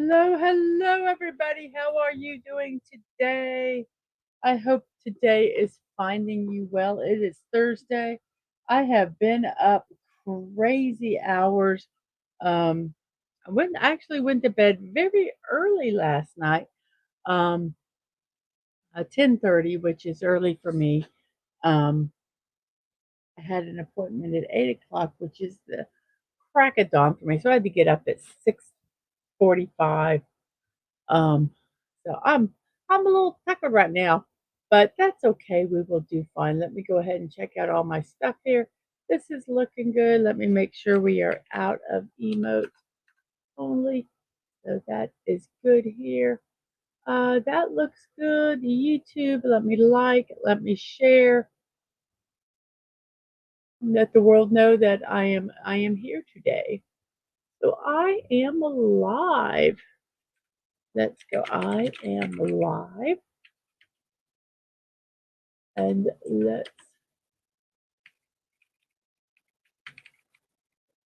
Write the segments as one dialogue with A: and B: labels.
A: Hello, hello, everybody. How are you doing today? I hope today is finding you well. It is Thursday. I have been up crazy hours. Um, I went to bed very early last night, um, 10:30, which is early for me. Um, I had an appointment at 8 o'clock, which is the crack of dawn for me. So I had to get up at 6:45. Um, so I'm a little tuckered right now, but that's okay. We will do fine. Let me go ahead and check out all my stuff here. This is looking good. Let me make sure we are out of emotes only. So that is good here. That looks good. YouTube, let me like, let me share. Let the world know that I am here today. So I am alive. Let's go. I am live. And let's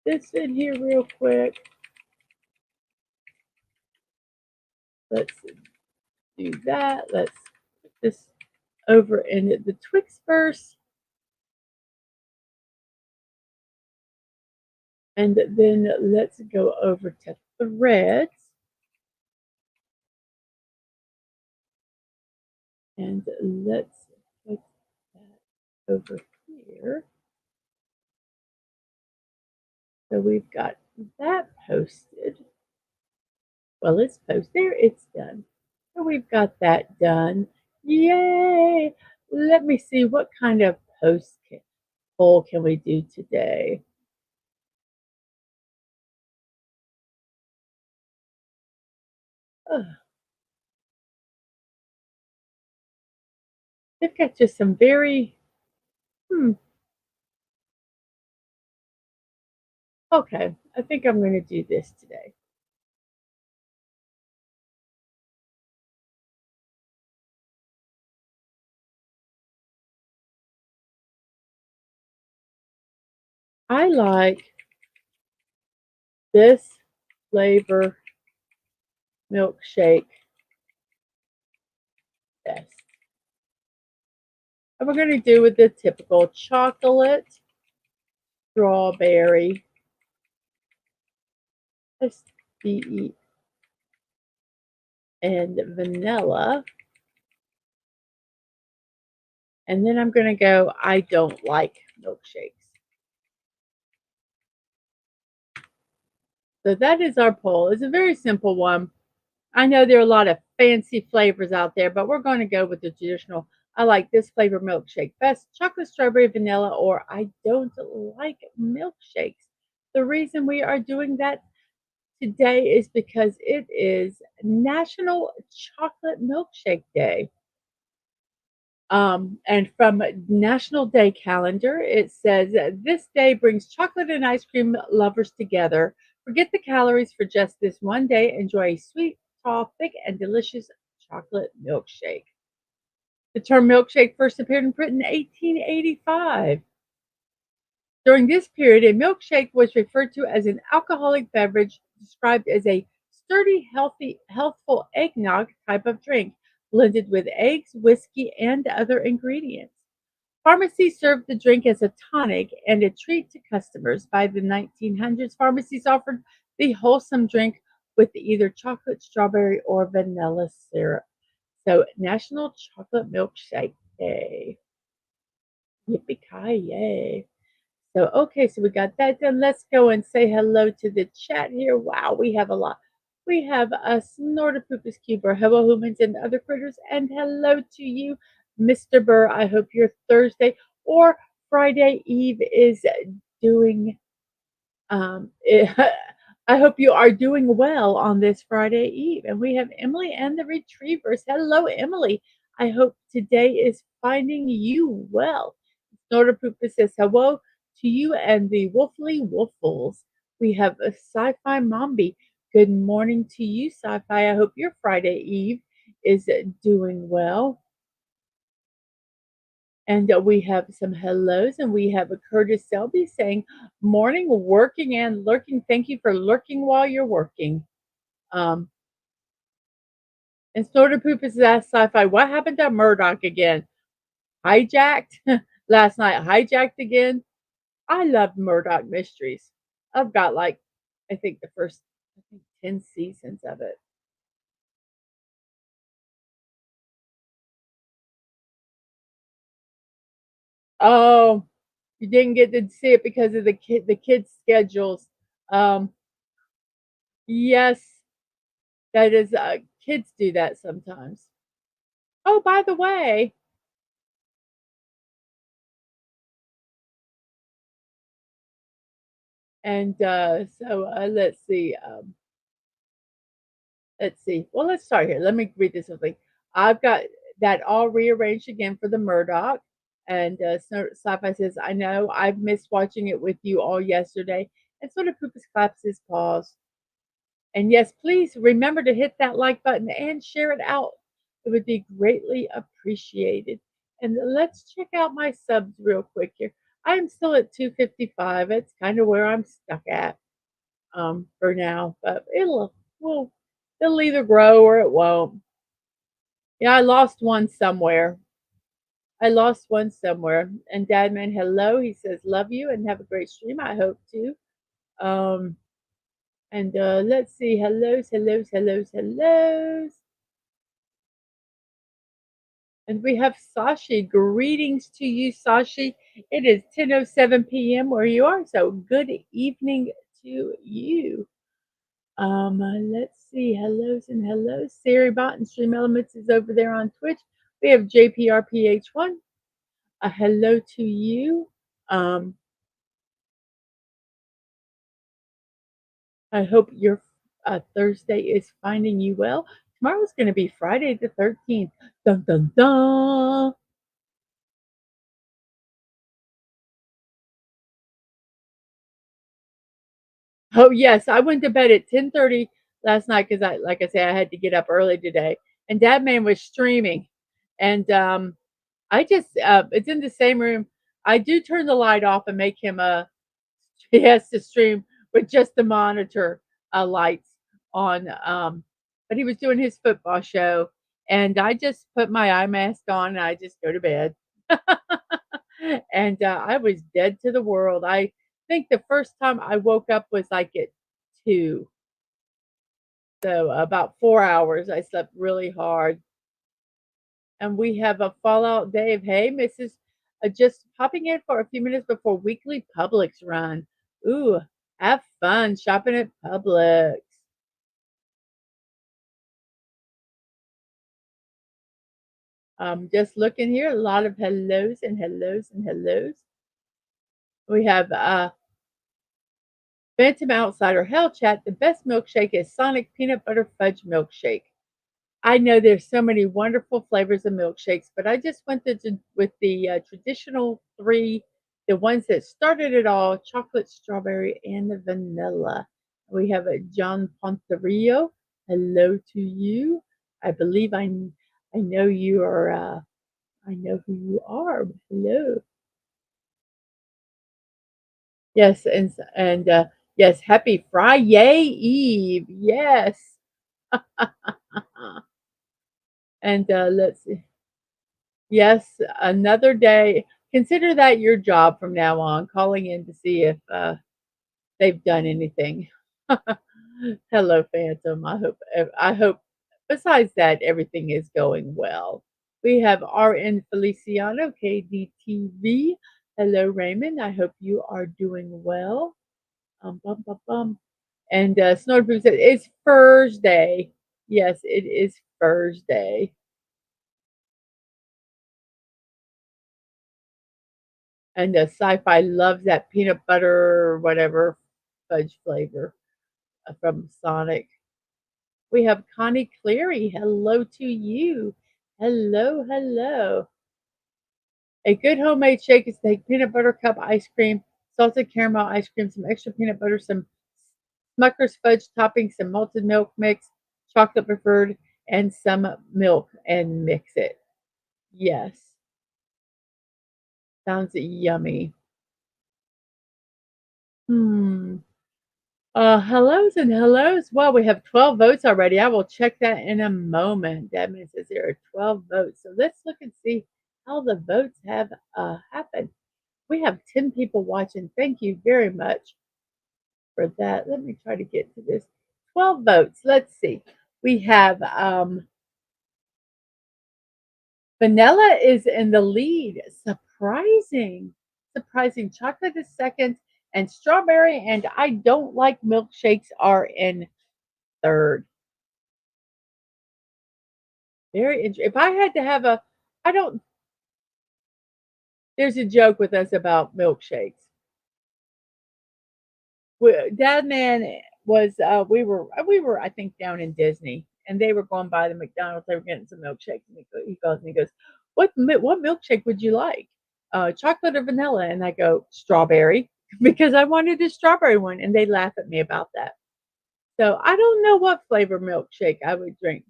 A: this in here real quick. Let's do that. Let's put this over in the Twix first. And then let's go over to Threads. And let's put that over here. So we've got that posted. Well, it's posted. There, it's done. So we've got that done. Yay! Let me see what kind of poll can we do today. They've got just some very, okay, I think I'm going to do this today. I like this flavor milkshake best. And we're going to do with the typical chocolate, strawberry, SBE, and vanilla. And then I'm going to go, I don't like milkshakes. So that is our poll. It's a very simple one. I know there are a lot of fancy flavors out there, but we're going to go with the traditional. I like this flavor milkshake best, chocolate, strawberry, vanilla, or I don't like milkshakes. The reason we are doing that today is because it is National Chocolate Milkshake Day. And from National Day Calendar, it says this day brings chocolate and ice cream lovers together. Forget the calories for just this one day. Enjoy a sweet, tall, thick, and delicious chocolate milkshake. The term milkshake first appeared in print in 1885. During this period, a milkshake was referred to as an alcoholic beverage described as a sturdy, healthful eggnog type of drink blended with eggs, whiskey, and other ingredients. Pharmacies served the drink as a tonic and a treat to customers. By the 1900s, pharmacies offered the wholesome drink with either chocolate, strawberry, or vanilla syrup. So, National Chocolate Milkshake Day. Yippee-ki-yay. So, okay, so we got that done. Let's go and say hello to the chat here. Wow, we have a lot. We have a Snortopookus Cuber, hello humans and other critters, and hello to you, Mr. Burr. I hope your Thursday or Friday Eve is doing, um, I hope you are doing well on this Friday Eve. And we have Emily and the Retrievers. Hello, Emily. I hope today is finding you well. Snortopookus says hello to you and the Wolfly Wolfles. We have a Sci-Fi Mombi. Good morning to you, Sci-Fi. I hope your Friday Eve is doing well. And we have some hellos, and we have a Curtis Selby saying, morning, working and lurking. Thank you for lurking while you're working. And Snorter Poop has asked Sci-Fi, what happened to Murdoch again? Hijacked? Last night, hijacked again? I love Murdoch Mysteries. I've got like, I think the first, I think 10 seasons of it. Oh, you didn't get to see it because of the kids' schedules. Um, yes, that is, kids do that sometimes. Oh, by the way, and let's see. Well, let's start here. Let me read this whole thing. I've got that all rearranged again for the Murdoch. And Sci-Fi says, I know I've missed watching it with you all yesterday. And sort of Poopas claps his paws. And yes, please remember to hit that like button and share it out. It would be greatly appreciated. And let's check out my subs real quick here. I am still at 255. It's kind of where I'm stuck at for now, but well, it'll either grow or it won't. Yeah, I lost one somewhere. I lost one somewhere. And Dadman, hello. He says, love you and have a great stream. I hope to. Um, and let's see. Hellos, hellos, hellos, hellos. And we have Sashi. Greetings to you, Sashi. It is 10:07 p.m. where you are. So good evening to you. Let's see. Hellos and hellos. Siri Bot and Stream Elements is over there on Twitch. We have JPRPH1. A hello to you. Um, I hope your Thursday is finding you well. Tomorrow's going to be Friday the 13th. Dun dun dun. Oh yes, I went to bed at 10:30 last night because like I say, I had to get up early today. And Dad Man was streaming, and I just it's in the same room. I do turn the light off and make him he has to stream with just the monitor lights on. But he was doing his football show, and I just put my eye mask on and I just go to bed. And I was dead to the world. I think the first time I woke up was like at 2. So about 4 hours. I slept really hard. And we have a Fallout Dave. Hey, Mrs. Just popping in for a few minutes before weekly Publix run. Ooh, have fun shopping at Publix. Just looking here, a lot of hellos and hellos and hellos. We have Phantom Outsider Hell Chat. The best milkshake is Sonic Peanut Butter Fudge Milkshake. I know there's so many wonderful flavors of milkshakes, but I just went with the traditional three, the ones that started it all: chocolate, strawberry, and the vanilla. We have a John Ponterio. Hello to you. I believe I know you are. I know who you are. Hello. Yes, and yes, happy Friday Eve. Yes. And let's see. Yes, another day. Consider that your job from now on, calling in to see if they've done anything. Hello, Phantom. I hope besides that everything is going well. We have RN Feliciano, KDTV. Hello, Raymond. I hope you are doing well. Bum, bum, bum. And Snowbrew said it's Thursday. Yes, it is Thursday. And Sci-Fi loves that peanut butter or whatever fudge flavor from Sonic. We have Connie Cleary. Hello to you. Hello, hello. A good homemade shake is take peanut butter cup ice cream, salted caramel ice cream, some extra peanut butter, some Smucker's fudge topping, some malted milk mix, chocolate preferred, and some milk and mix it. Yes, sounds yummy. Hmm. Hellos and hellos. Well, we have 12 votes already. I will check that in a moment. That means that there are 12 votes. So let's look and see how the votes have happened. We have 10 people watching. Thank you very much for that. Let me try to get to this. 12 votes. Let's see. We have vanilla is in the lead. Surprising. Surprising. Chocolate is second, and strawberry and I don't like milkshakes are in third. Very interesting. If I had to have a, I don't, there's a joke with us about milkshakes. Dad man was, we were, I think, down in Disney, and they were going by the McDonald's. They were getting some milkshakes, and he goes and he goes, what milkshake would you like? Chocolate or vanilla? And I go, strawberry, because I wanted a strawberry one, and they laugh at me about that. So I don't know what flavor milkshake I would drink.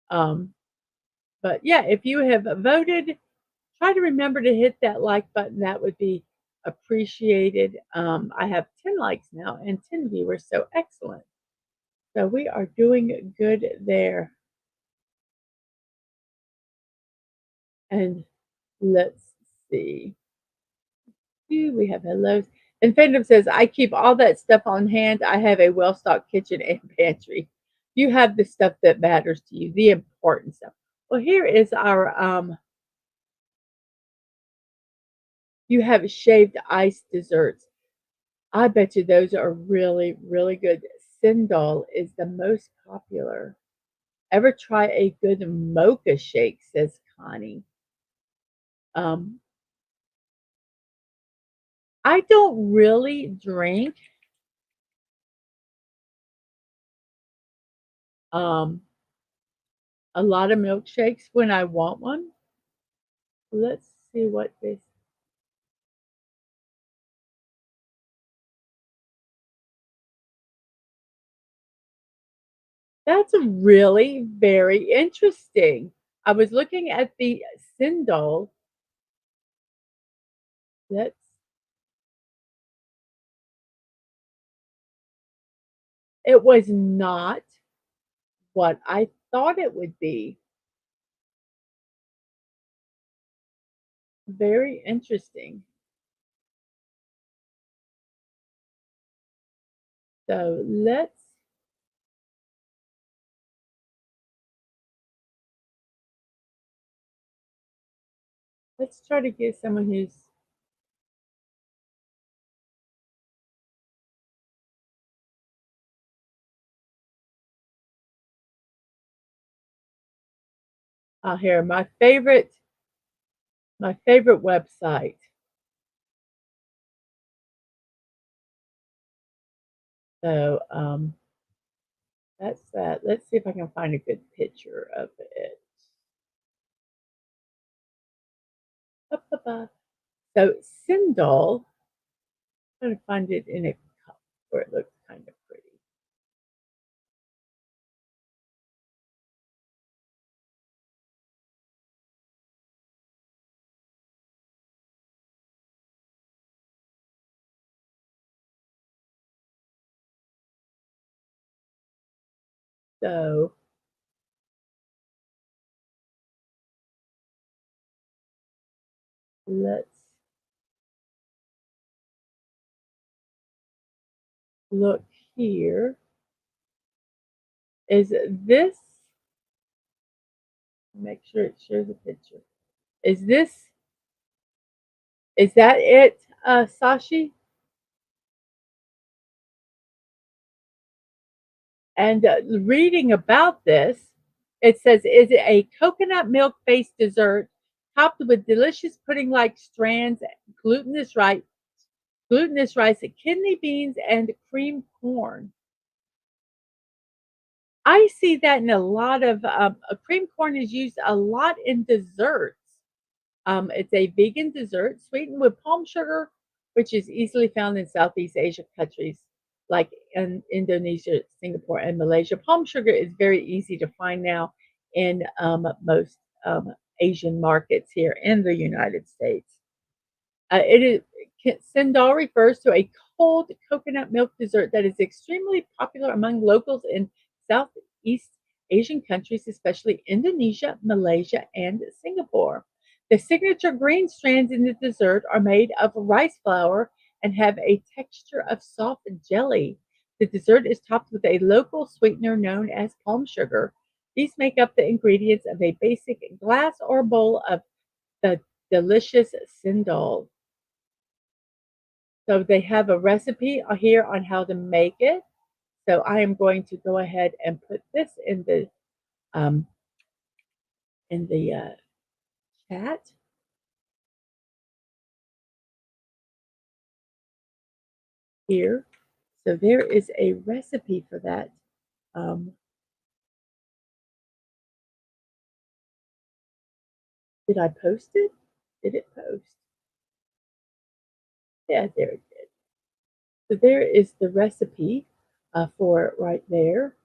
A: Um, but yeah, if you have voted, try to remember to hit that like button. That would be appreciated. I have 10 likes now and 10 viewers, so excellent. So we are doing good there. And let's see. We have hellos. And Phantom says, I keep all that stuff on hand. I have a well stocked kitchen and pantry. You have the stuff that matters to you, the important stuff. Well, here is our you have shaved ice desserts. I bet you those are really, really good. Sindal is the most popular. Ever try a good mocha shake, says Connie. Um, I don't really drink um, a lot of milkshakes when I want one. Let's see what this. That's really very interesting. I was looking at the Sindal. Let's. It was not what I thought it would be. Very interesting. So let's try to get someone who's here. My favorite website. So that's that. Let's see if I can find a good picture of it. Ba-ba-ba. So Sindel, I'm trying to find it in a cup where it looks kind of pretty. So let's look here. Is this, make sure it shows a picture. Is this, is that it, Sashi? And reading about this, it says, is it a coconut milk based dessert topped with delicious pudding like strands, glutinous rice, glutinous rice, kidney beans, and cream corn? I see that in a lot of cream corn is used a lot in desserts. It's a vegan dessert sweetened with palm sugar, which is easily found in Southeast Asia countries like in Indonesia, Singapore, and Malaysia. Palm sugar is very easy to find now in most Asian markets here in the United States. It is Sindal refers to a cold coconut milk dessert that is extremely popular among locals in Southeast Asian countries, especially Indonesia, Malaysia, and Singapore. The signature green strands in the dessert are made of rice flour and have a texture of soft jelly. The dessert is topped with a local sweetener known as palm sugar. These make up the ingredients of a basic glass or bowl of the delicious sindal. So they have a recipe here on how to make it. So I am going to go ahead and put this um, in the chat here. So there is a recipe for that. Um, did I post it? Did it post? Yeah, there it did. So there is the recipe for it right there.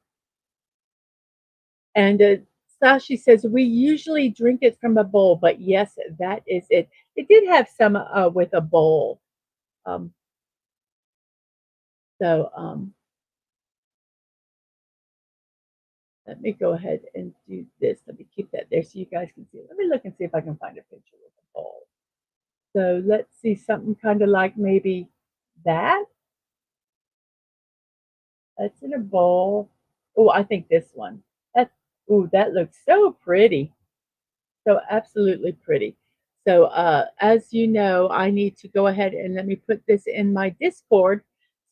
A: And Sashi says, we usually drink it from a bowl, but yes, that is it. It did have some with a bowl. Um, so let me go ahead and do this. Let me keep that there so you guys can see it. Let me look and see if I can find a picture with a bowl. So let's see something kind of like maybe that. That's in a bowl. Oh, I think this one. That that looks so pretty. So absolutely pretty. So as you know, I need to go ahead and let me put this in my Discord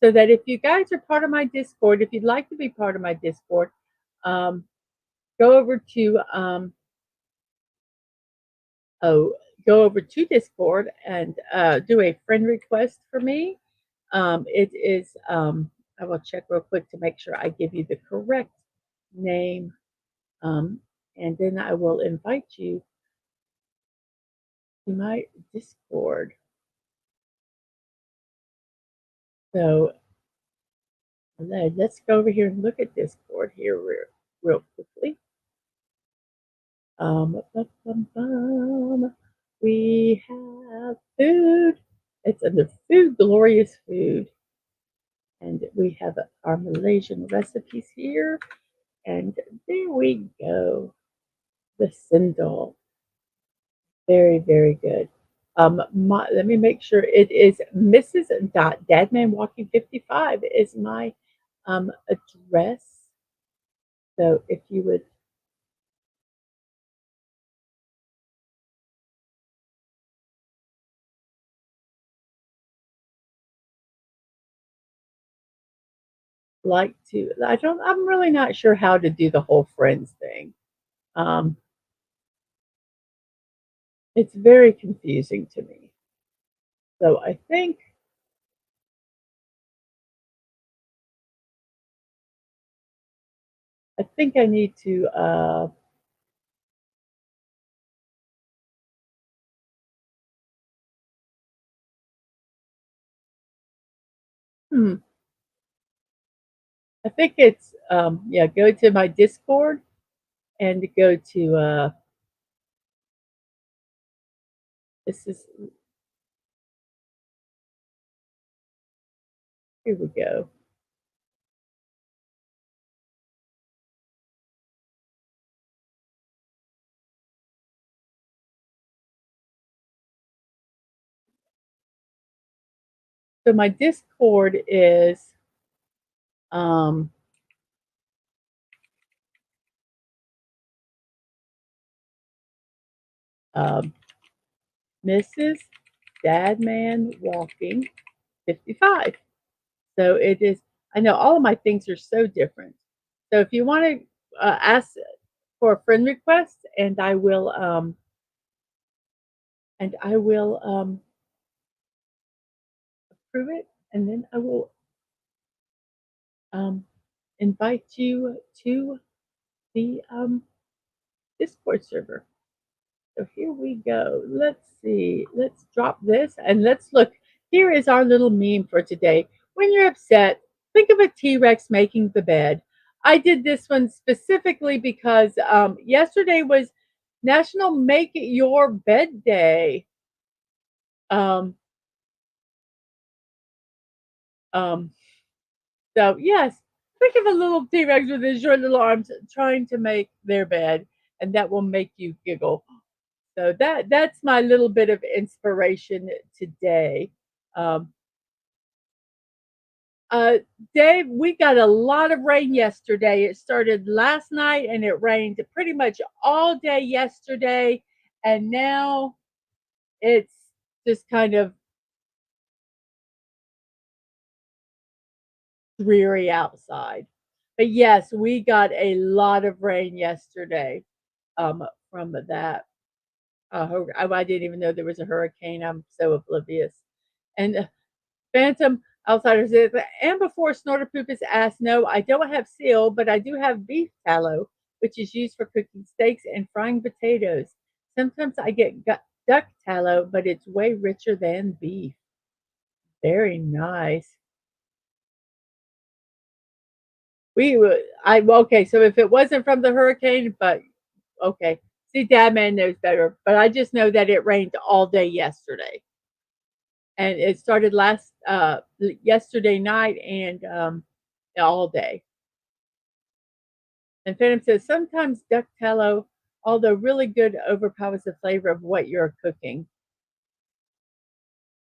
A: so that if you guys are part of my Discord, if you'd like to be part of my Discord, um, go over to oh, go over to Discord and do a friend request for me. It is I will check real quick to make sure I give you the correct name, um, and then I will invite you to my Discord. So let's go over here and look at Discord here real quickly. Bum, bum, bum. We have food. It's under food, glorious food. And we have our Malaysian recipes here. And there we go. The sindal. Very, very good. Let me make sure it is Mrs.DadmanWalking55 is my address. So if you would like to, I'm really not sure how to do the whole friends thing. Um, it's very confusing to me. So I think I need to, hmm, I think it's, yeah, go to my Discord and go to, this is, here we go. So my Discord is, um, um, Mrs. Dadman Walking 55. So it is, I know all of my things are so different. So if you want to ask for a friend request, and I will approve it, and then I will um, invite you to the Discord server. So here we go. Let's see. Let's drop this and let's look. Here is our little meme for today. When you're upset, think of a T-Rex making the bed. I did this one specifically because yesterday was National Make Your Bed Day. Um, Um, so yes, think of a little T-Rex with his short little arms trying to make their bed, and that will make you giggle. So that's my little bit of inspiration today. Um, uh, Dave, we got a lot of rain yesterday. It started last night and it rained pretty much all day yesterday, and now it's just kind of dreary outside. But yes, we got a lot of rain yesterday from that. I didn't even know there was a hurricane. I'm so oblivious. And Phantom Outsider says, and before Snorter Poop is asked, no, I don't have seal, but I do have beef tallow, which is used for cooking steaks and frying potatoes. Sometimes I get duck tallow, but it's way richer than beef. Very nice. Well, okay, so if it wasn't from the hurricane, but okay. See, Dadman knows better, but I just know that it rained all day yesterday. And it started yesterday night and all day. And Phantom says sometimes duck tallow, although really good, overpowers the flavor of what you're cooking.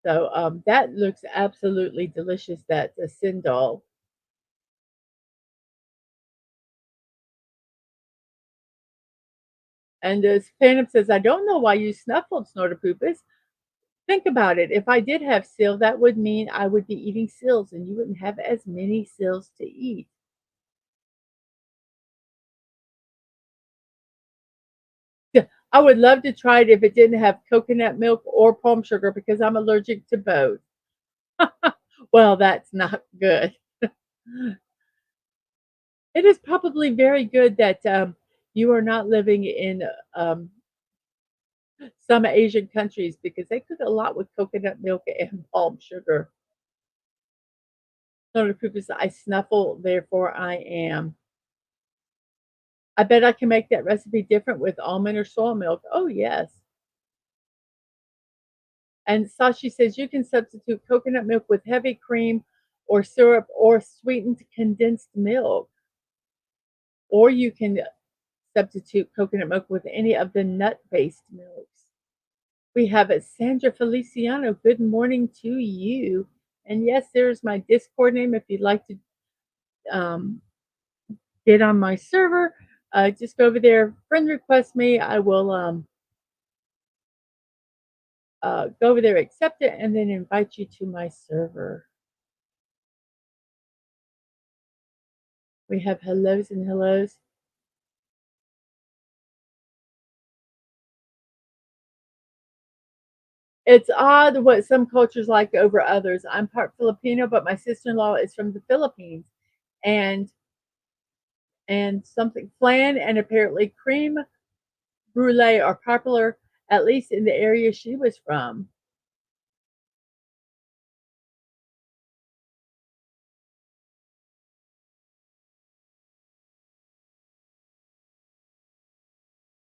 A: So that looks absolutely delicious. That's a sindal. And as Phantom says, I don't know why you snuffled Snorterpoopus. Think about it. If I did have seal, that would mean I would be eating seals, and you wouldn't have as many seals to eat. I would love to try it if it didn't have coconut milk or palm sugar because I'm allergic to both. Well, that's not good. It is probably very good that you are not living in um, some Asian countries because they cook a lot with coconut milk and palm sugar. So the proof is I snuffle, therefore I am. I bet I can make that recipe different with almond or soy milk. Oh, yes. And Sashi says you can substitute coconut milk with heavy cream or syrup or sweetened condensed milk. Or you can substitute coconut milk with any of the nut based milks. We have a Sandra Feliciano. Good morning to you. And yes, there's my Discord name if you'd like to um, get on my server. Just go over there, friend request me. I will go over there, accept it, and then invite you to my server. We have hellos and hellos. It's odd what some cultures like over others. I'm part Filipino, but my sister-in-law is from the Philippines, and something flan and apparently cream brulee are popular, at least in the area she was from.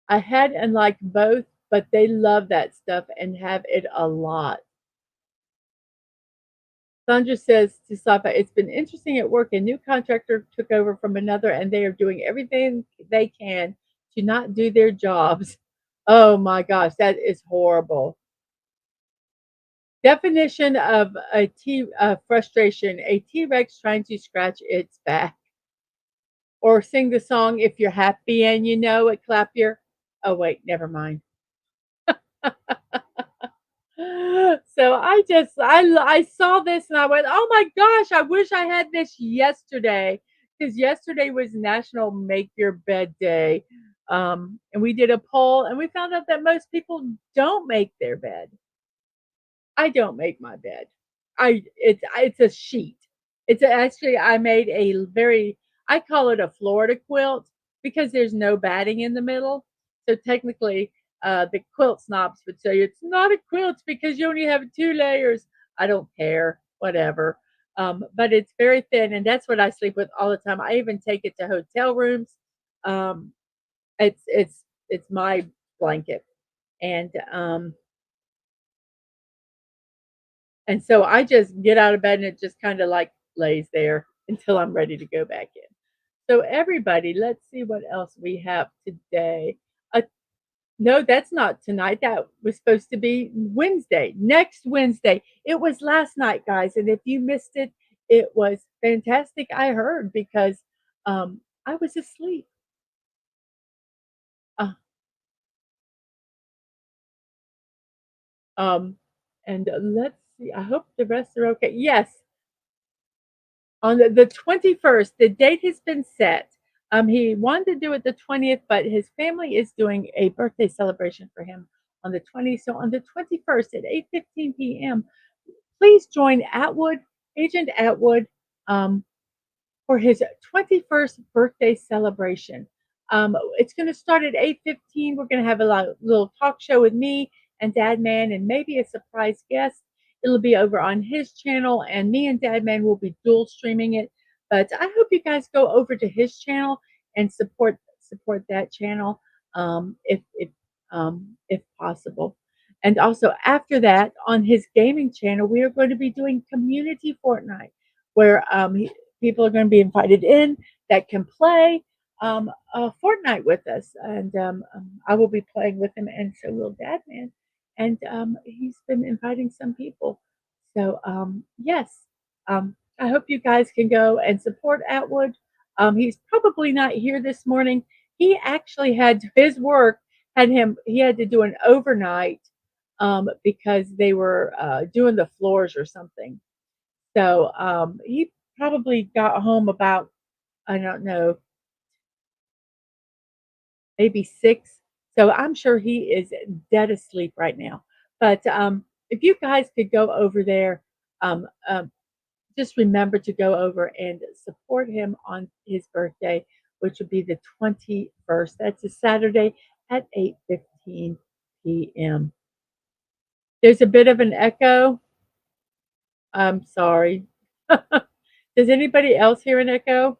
A: I had and like both, but they love that stuff and have it a lot. Sandra says to Safa, it's been interesting at work. A new contractor took over from another, and they are doing everything they can to not do their jobs. Oh my gosh, that is horrible. Definition of frustration: a T Rex trying to scratch its back, or sing the song "If You're Happy and You Know It, Clap Your." Oh wait, never mind. So I saw this and I went, "Oh my gosh, I wish I had this yesterday." Because yesterday was National Make Your Bed Day. And we did a poll and we found out that most people don't make their bed. I don't make my bed. It's a sheet. Actually I made a very I call it a Florida quilt because there's no batting in the middle. So technically, the quilt snobs would say it's not a quilt because you only have two layers. I don't care, whatever. But it's very thin, and that's what I sleep with all the time. I even take it to hotel rooms. Um, it's my blanket, and And so I just get out of bed and it just kind of like lays there until I'm ready to go back in. So everybody, let's see what else we have today. Uh, no, that's not tonight. That was supposed to be Wednesday, next Wednesday. It was last night, guys. And if you missed it, it was fantastic. I heard because I was asleep. Uh, um, and let's see. I hope the rest are okay. Yes, on the 21st, the date has been set. He wanted to do it the 20th, but his family is doing a birthday celebration for him on the 20th. So on the 21st at 8:15 p.m., please join Atwood, Agent Atwood, um, for his 21st birthday celebration. It's going to start at 8:15. We're going to have a little talk show with me and Dadman and maybe a surprise guest. It'll be over on his channel, and me and Dadman will be dual streaming it. But I hope you guys go over to his channel and support that channel if possible. And also after that, on his gaming channel, we are going to be doing Community Fortnite, where people are going to be invited in that can play Fortnite with us, and I will be playing with him, and so will Dadman. And he's been inviting some people. So yes, I hope you guys can go and support Atwood. He's probably not here this morning. He actually had his work had him. He had to do an overnight because they were doing the floors or something. So he probably got home about, I don't know, maybe 6. So I'm sure he is dead asleep right now. But if you guys could go over there, um, um, just remember to go over and support him on his birthday, which would be the 21st. That's a Saturday at 8:15 p.m. There's a bit of an echo. I'm sorry. Does anybody else hear an echo?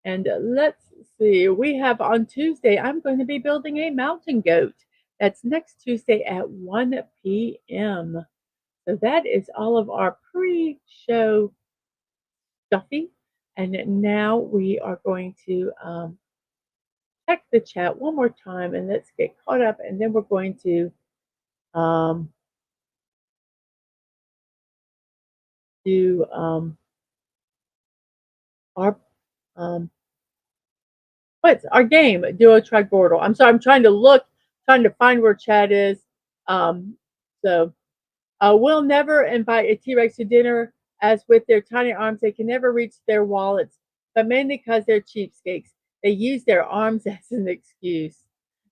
A: And let's see, we have on Tuesday, I'm going to be building a mountain goat. That's next Tuesday at 1 p.m. So that is all of our pre show stuffing. And now we are going to check the chat one more time and let's get caught up. And then we're going to um, do our um, what's our game? Duo Trigordal. I'm sorry, I'm trying to look, trying to find where chat is. Um, so we'll never invite a T-Rex to dinner, as with their tiny arms, they can never reach their wallets, but mainly because they're cheapskates. They use their arms as an excuse.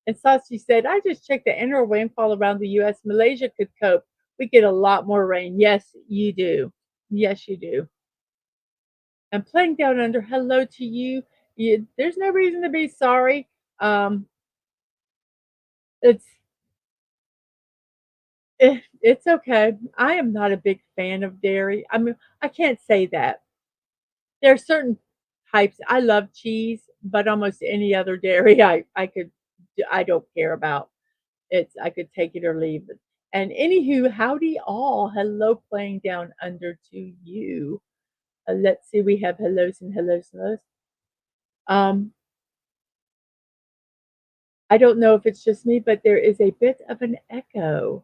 A: And Sachi said, I just checked the annual rainfall around the U.S. Malaysia could cope. We get a lot more rain. Yes, you do. Yes, you do. And playing down under, hello to you. There's no reason to be sorry. Um, it's it's okay. I am not a big fan of dairy. I mean, I can't say that. There are certain types. I love cheese, but almost any other dairy I don't care about. It's I could take it or leave it. And anywho, howdy all. Hello, playing down under to you. Let's see, we have hellos and hellos and hellos. Um, I don't know if it's just me, but there is a bit of an echo.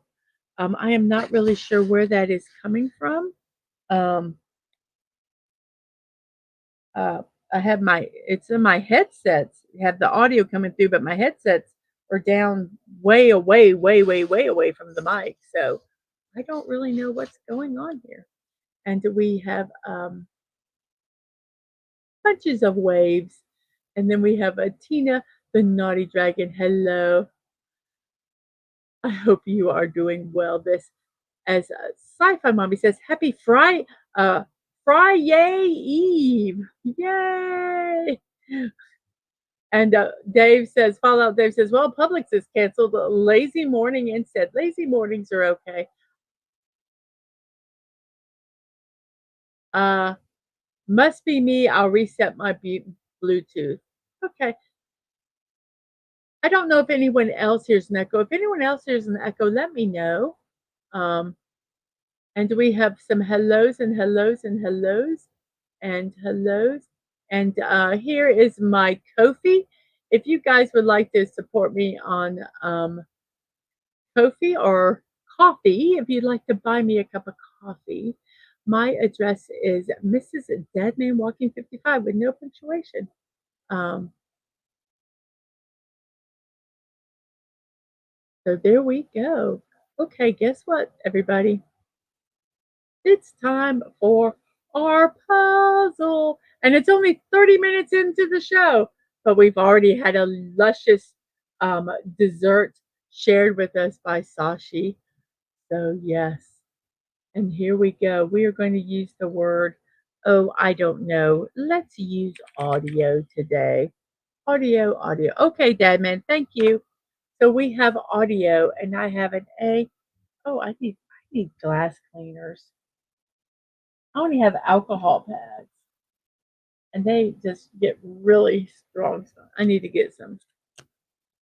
A: I am not really sure where that is coming from. Um, uh, I have it's in my headsets. I have the audio coming through, but my headsets are down way away, way away from the mic. So I don't really know what's going on here. And we have bunches of waves. And then we have a Tina, the naughty dragon. Hello. I hope you are doing well. This, as Sci-Fi Mommy says, happy Friday Eve. Yay. And Dave says, Fallout Dave says, well, Publix is canceled. Lazy morning instead. Lazy mornings are okay. Uh, must be me. I'll reset my Bluetooth. Okay. I don't know if anyone else hears an echo. If anyone else hears an echo, let me know. Um, and we have some hellos and hellos and hellos and hellos. And here is my Kofi. If you guys would like to support me on Kofi or coffee, if you'd like to buy me a cup of coffee, my address is Mrs.DadmanWalking55 with no punctuation. Um, so there we go. Okay, guess what, everybody? It's time for our puzzle. And it's only 30 minutes into the show, but we've already had a luscious um, dessert shared with us by Sashi. So, yes. And here we go. We are going to use the word, oh, I don't know. Let's use audio today. Audio, audio. Okay, Dadman, thank you. So we have audio, and I have an A. Oh, I need glass cleaners. I only have alcohol pads, and they just get really strong. So I need to get some.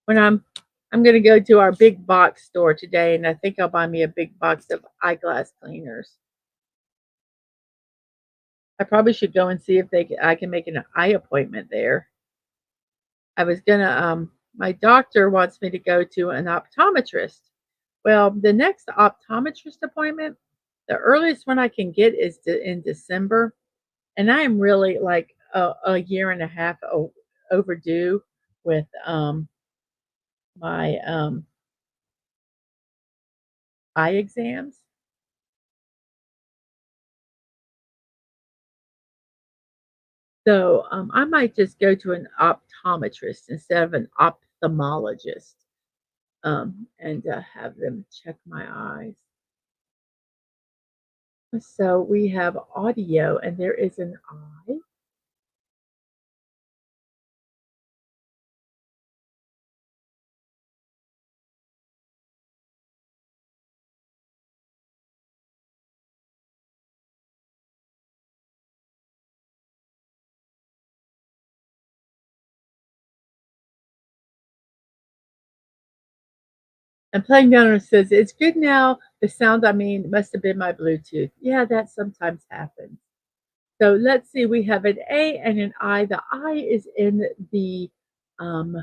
A: When I'm going to go to our big box store today, and I think I'll buy me a big box of eyeglass cleaners. I probably should go and see if I can make an eye appointment there. I was gonna my doctor wants me to go to an optometrist. Well, the next optometrist appointment, the earliest one I can get is in December, and I am really like a year and a half overdue with my eye exams. So I might just go to an optometrist instead of an ophthalmologist, and have them check my eyes. So we have audio, and there is an eye. And playing down it says, it's good now. The sound, I mean, must have been my Bluetooth. Yeah, that sometimes happens. So let's see, we have an A and an I. The I is in the um,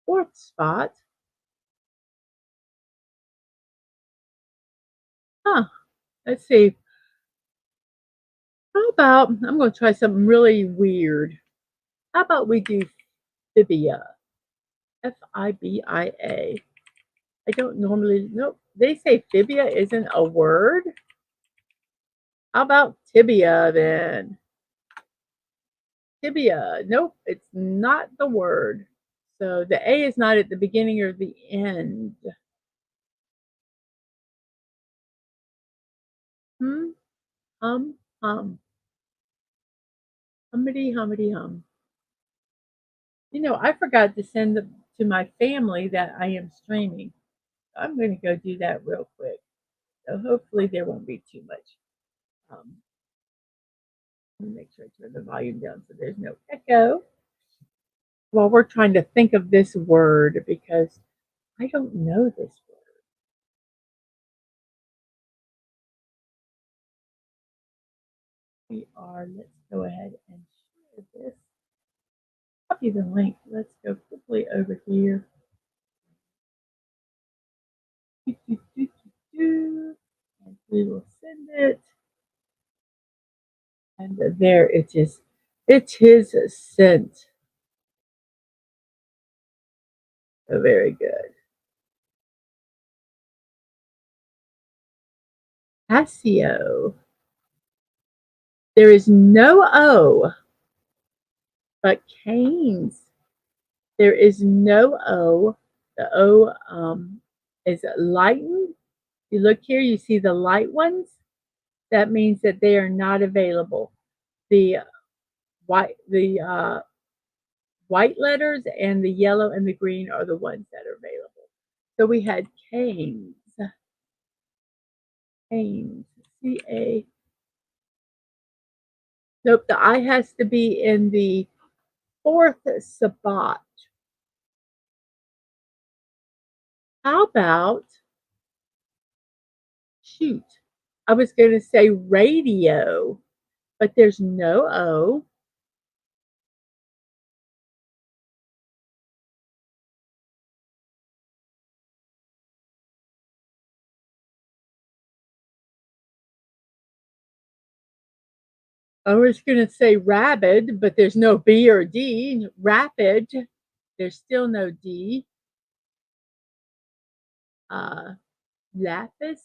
A: fourth spot. Huh, let's see. How about, I'm going to try something really weird. How about we do fibia? Fibia. I don't normally, nope. They say fibia isn't a word. How about tibia then? Tibia. Nope, it's not the word. So the A is not at the beginning or the end. Hmm, hum. Hummity, hummity, hum. You know, I forgot to send to my family that I am streaming. I'm going to go do that real quick. So hopefully there won't be too much. Um, let me make sure I turn the volume down so there's no echo. While we're trying to think of this word because I don't know this word. Let's go ahead and share this. Copy the link. Let's go quickly over here. And we will send it. And there it is. It is sent. So very good. Casio. There is no O, but canes. There is no O. The O is lightened. You look here, you see the light ones. That means that they are not available. The white letters and the yellow and the green are the ones that are available. So we had canes. Canes. C-A. Nope, the I has to be in the fourth Sabbat. How about, shoot, I was going to say radio, but there's no O. I was going to say rabid, but there's no B or D. Rapid, there's still no D. Uh, lapis,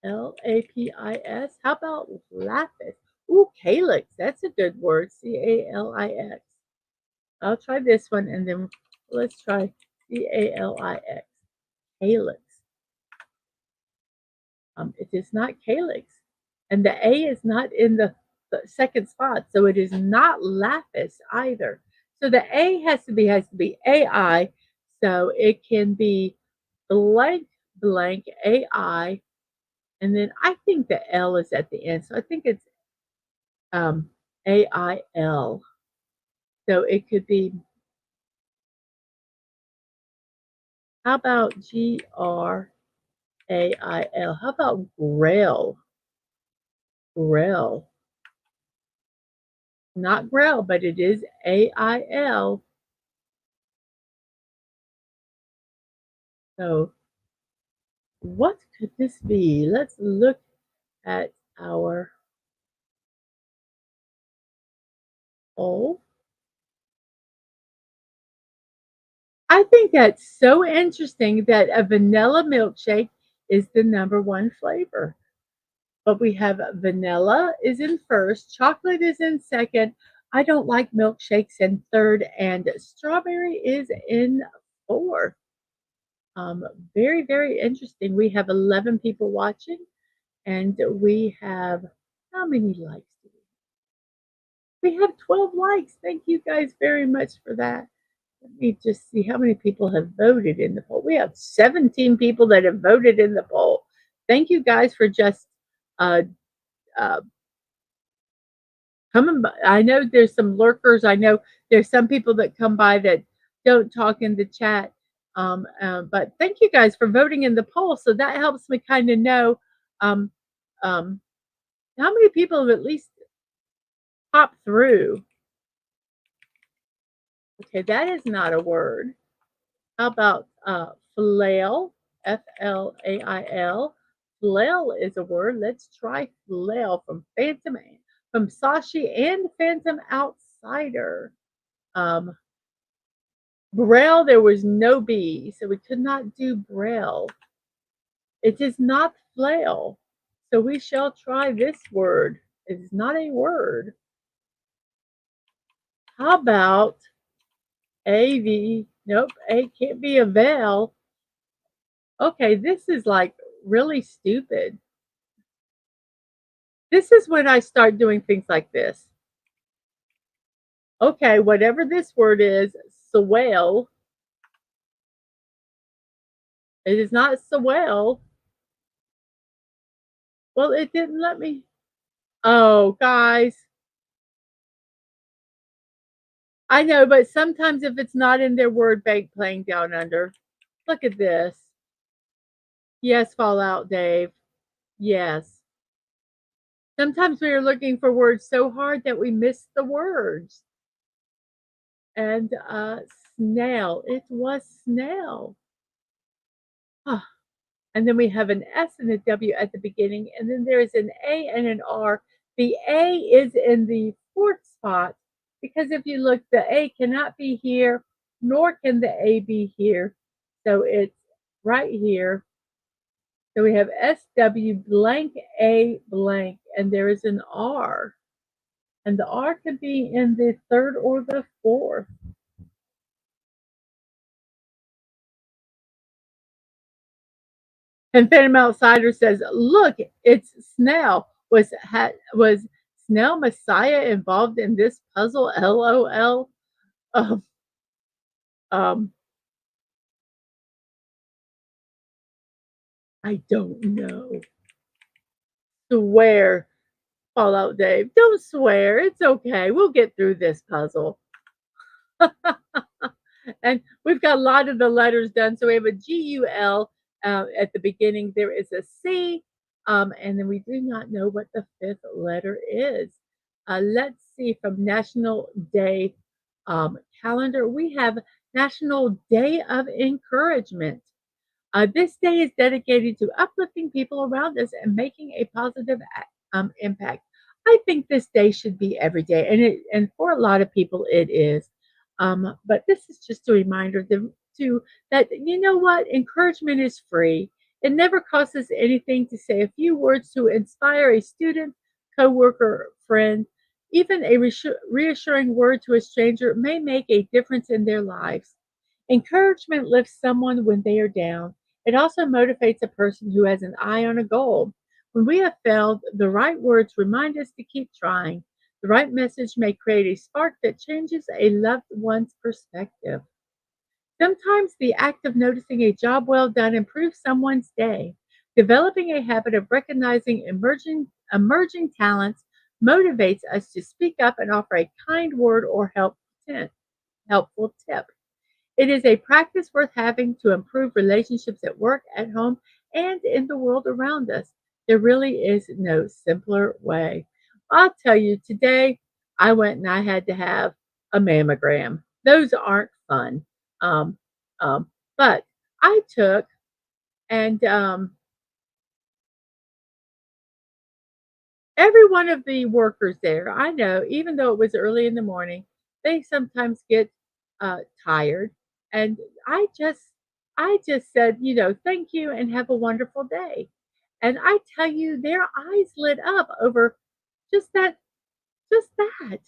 A: Lapis. How about lapis? Ooh, calyx. That's a good word. Calix. I'll try this one and then let's try Calix. Calyx. It is not calyx. And the A is not in the second spot, so it is not lapis either. So the A has to be AI, so it can be blank blank AI, and then I think the L is at the end, so I think it's AIL. So it could be, how about GRAIL? How about Grail? Grail. Not Grail, but it is AIL. So what could this be? Let's look at our poll. I think that's so interesting that a vanilla milkshake is the number one flavor. But we have vanilla is in first, chocolate is in second. I don't like milkshakes in third, and strawberry is in fourth. Um, Very, very interesting. We have 11 people watching, and we have how many likes do we? We have 12 likes. Thank you guys very much for that. Let me just see how many people have voted in the poll. We have 17 people that have voted in the poll. Thank you guys for just uh, uh, coming by. I know there's some lurkers. I know there's some people that come by that don't talk in the chat. But thank you guys for voting in the poll. So that helps me kind of know um, um, how many people have at least popped through. Okay, that is not a word. How about flail? Flail. Flail is a word. Let's try flail from Sashi and Phantom Outsider. Um, Braille, there was no B, so we could not do Braille. It is not flail, so we shall try this word. It is not a word. How about AV? Nope, A can't be a vowel. Okay, this is like really stupid. This is when I start doing things like this. Okay, whatever this word is, swell. It is not swell. Well, it didn't let me. Oh, guys. I know, but sometimes if it's not in their word bank playing down under. Look at this. Yes, Fallout Dave. Yes. Sometimes we are looking for words so hard that we miss the words. And snail. It was snail. Oh, and then we have an S and a W at the beginning, and then there is an A and an R. The A is in the fourth spot because if you look, the A cannot be here, nor can the A be here. So it's right here. So we have SW blank A blank, and there is an R. And the R could be in the third or the fourth. And Phantom Outsider says, "Look, it's Snell. Was Snell Messiah involved in this puzzle? LOL." Um, um, I don't know. Swear, Fallout Dave. Don't swear. It's okay. We'll get through this puzzle. And we've got a lot of the letters done. So we have a GUL at the beginning. There is a C, and then we do not know what the fifth letter is. Let's see from National Day calendar. We have National Day of Encouragement. This day is dedicated to uplifting people around us and making a positive impact. I think this day should be every day, and for a lot of people it is. But this is just a reminder to that you know what encouragement is free. It never costs us anything to say a few words to inspire a student, coworker, friend. Even a reassuring word to a stranger may make a difference in their lives. Encouragement lifts someone when they are down. It also motivates a person who has an eye on a goal. When we have failed, the right words remind us to keep trying. The right message may create a spark that changes a loved one's perspective. Sometimes the act of noticing a job well done improves someone's day. Developing a habit of recognizing emerging talents motivates us to speak up and offer a kind word or helpful tip. It is a practice worth having to improve relationships at work, at home, and in the world around us. There really is no simpler way. I'll tell you, today I went and I had to have a mammogram. Those aren't fun. Um, but I took and every one of the workers there, I know, even though it was early in the morning, they sometimes get tired. And I just, I just said, thank you and have a wonderful day. And I tell you, their eyes lit up over just that, just that.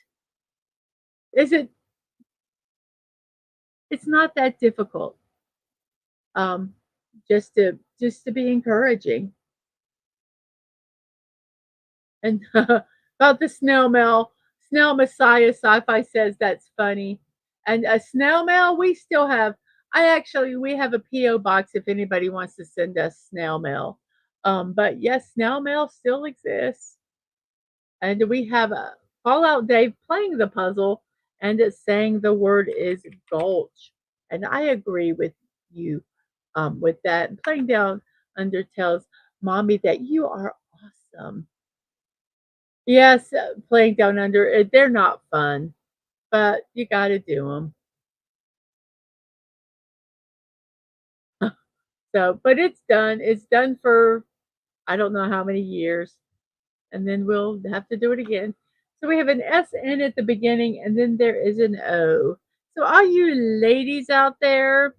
A: Is it? It's not that difficult. Um, just to be encouraging. And about the snail messiah sci-fi says that's funny. And a snail mail, we have a PO box if anybody wants to send us snail mail. But yes, snail mail still exists. And we have a Fallout Dave playing the puzzle, and it's saying the word is gulch. And I agree with you with that. And playing down under tells mommy that you are awesome. Yes, playing down under, they're not fun, but you gotta do them. So, but it's done. It's done for I don't know how many years, and then we'll have to do it again. So we have an SN at the beginning, and then there is an O. So all you ladies out there,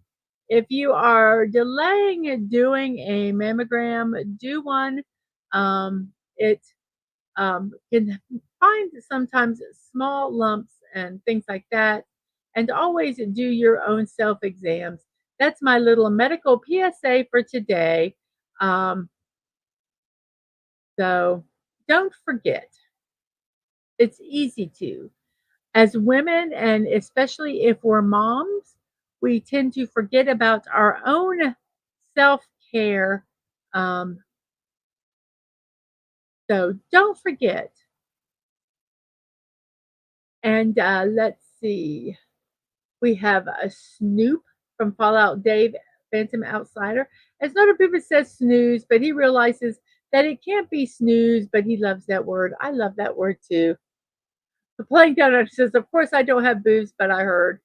A: if you are delaying doing a mammogram, do one. It can find sometimes small lumps and things like that. And always do your own self exams. That's my little medical PSA for today. Um, so don't forget, it's easy to. As women, and especially if we're moms, we tend to forget about our own self care. Um, so don't forget. And let's see. We have a Snoop from Fallout Dave, Phantom Outsider. As Nota Bibba says snooze, but he realizes that it can't be snooze, but he loves that word. I love that word too. The Playing Donut says, of course I don't have boobs, but I heard.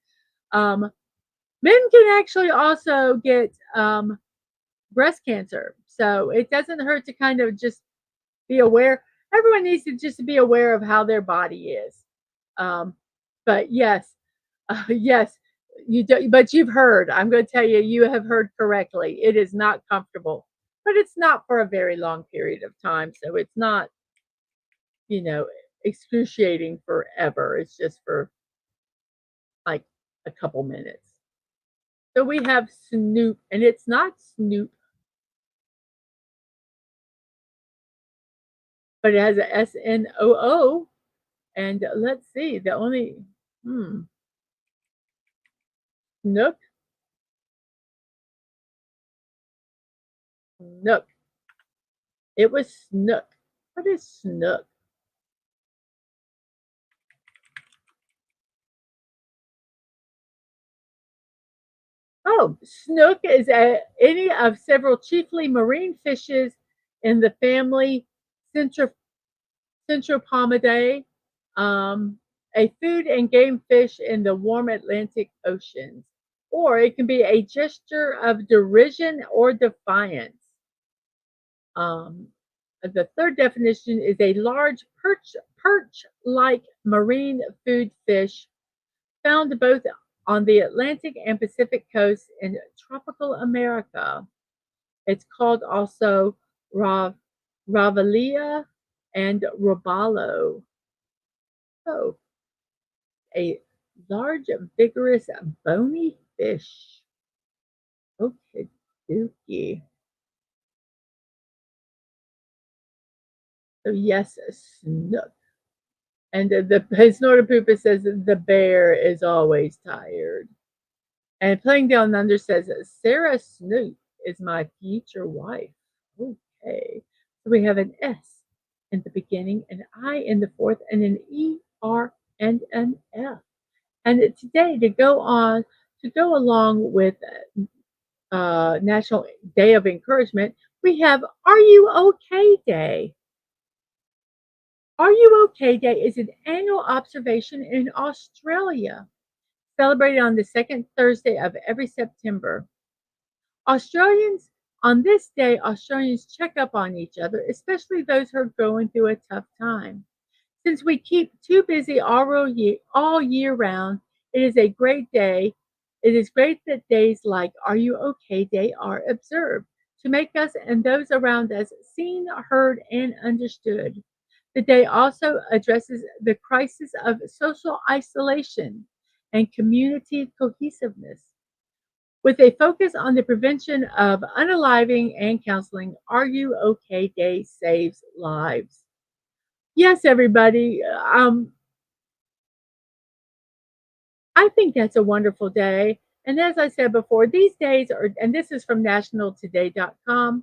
A: Um, Men can actually also get breast cancer. So it doesn't hurt to kind of just be aware. Everyone needs to just be aware of how their body is. Um, but yes, yes, you do, but you've heard. I'm going to tell you, you have heard correctly. It is not comfortable, but it's not for a very long period of time. So it's not, you know, excruciating forever. It's just for like a couple minutes. So we have Snoop, and it's not Snoop, but it has a SNOO. And let's see, the only Snook, Snook. It was Snook. What is Snook? Oh, snook is any of several chiefly marine fishes in the family Centro, Centropomidae, um, a food and game fish in the warm Atlantic oceans. Or it can be a gesture of derision or defiance. Um, the third definition is a large perch-like marine food fish found both on the Atlantic and Pacific coasts in tropical America. It's called also rav- Ravalia and Robalo. So, a large, vigorous, bony fish. Okay, dookie. So, yes, a snook. And his Snortopoopa says the bear is always tired. And Playing Down Under says Sarah Snook is my future wife. Okay. So we have an S in the beginning, an I in the fourth, and an E, R, and an F. And today, to go along with National Day of Encouragement, we have Are You Okay Day. Are You Okay Day is an annual observation in Australia, celebrated on the second Thursday of every September. Australians, on this day, Australians check up on each other, especially those who are going through a tough time. Since we keep too busy all year round, it is a great day. It is great that days like Are You Okay Day are observed to make us and those around us seen, heard, and understood. The day also addresses the crisis of social isolation and community cohesiveness. With a focus on the prevention of unaliving and counseling, Are You Okay Day saves lives. Yes, everybody. I think that's a wonderful day. And as I said before, these days are, and this is from nationaltoday.com,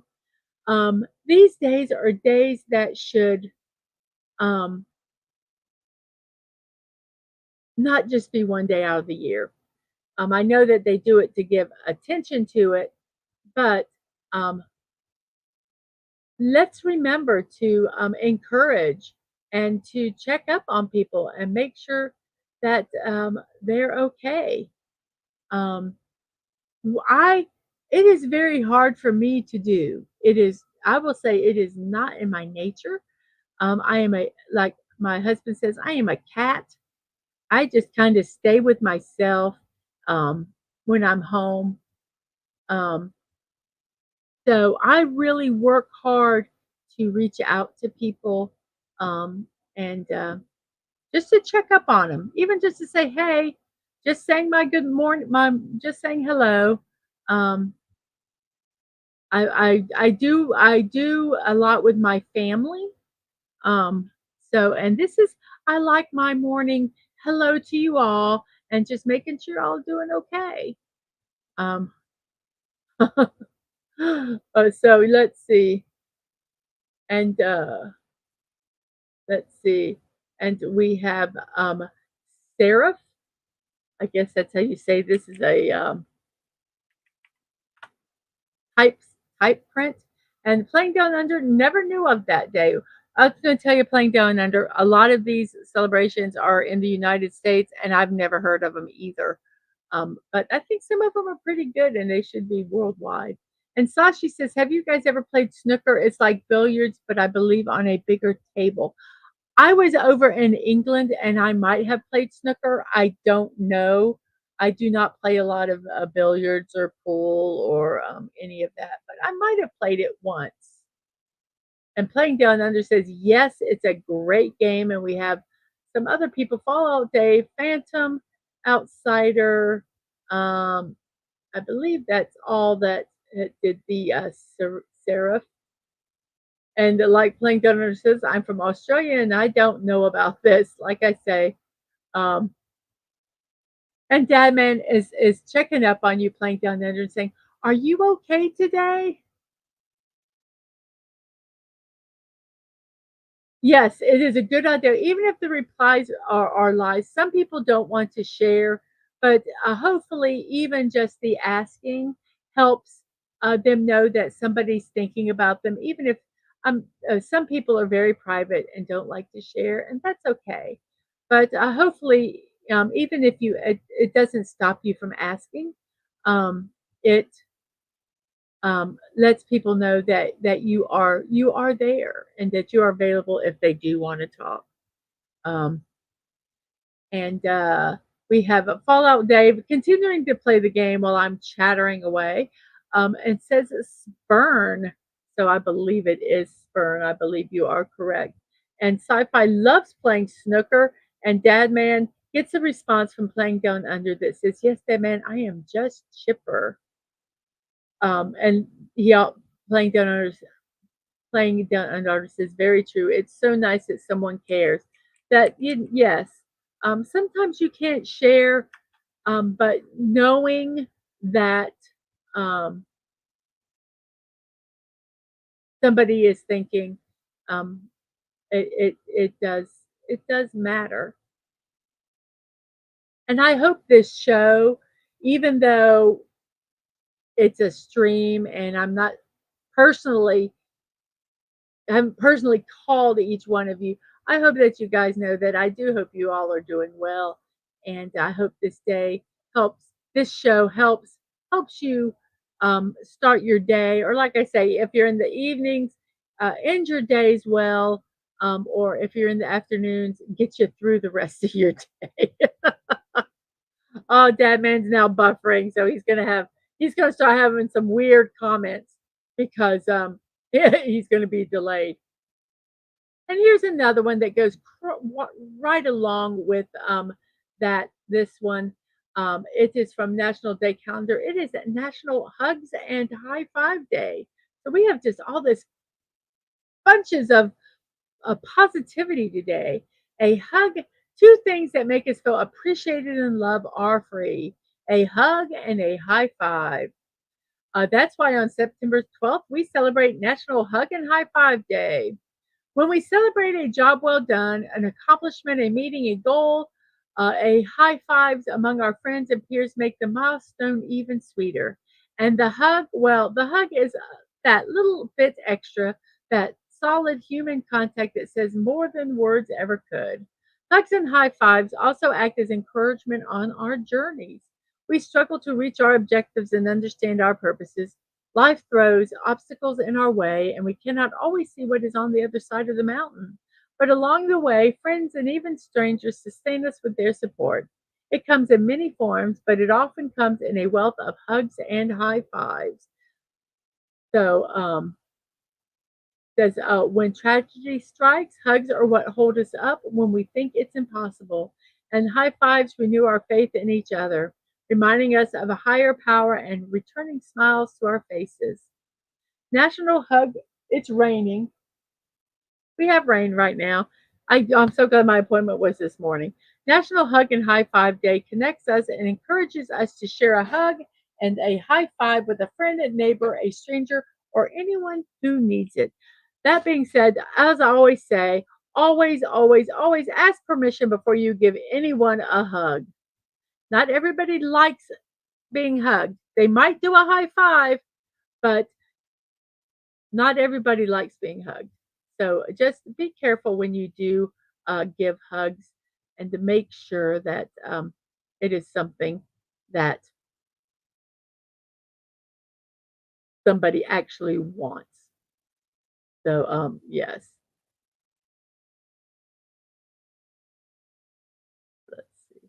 A: these days are days that should um, not just be one day out of the year. I know that they do it to give attention to it, but um, let's remember to encourage and to check up on people and make sure that they're okay. Um, I It is very hard for me to do. It is I will say it is not in my nature. I am a like my husband says, I am a cat. I just kind of stay with myself um, when I'm home. Um, so I really work hard to reach out to people and just to check up on them, even just to say, hey, just saying my good morning, just saying hello. Um, I do a lot with my family. Um, and this is I like my morning hello to you all and just making sure all doing okay. Um, so and let's see, and we have Seraph. I guess that's how you say this is a type type print. And Playing Down Under, never knew of that day. I was going to tell you, Playing Down Under, a lot of these celebrations are in the United States, and I've never heard of them either. But I think some of them are pretty good, and they should be worldwide. And Sashi says, "Have you guys ever played snooker? It's like billiards, but I believe on a bigger table." I was over in England and I might have played snooker. I don't know. I do not play a lot of billiards or pool or any of that, but I might have played it once. And Playing Down Under says, yes, it's a great game. And we have some other people Fallout Day, Phantom, Outsider. Um, I believe that's all that did the Seraph. And like Playing Down Under says, I'm from Australia and I don't know about this. Like I say, um, and Dadman is checking up on you, Playing Down Under, and saying, "Are you okay today?" Yes, it is a good idea. Even if the replies are lies, some people don't want to share But hopefully, even just the asking helps them know that somebody's thinking about them, even if some people are very private and don't like to share, and that's okay. But hopefully, even if it doesn't stop you from asking, um, it lets people know that you are there and that you are available if they do want to talk. Um, and we have a Fallout Dave continuing to play the game while I'm chattering away. It says Spurn, so I believe it is Spurn. I believe you are correct. And Sci-Fi loves playing snooker, and Dadman gets a response from playing Down Under that says, "Yes, Dadman, I am just chipper." And he playing Down Under says, "Very true. It's so nice that someone cares." Yes, sometimes you can't share, but knowing that um, somebody is thinking, um, it does matter. And I hope this show, even though it's a stream and personally I haven't personally called each one of you. I hope that you guys know that I do hope you all are doing well, and I hope helps. This show helps you start your day, or like I say, if you're in the evenings, end your days well, or if you're in the afternoons, get you through the rest of your day. Oh, Dad Man's now buffering, so he's gonna start having some weird comments because he's gonna be delayed. And here's another one that goes right along with that. This one, it is from National Day Calendar. It is National Hugs and High Five Day. So we have just all this bunches of positivity today. A hug. Two things that make us feel appreciated and loved are free: a hug and a high five. That's why on September 12th we celebrate National Hug and High Five Day. When we celebrate a job well done, an accomplishment, a meeting, a goal, a high fives among our friends and peers make the milestone even sweeter. And the hug is that little bit extra, that solid human contact that says more than words ever could. Hugs and high fives also act as encouragement on our journeys. We struggle to reach our objectives and understand our purposes. Life throws obstacles in our way, and we cannot always see what is on the other side of the mountain. But along the way, friends and even strangers sustain us with their support. It comes in many forms, but it often comes in a wealth of hugs and high fives. So, says, when tragedy strikes, hugs are what hold us up when we think it's impossible, and high fives renew our faith in each other, reminding us of a higher power and returning smiles to our faces. National Hug. It's raining. We have rain right now. I'm so glad my appointment was this morning. National Hug and High Five Day connects us and encourages us to share a hug and a high five with a friend, a neighbor, a stranger, or anyone who needs it. That being said, as I always say, always, always, always ask permission before you give anyone a hug. Not everybody likes being hugged. They might do a high five, but not everybody likes being hugged. So just be careful when you do give hugs, and to make sure that it is something that somebody actually wants. So, yes, let's see.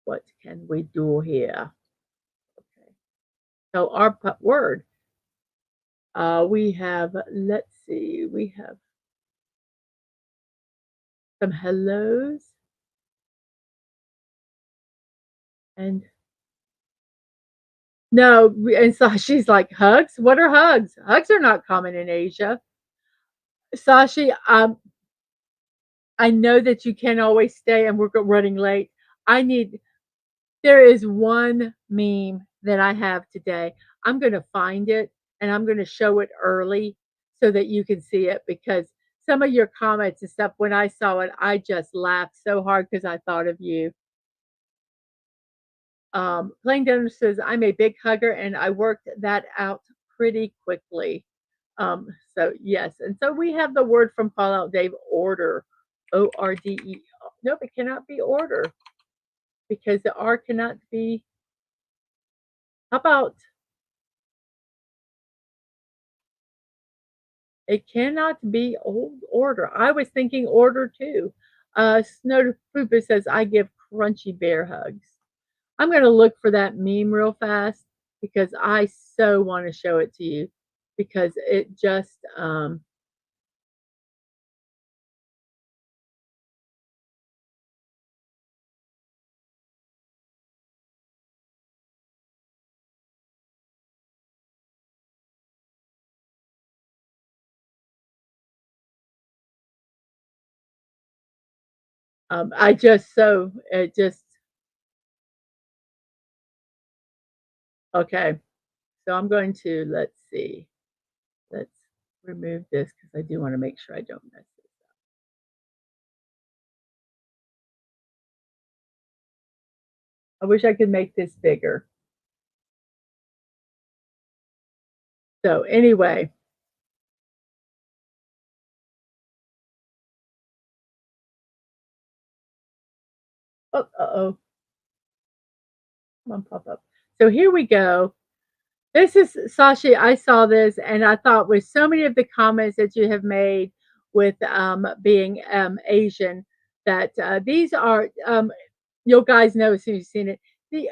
A: What can we do here? Okay. So, our word, we have, let's see, we have some hellos, and no, and so she's like, hugs? What are hugs? Hugs are not common in Asia. Sashi, I know that you can't always stay and we're running late. I need, there is one meme that I have today. I'm going to find it and I'm going to show it early so that you can see it, because some of your comments and stuff, when I saw it, I just laughed so hard because I thought of you. Plain Denim says, I'm a big hugger and I worked that out pretty quickly. So yes, and so we have the word from Fallout Dave, order, O-R-D-E. Nope, it cannot be order because the R cannot be. How about it cannot be old order? I was thinking order too. Snow Poopa says, I give crunchy bear hugs. I'm going to look for that meme real fast because I so want to show it to you because it just I just so it just okay. So I'm going to let's see. Let's remove this because I do want to make sure I don't mess this. I wish I could make this bigger. So anyway, oh, come on, pop up. So here we go. This is Sashi. I saw this and I thought with so many of the comments that you have made with being Asian, that these are you guys know as soon as you've seen it.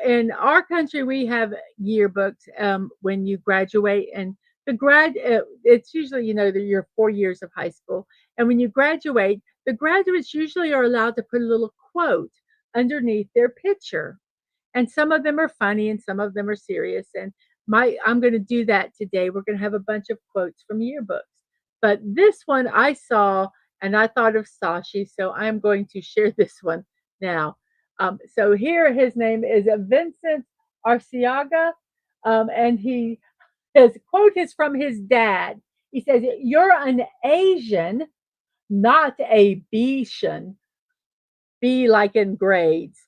A: In our country, we have yearbooks when you graduate, and it's usually your 4 years of high school, and when you graduate, the graduates usually are allowed to put a little quote underneath their picture, and some of them are funny and some of them are serious. And I'm going to do that today. We're going to have a bunch of quotes from yearbooks, but this one I saw and I thought of Sashi, so I'm going to share this one now. So here his name is Vincent Arciaga, and his quote is from his dad. He says, "You're an Asian, not a Betian. B like in grades."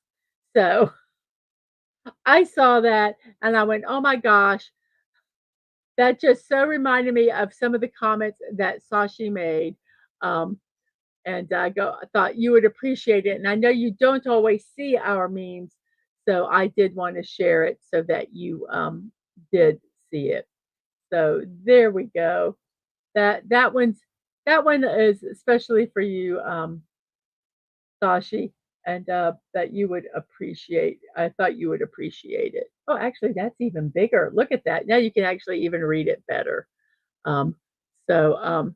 A: So I saw that and I went, "Oh my gosh, that just so reminded me of some of the comments that Sashi made." Um, and I thought you would appreciate it. And I know you don't always see our memes, so I did want to share it so that you did see it. So there we go. That one is especially for you, Sashi, and that you would appreciate. I thought you would appreciate it. Oh, actually, that's even bigger. Look at that. Now you can actually even read it better. Um, so,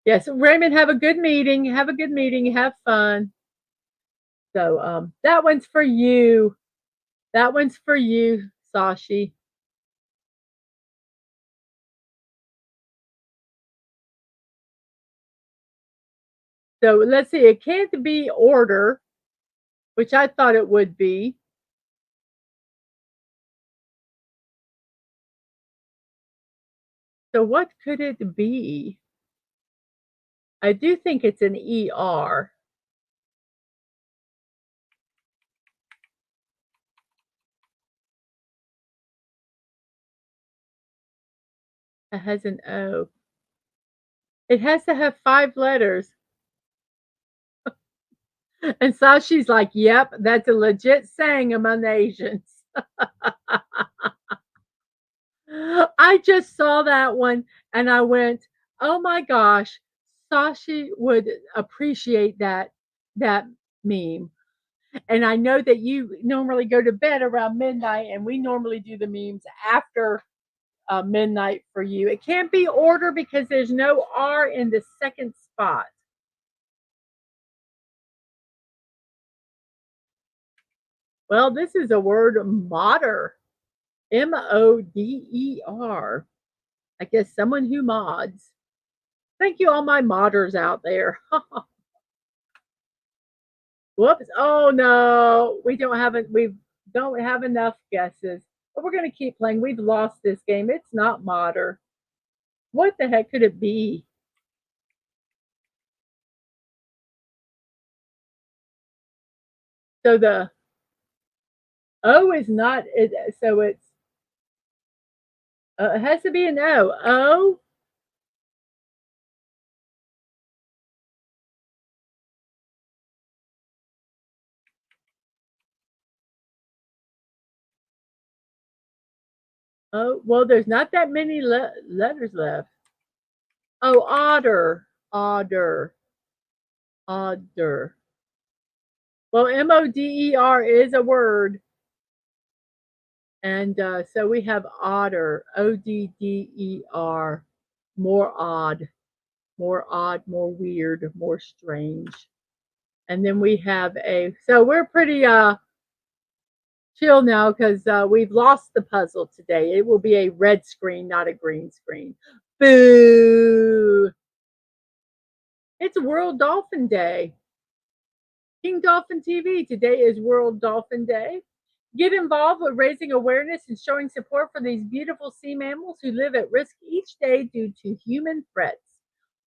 A: yes, Raymond, have a good meeting. Have a good meeting. Have fun. So, that one's for you. That one's for you, Sashi. So let's see. It can't be order, which I thought it would be. So what could it be? I do think it's an ER. It has an O. It has to have 5 letters. And Sashi's like, yep, that's a legit saying among the Asians. I just saw that one and I went, oh my gosh, Sashi would appreciate that meme. And I know that you normally go to bed around midnight, and we normally do the memes after midnight for you. It can't be order because there's no R in the second spot. Well, this is a word modder. Moder. I guess someone who mods. Thank you, all my modders out there. Whoops. Oh no, we don't have enough guesses. But we're gonna keep playing. We've lost this game. It's not modder. What the heck could it be? So the O is not it, so it has to be an O. O. Oh, well, there's not that many letters left. Oh, otter, otter, otter. Well, MODER is a word, and so we have otter, ODDER, more odd, more weird, more strange. And then we have so we're pretty chill now because we've lost the puzzle today. It will be a red screen, not a green screen. Boo! It's World Dolphin Day. King Dolphin TV, today is World Dolphin Day. Get involved with raising awareness and showing support for these beautiful sea mammals who live at risk each day due to human threats.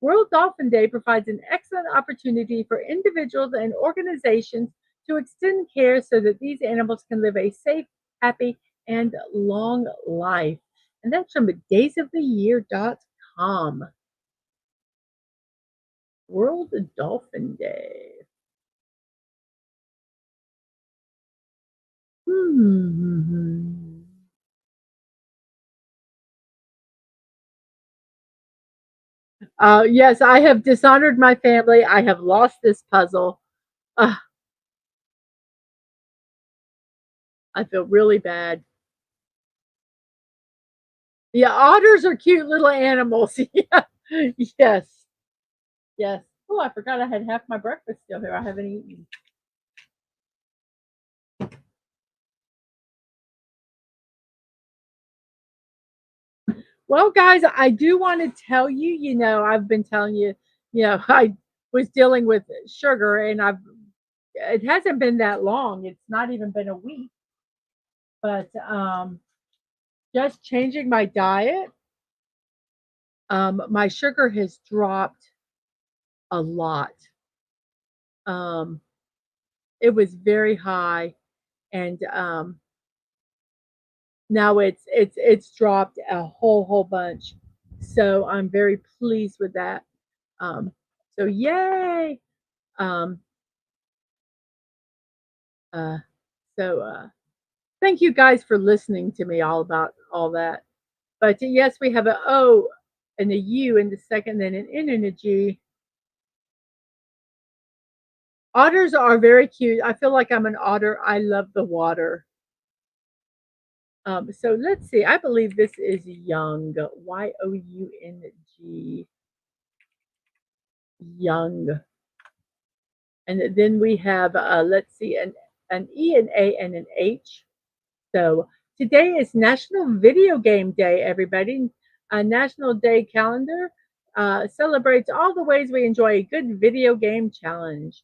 A: World Dolphin Day provides an excellent opportunity for individuals and organizations to extend care so that these animals can live a safe, happy, and long life. And that's from daysoftheyear.com. World Dolphin Day. Hmm. Yes, I have dishonored my family. I have lost this puzzle. Uh, I feel really bad. Yeah, otters are cute little animals. Yeah. Yes. Yes. Oh, I forgot I had half my breakfast still here. I haven't eaten. Well, guys, I do want to tell you, I've been telling you, I was dealing with sugar and it hasn't been that long. It's not even been a week, but just changing my diet, my sugar has dropped a lot. Um, it was very high, and now it's dropped a whole bunch. So I'm very pleased with that. Um, so yay! Um, uh, so thank you guys for listening to me all about all that. But yes, we have a O and a U in the second, then an N and a G. Otters are very cute. I feel like I'm an otter. I love the water. So let's see. I believe this is Young. Young. Young. And then we have, let's see, an E, an A, and an H. So today is National Video Game Day, everybody. A National Day calendar celebrates all the ways we enjoy a good video game challenge.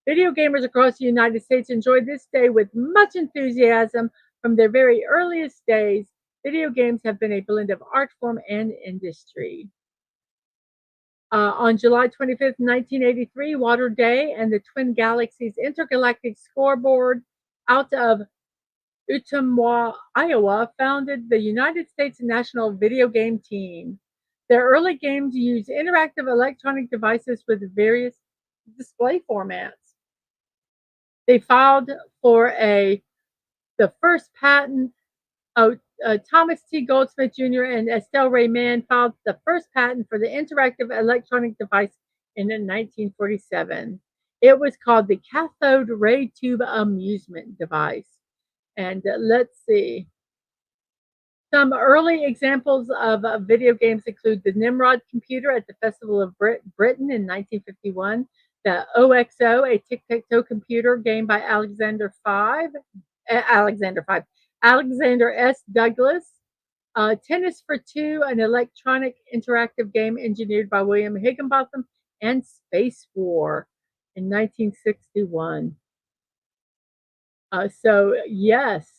A: Video gamers across the United States enjoy this day with much enthusiasm from their very earliest days. Video games have been a blend of art form and industry. On July 25th, 1983, Water Day and the Twin Galaxies Intergalactic Scoreboard out of Ottumwa, Iowa, founded the United States National Video Game Team. Their early games used interactive electronic devices with various display formats. They filed for the first patent. Thomas T. Goldsmith Jr. and Estelle Ray Mann filed the first patent for the interactive electronic device in 1947. It was called the cathode ray tube amusement device. And let's see. Some early examples of video games include the Nimrod computer at the Festival of Britain in 1951, the OXO, a tic-tac-toe computer game by Alexander S. Douglas, Tennis for Two, an electronic interactive game engineered by William Higginbotham, and Space War in 1961. So, yes,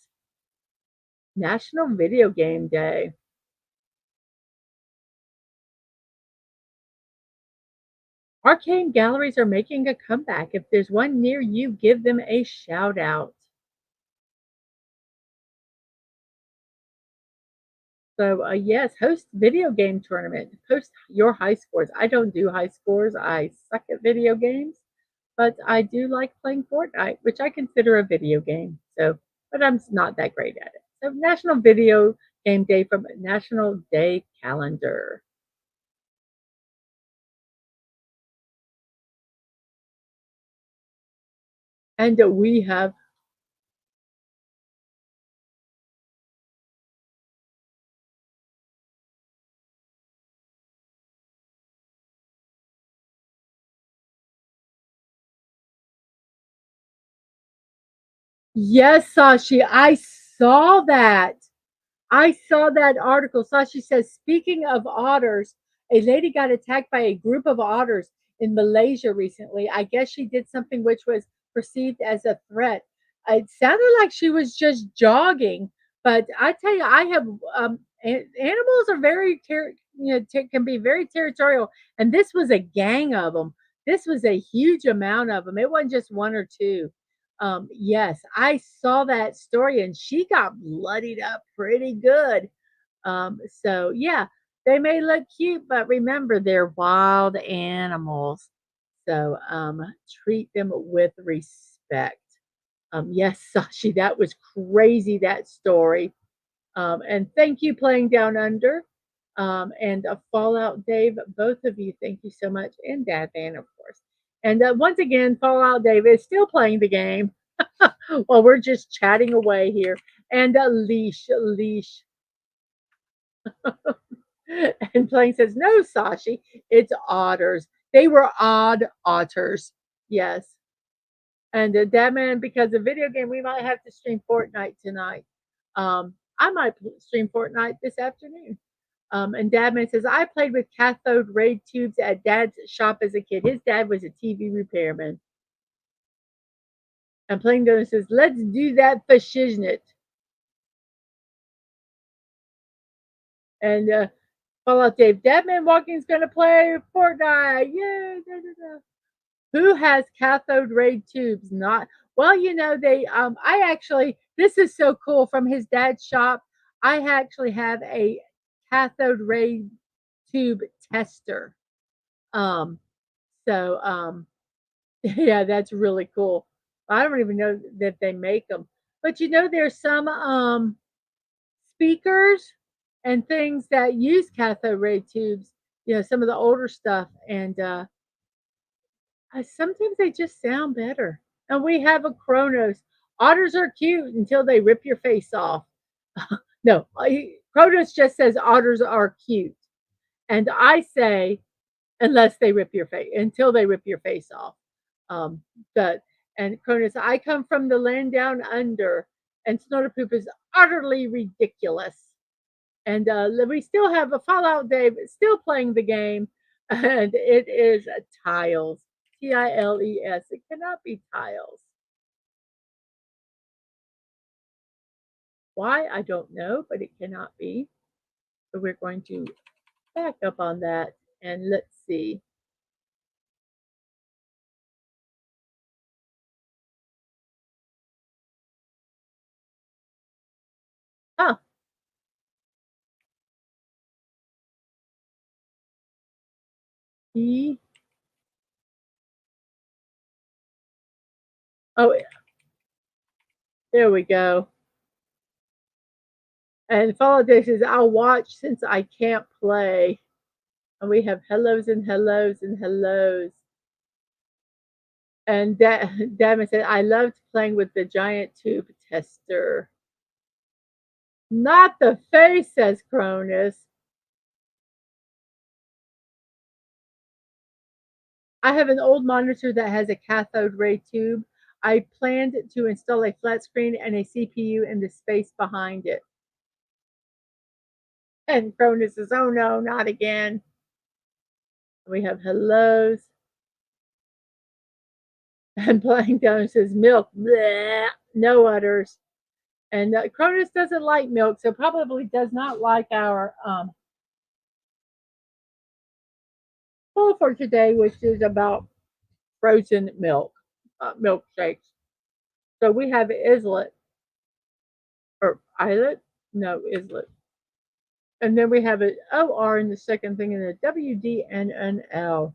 A: National Video Game Day. Arcane galleries are making a comeback. If there's one near you, give them a shout out. So, yes, host video game tournament. Post your high scores. I don't do high scores. I suck at video games, but I do like playing Fortnite, which I consider a video game. So, but I'm not that great at it. So, National Video Game Day from National Day Calendar. And we have, yes, Sashi, I saw that. I saw that article. Sashi says, speaking of otters, a lady got attacked by a group of otters in Malaysia recently. I guess she did something which was perceived as a threat. It sounded like she was just jogging, but I tell you, I have animals are very can be very territorial, and this was a gang of them. This was a huge amount of them. It wasn't just one or two. Yes, I saw that story and she got bloodied up pretty good. So yeah, they may look cute, but remember they're wild animals. So treat them with respect. Yes, Sashi, that was crazy, that story. And thank you, Playing Down Under. And Fallout Dave, both of you, thank you so much. And Dad Van, of course. And once again, Fallout Dave is still playing the game. Well, we're just chatting away here. And leash. And Playing says, no, Sashi, it's otters. They were odd otters. Yes. And Dadman, because the video game, we might have to stream Fortnite tonight. I might stream Fortnite this afternoon. And Dadman says, I played with cathode ray tubes at Dad's shop as a kid. His dad was a TV repairman. And Playing Donut says, let's do that for shiznit. And Fallout Dave, Deadman Walking's going to play Fortnite. Yay! Da, da, da. Who has cathode ray tubes? Not well, they. I actually, this is so cool from his dad's shop. I actually have a cathode ray tube tester. Um, yeah, that's really cool. I don't even know that they make them, but there's some speakers and things that use cathode ray tubes, some of the older stuff. And sometimes they just sound better. And we have a Kronos. Otters are cute until they rip your face off. No, Kronos just says otters are cute. And I say, unless they rip your face, until they rip your face off. Um, but, and Cronus, I come from the land down under, and Snorterpoop is utterly ridiculous. And we still have a Fallout Dave still playing the game, and it is tiles. Tiles. It cannot be tiles. Why? I don't know, but it cannot be. So we're going to back up on that and let's see. Huh. E. Oh, there we go. And Fallout Day says, I'll watch since I can't play. And we have hellos and hellos and hellos. And Damon said, I loved playing with the giant tube tester. Not the face, says Cronus. I have an old monitor that has a cathode ray tube. I planned to install a flat screen and a CPU in the space behind it. And Cronus says, oh no, not again. We have hellos. And Playing Down says, milk, bleh, no udders. And Cronus doesn't like milk, so probably does not like our poll for today, which is about frozen milk, milkshakes. So we have Islet or Islet, no Islet, and then we have an OR in the second thing, and a WDNNL.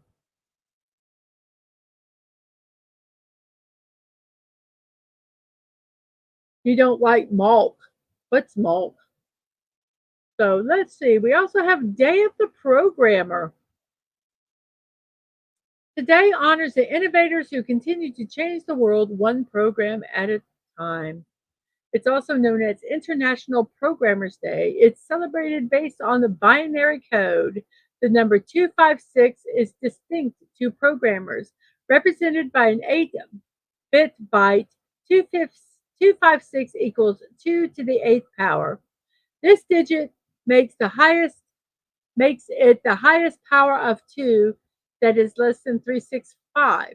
A: You don't like malt. What's malt? So let's see. We also have Day of the Programmer. Today honors the innovators who continue to change the world one program at a time. It's also known as International Programmers Day. It's celebrated based on the binary code. The number 256 is distinct to programmers, represented by an 8-bit byte. 256 equals 2 to the 8th power. This digit makes it the highest power of 2 that is less than 365.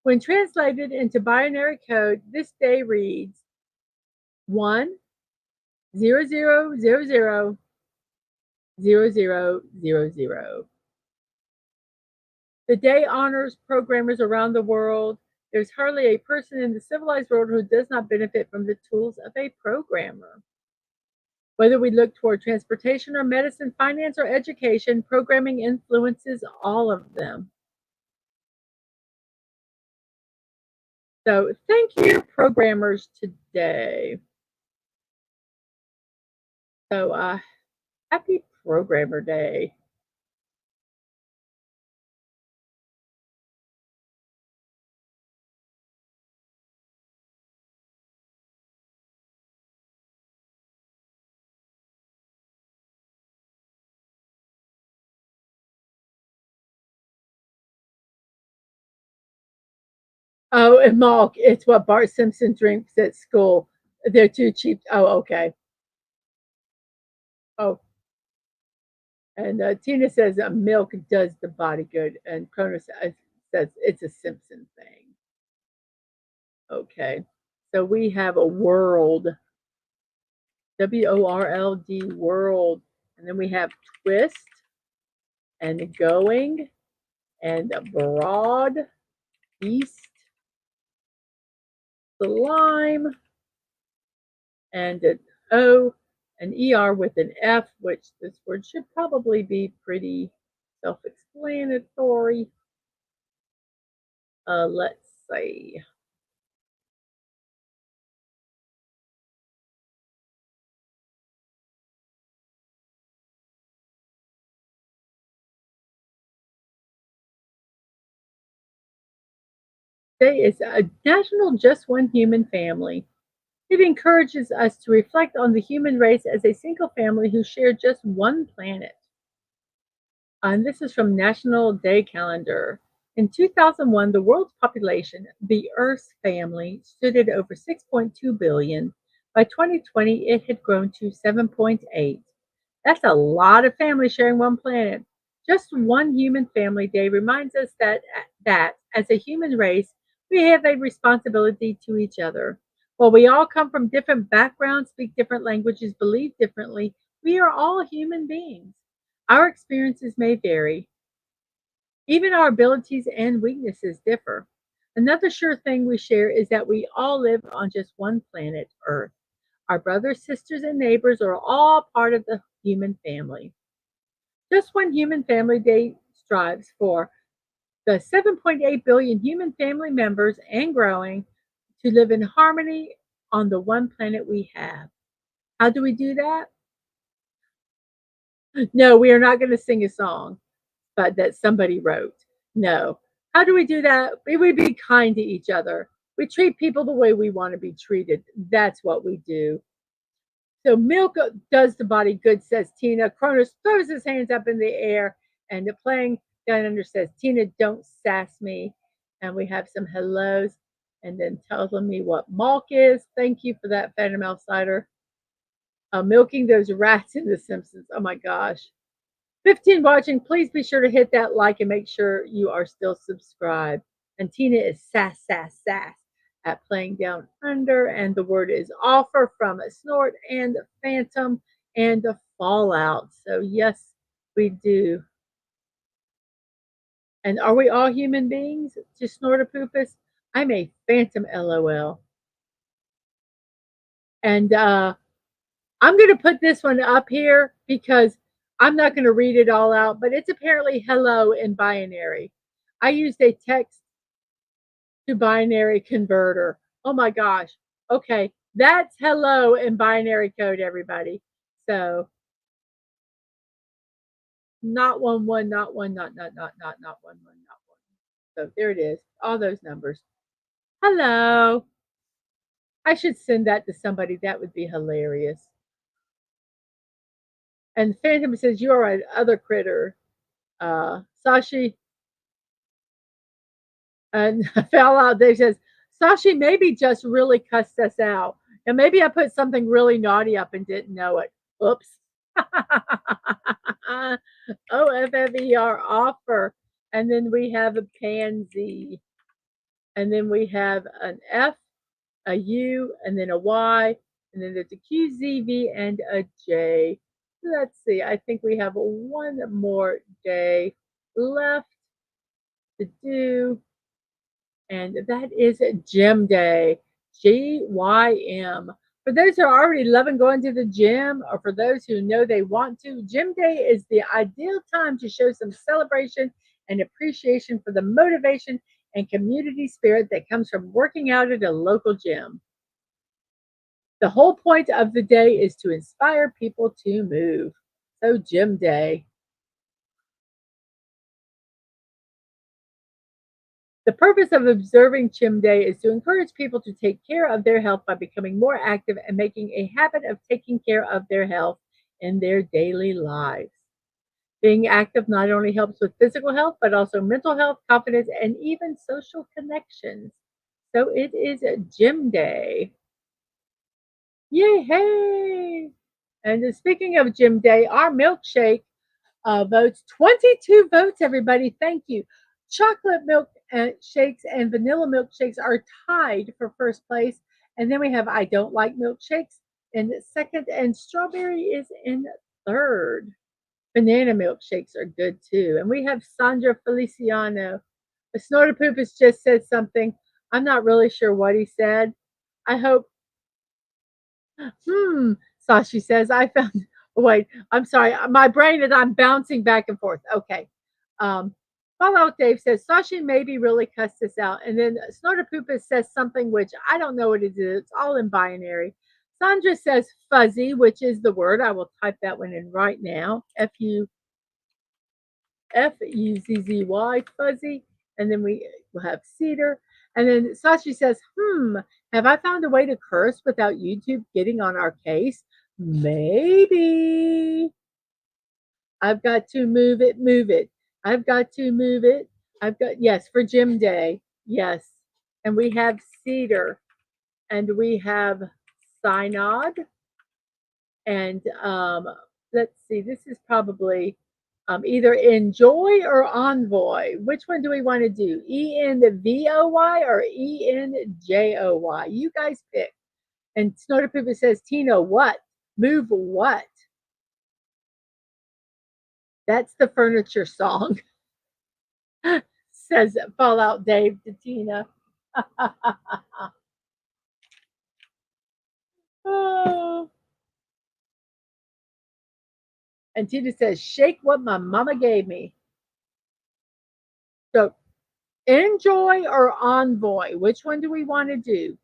A: When translated into binary code, this day reads 1 0 0 0 0 0 0 0. The day honors programmers around the world. There's hardly a person in the civilized world who does not benefit from the tools of a programmer. Whether we look toward transportation or medicine, finance or education, programming influences all of them. So thank you, programmers, today. So happy Programmer Day. Oh, and Malk, it's what Bart Simpson drinks at school. They're too cheap. Oh, okay. Oh, and Tina says milk does the body good, and Cronus says it's a Simpson thing. Okay, so we have a world, WORLD, world, and then we have twist and going and broad, east, sublime, and an O, an ER with an F, which this word should probably be pretty self explanatory. Let's see. Today is a National Just One Human Family. It encourages us to reflect on the human race as a single family who share just one planet. And this is from National Day Calendar. In 2001, the world's population, the Earth's family, stood at over 6.2 billion. By 2020, it had grown to 7.8. That's a lot of families sharing one planet. Just one human family day reminds us that as a human race, we have a responsibility to each other. While we all come from different backgrounds, speak different languages, believe differently, we are all human beings. Our experiences may vary. Even our abilities and weaknesses differ. Another sure thing we share is that we all live on just one planet, Earth. Our brothers, sisters, and neighbors are all part of the human family. Just One Human Family Day strives for the 7.8 billion human family members and growing to live in harmony on the one planet we have. How do we do that? No, we are not going to sing a song but that somebody wrote. No. How do we do that? We be kind to each other. We treat people the way we want to be treated. That's what we do. So milk does the body good, says Tina. Cronus throws his hands up in the air, and the playing down under says, Tina, don't sass me. And we have some hellos, and then telling me what malk is. Thank you for that, Phantom Outsider. Milking those rats in The Simpsons. Oh my gosh. 15 watching, please be sure to hit that like and make sure you are still subscribed. And Tina is sass, sass, sass at Playing Down Under. And the word is offer from a Snort and Phantom and the Fallout. So, yes, we do. And are we all human beings? Just Snortopoopus. I'm a phantom LOL. And I'm going to put this one up here because I'm not going to read it all out, but it's apparently hello in binary. I used a text to binary converter. Oh my gosh. Okay. That's hello in binary code, everybody. So not one one, not one, not one one, not one. So there it is. All those numbers. Hello. I should send that to somebody. That would be hilarious. And Phantom says, you are an other critter. Sashi and fell out there says, Sashi maybe just really cussed us out. And maybe I put something really naughty up and didn't know it. Oops. OFFER offer. And then we have a pansy. And then we have an F, a U, and then a Y. And then there's a Q, Z, V, and a J. Let's see. I think we have one more day left to do. And that is Gym Day, GYM. For those who are already loving going to the gym, or for those who know they want to, Gym Day is the ideal time to show some celebration and appreciation for the motivation and community spirit that comes from working out at a local gym. The whole point of the day is to inspire people to move. So, Gym Day. The purpose of observing Gym Day is to encourage people to take care of their health by becoming more active and making a habit of taking care of their health in their daily lives. Being active not only helps with physical health, but also mental health, confidence, and even social connections. So it is a Gym Day. Yay! Hey! And speaking of Gym Day, our milkshake votes 22 votes, everybody. Thank you. Chocolate milk shakes and vanilla milkshakes are tied for first place. And then we have I don't like milkshakes in second, and strawberry is in third. Banana milkshakes are good too. And we have Sandra Feliciano. The Snortopoopus just said something. I'm not really sure what he said. I hope Sashi says, I found, wait, I'm sorry. My brain is, I'm bouncing back and forth. Okay. Um, Fallout Dave says, Sashi maybe really cussed us out. And then Snortopoopus says something which I don't know what it is. It's all in binary. Sandra says fuzzy, which is the word. I will type that one in right now. Fuzzy, fuzzy. And then we will have cedar. And then Sashi says, have I found a way to curse without YouTube getting on our case? Maybe. I've got to move it, move it. I've got to move it. I've got, yes, for Gym Day. Yes. And we have cedar and we have synod. And let's see, this is probably either enjoy or envoy. Which one do we want to do? ENVOY or ENJOY? You guys pick. And Snortopoopus says, Tina, what? Move what? That's the furniture song, says Fallout Dave to Tina. Oh. And Tina says, shake what my mama gave me. So enjoy or envoy? Which one do we want to do?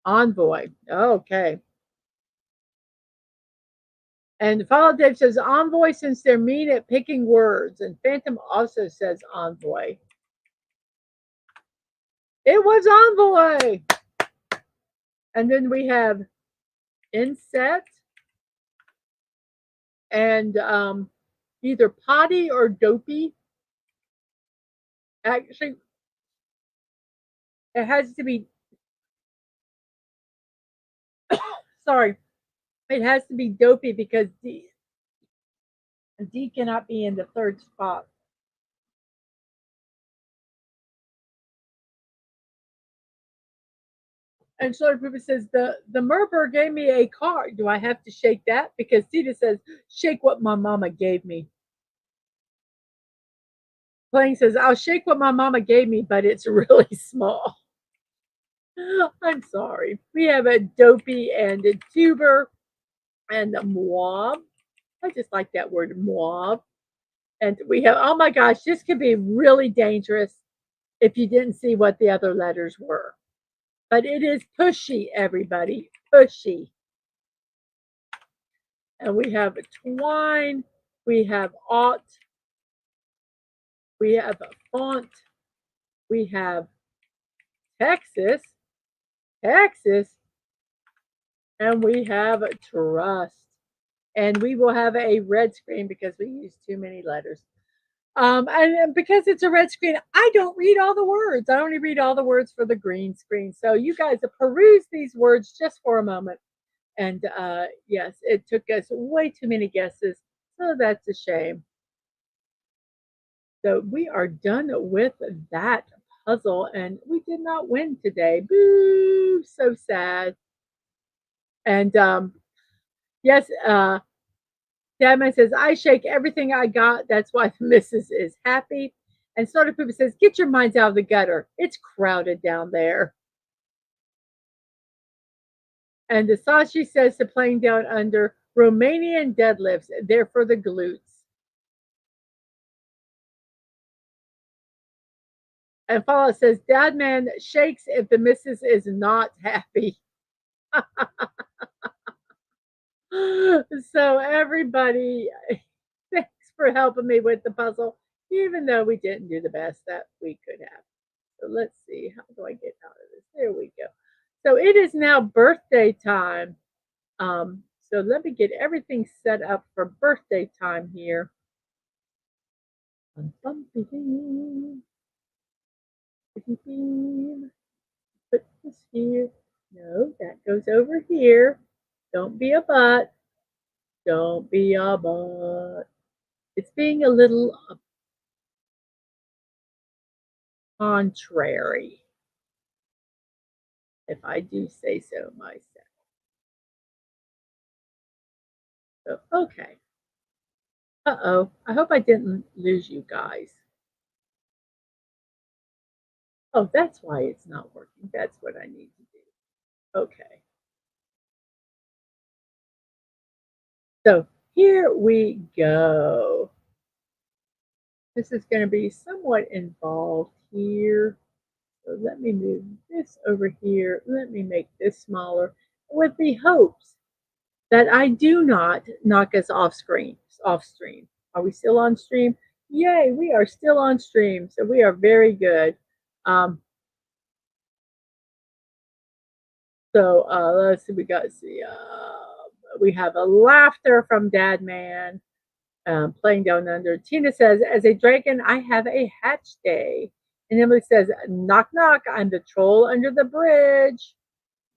A: Envoy. Okay. And Follow Dave says envoy since they're mean at picking words. And Phantom also says envoy. It was envoy. And then we have inset and either potty or dopey. Actually, it has to be, sorry, it has to be dopey because D cannot be in the third spot. And Snortopoopus says, the Merber gave me a card. Do I have to shake that? Because Tita says, shake what my mama gave me. Plain says, I'll shake what my mama gave me, but it's really small. I'm sorry. We have a dopey and a tuber and a moab. I just like that word moab. And we have, oh my gosh, this could be really dangerous if you didn't see what the other letters were. But it is pushy, everybody. Pushy. And we have twine, we have ought, we have font, we have Texas, Texas, and we have trust. And we will have a red screen because we use too many letters. And because it's a red screen, I don't read all the words. I only read all the words for the green screen. So you guys peruse these words just for a moment. And yes, it took us way too many guesses. So that's a shame. So we are done with that puzzle, and we did not win today. Boo! So sad. And yes, Dadman says, I shake everything I got. That's why the missus is happy. And Soda Pooper says, get your minds out of the gutter. It's crowded down there. And the Sashi says to playing down under Romanian deadlifts. They're for the glutes. And Fala says, Dadman shakes if the missus is not happy. So everybody, thanks for helping me with the puzzle, even though we didn't do the best that we could have. So let's see, how do I get out of this? There we go. So it is now birthday time. So let me get everything set up for birthday time here. Put this here. No, that goes over here. Don't be a butt. Don't be a butt. It's being a little contrary, if I do say so myself. So, okay. Uh-oh. I hope I didn't lose you guys. Oh, that's why it's not working. That's what I need to do. Okay. So here we go. This is going to be somewhat involved here. So let me move this over here. Let me make this smaller with the hopes that I do not knock us off screen. Off stream. Are we still on stream? Yay, we are still on stream. So we are very good. So let's see, we have a laughter from Dadman. Playing down under. Tina says, as a dragon, I have a hatch day. And Emily says, knock, knock, I'm the troll under the bridge.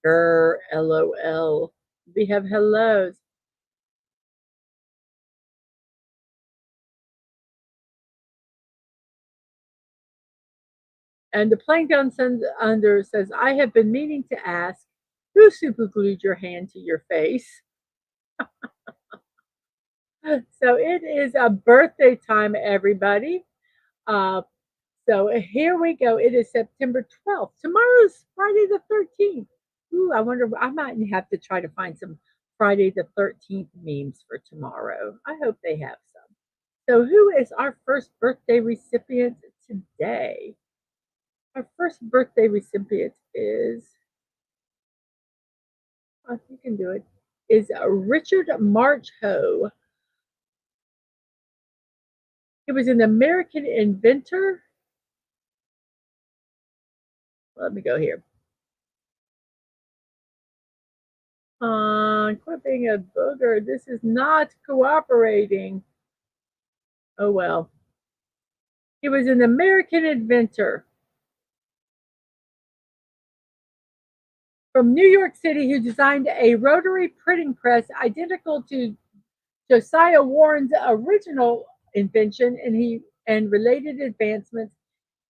A: Grr, LOL. We have hellos. And the playing down under says, I have been meaning to ask, who super glued your hand to your face? So it is a birthday time, everybody. Uh, So here we go. It is September 12th. Tomorrow's Friday the 13th. Ooh, I wonder, I might have to try to find some Friday the 13th memes for tomorrow. I hope they have some. So, who is our first birthday recipient today? Our first birthday recipient is, oh, you can do it, is Richard Marchho. He was an American inventor. Let me go here. Quit being a booger. This is not cooperating. Oh well. He was an American inventor from New York City who designed a rotary printing press identical to Josiah Warren's original invention, and related advancements.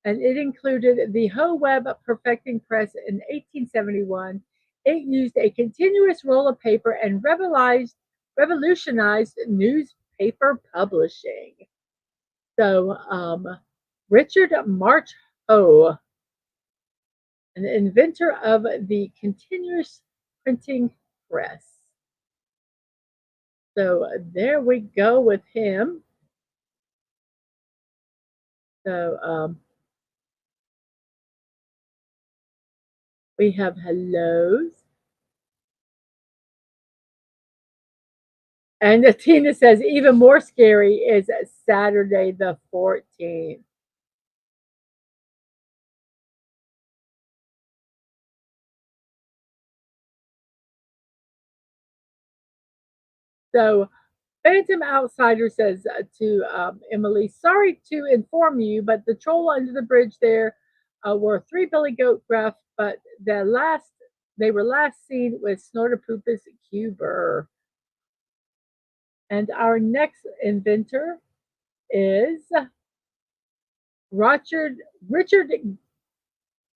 A: And it included the Hoe Web perfecting press in 1871. It used a continuous roll of paper and revolutionized newspaper publishing. So Richard March-Hoe, an inventor of the continuous printing press. So there we go with him. So we have hellos. And Tina says, even more scary is Saturday the 14th. So Phantom Outsider says to Emily, sorry to inform you, but the troll under the bridge there were three billy goat gruff, but they were last seen with Snortopoopas Cuber. And our next inventor is Richard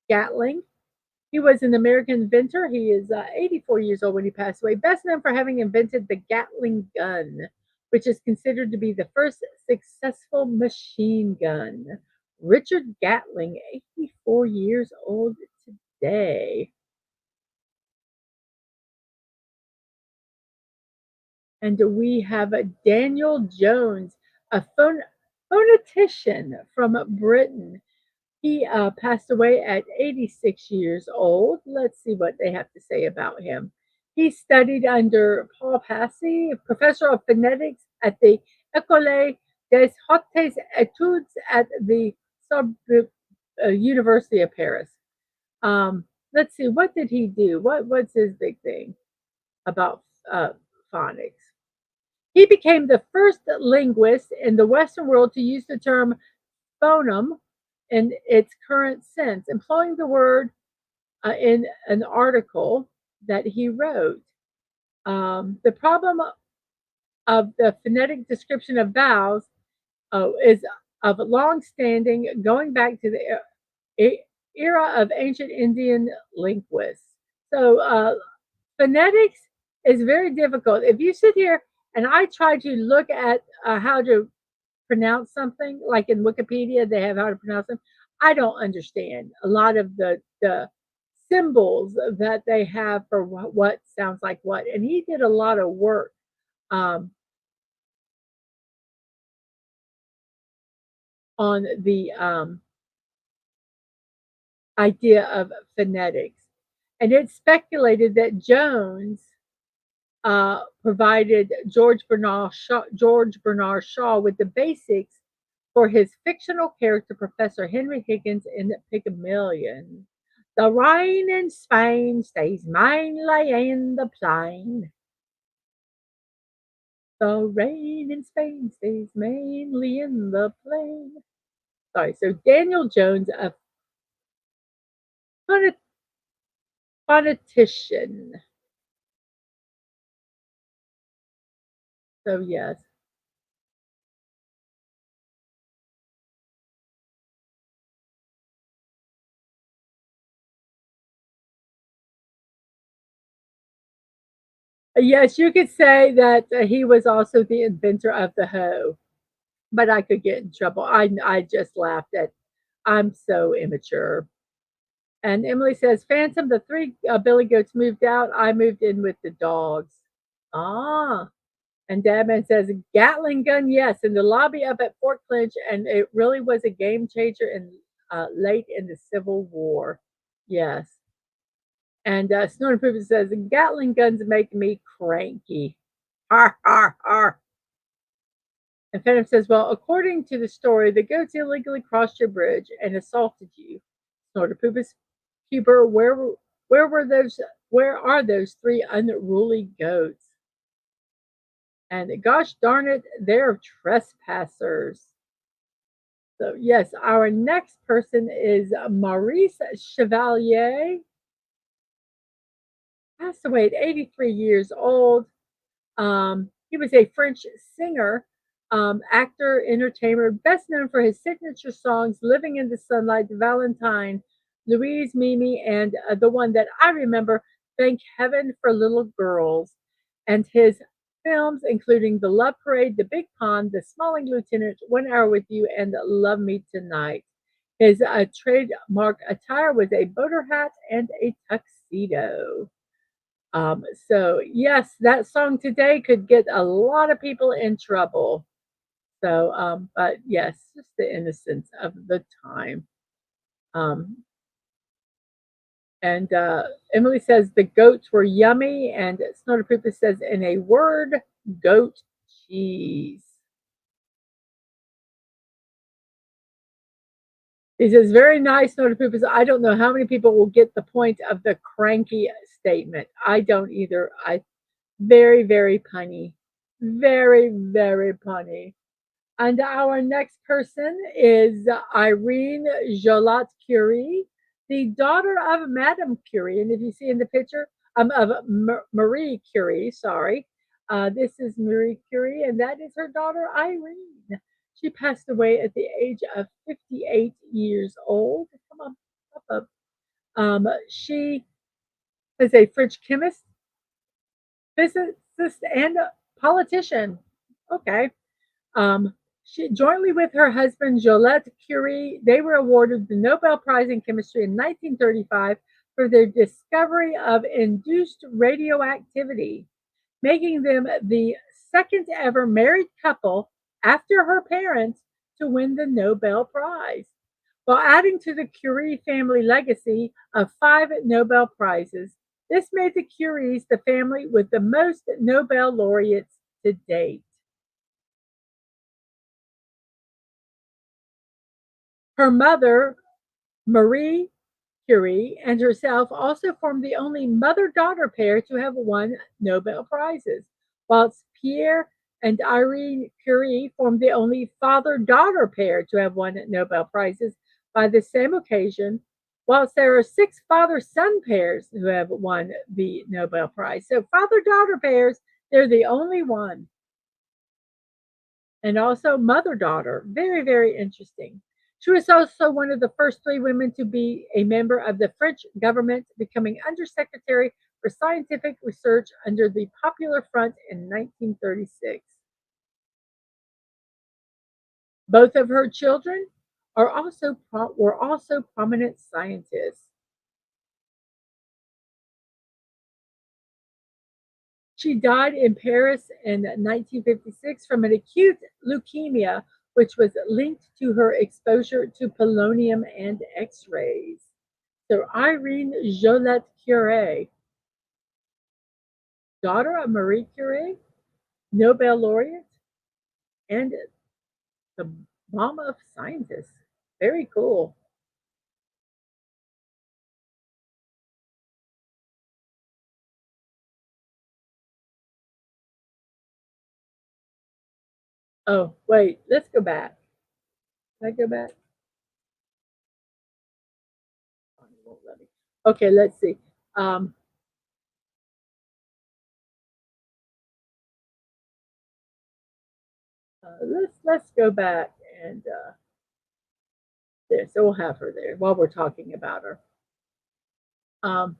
A: Gatling. He was an American inventor. He is 84 years old when he passed away, best known for having invented the Gatling gun, which is considered to be the first successful machine gun. Richard Gatling, 84 years old today. And we have Daniel Jones, a phonetician from Britain. He passed away at 86 years old. Let's see what they have to say about him. He studied under Paul Passy, professor of phonetics at the École des Hautes Études at the University of Paris. Let's see, what did he do? What's his big thing about phonics? He became the first linguist in the Western world to use the term phoneme in its current sense, employing the word in an article that he wrote. The problem of the phonetic description of vowels is of long standing, going back to the era of ancient Indian linguists. So, phonetics is very difficult. If you sit here and I try to look at how to pronounce something, like in Wikipedia, they have how to pronounce them. I don't understand a lot of the symbols that they have for what sounds like what. And he did a lot of work um, on the idea of phonetics. And it's speculated that Jones provided George Bernard Shaw with the basics for his fictional character, Professor Henry Higgins in Pygmalion. The rain in Spain stays mainly in the plain. The rain in Spain stays mainly in the plain. Sorry, so Daniel Jones, a phonetician. So, yes. Yes, you could say that he was also the inventor of the hoe, but I could get in trouble. I just laughed at. I'm so immature. And Emily says, Phantom, the three billy goats moved out. I moved in with the dogs. Ah. And Dadman says, Gatling gun, yes, in the lobby up at Fort Clinch. And it really was a game changer in late in the Civil War. Yes. And Snorri Poopin says, Gatling guns make me cranky. Har, har, har. And Phantom says, well, according to the story, the goats illegally crossed your bridge and assaulted you. Snorri Poopus, Huber, where are those three unruly goats? And gosh darn it, they're trespassers. So yes, our next person is Maurice Chevalier. Passed away at 83 years old. He was a French singer, actor, entertainer, best known for his signature songs Living in the Sunlight, Valentine, Louise, Mimi, and the one that I remember, Thank Heaven for Little Girls. And his films, including The Love Parade, The Big Pond, The Smalling Lieutenant, 1 Hour with You, and Love Me Tonight. His trademark attire was a boater hat and a tuxedo. So, yes, that song today could get a lot of people in trouble. So, but yes, just the innocence of the time. Um, and Emily says the goats were yummy, and Snowderpoopa says, in a word, goat cheese. He says, very nice, Snowderpoopa. I don't know how many people will get the point of the cranky statement. I don't either. Very, very punny. Very, very punny. And our next person is Irene Joliot Curie, the daughter of Madame Curie. And if you see in the picture, of Marie Curie, sorry, this is Marie Curie, and that is her daughter Irene. She passed away at the age of 58 years old. Come on, up, up. She is a French chemist, physicist, and politician. Okay. She, jointly with her husband Joliot Curie, they were awarded the Nobel Prize in Chemistry in 1935 for their discovery of induced radioactivity, making them the second ever married couple after her parents to win the Nobel Prize, while adding to the Curie family legacy of 5 Nobel Prizes. This made the Curies the family with the most Nobel laureates to date. Her mother, Marie Curie, and herself also formed the only mother daughter pair to have won Nobel Prizes, whilst Pierre and Irene Curie formed the only father daughter pair to have won Nobel Prizes by the same occasion, whilst there are 6 father son pairs who have won the Nobel Prize. So, father daughter pairs, they're the only one. And also mother daughter. Very, very interesting. She was also one of the first 3 women to be a member of the French government, becoming Undersecretary for Scientific Research under the Popular Front in 1936. Both of her children were also prominent scientists. She died in Paris in 1956 from an acute leukemia, which was linked to her exposure to polonium and X rays. So, Irene Joliot Curie, daughter of Marie Curie, Nobel laureate, and the mom of scientists. Very cool. Oh, wait, let's go back. Can I go back? Oh, it won't let me. Okay, let's see. Um, let's go back and there. So we'll have her there while we're talking about her. Um,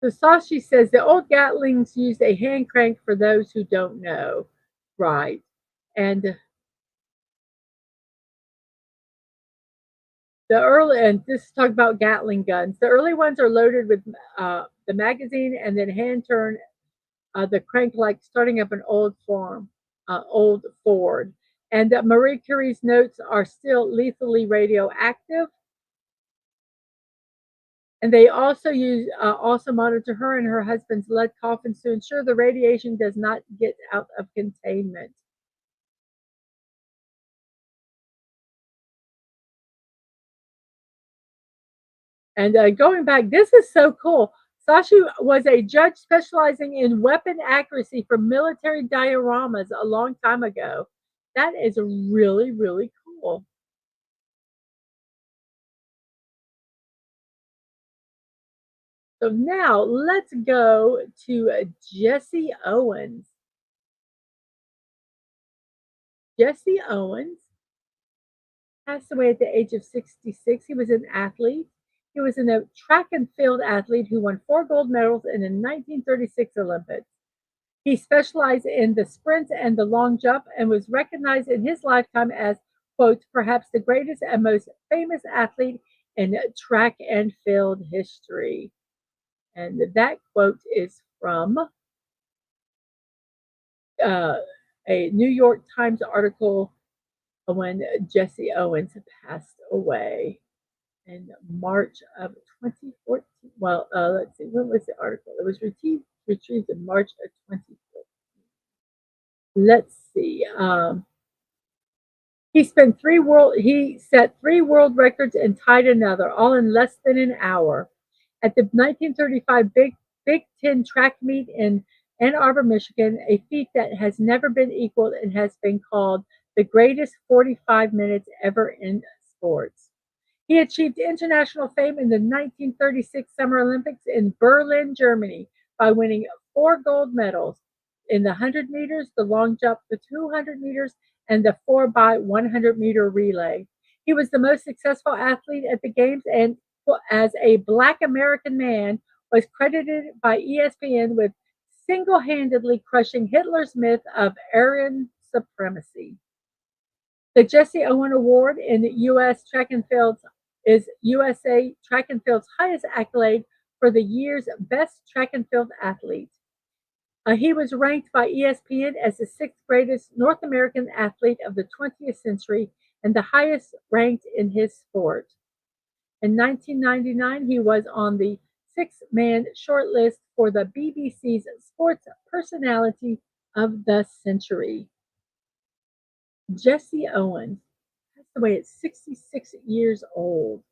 A: so Sashi says the old Gatlings used a hand crank for those who don't know. Right. And the early, and this talk about Gatling guns. The early ones are loaded with the magazine and then hand turn the crank like starting up an old Ford. And Marie Curie's notes are still lethally radioactive. And they also monitor her and her husband's lead coffins to ensure the radiation does not get out of containment. And going back, this is so cool. Sashi was a judge specializing in weapon accuracy for military dioramas a long time ago. That is really, really cool. So now let's go to Jesse Owens. Jesse Owens passed away at the age of 66. He was an athlete. He was a track and field athlete who won 4 gold medals in the 1936 Olympics. He specialized in the sprint and the long jump and was recognized in his lifetime as, quote, perhaps the greatest and most famous athlete in track and field history. And that quote is from uh, a New York Times article when Jesse Owens passed away in March of 2014. Well, let's see, when was the article? It was retrieved in March of 2014. Let's see. He set 3 world records and tied another, all in less than an hour. At the 1935 Big Ten track meet in Ann Arbor, Michigan, a feat that has never been equaled and has been called the greatest 45 minutes ever in sports. He achieved international fame in the 1936 Summer Olympics in Berlin, Germany, by winning 4 gold medals in the 100 meters, the long jump, the 200 meters, and the 4 by 100-meter relay. He was the most successful athlete at the Games and, as a Black American man, was credited by ESPN with single handedly crushing Hitler's myth of Aryan supremacy. The Jesse Owen Award in U.S. Track and Field is USA Track and Field's highest accolade for the year's best track and field athlete. He was ranked by ESPN as the 6th greatest North American athlete of the 20th century and the highest ranked in his sport. In 1999, he was on the 6-man shortlist for the BBC's Sports Personality of the Century. Jesse Owens passed away at 66 years old.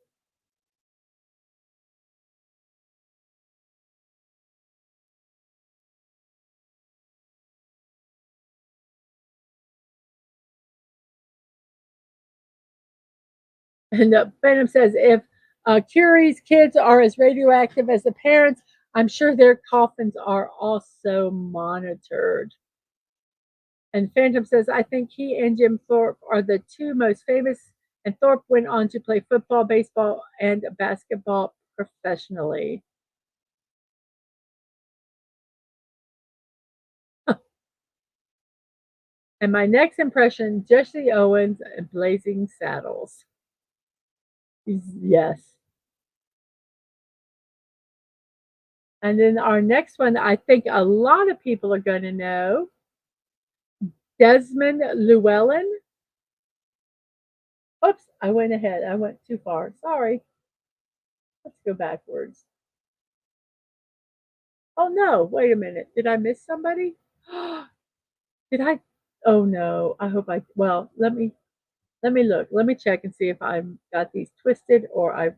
A: And Phantom says, if Curie's kids are as radioactive as the parents, I'm sure their coffins are also monitored. And Phantom says, I think he and Jim Thorpe are the 2 most famous, and Thorpe went on to play football, baseball, and basketball professionally. And my next impression, Jesse Owens and Blazing Saddles. Yes. And then our next one, I think a lot of people are going to know, Desmond Llewellyn. Oops, I went ahead. I went too far. Sorry. Let's go backwards. Oh no, wait a minute. Did I miss somebody? Did I? Oh no. I hope I well, let me look. Let me check and see if I got these twisted or I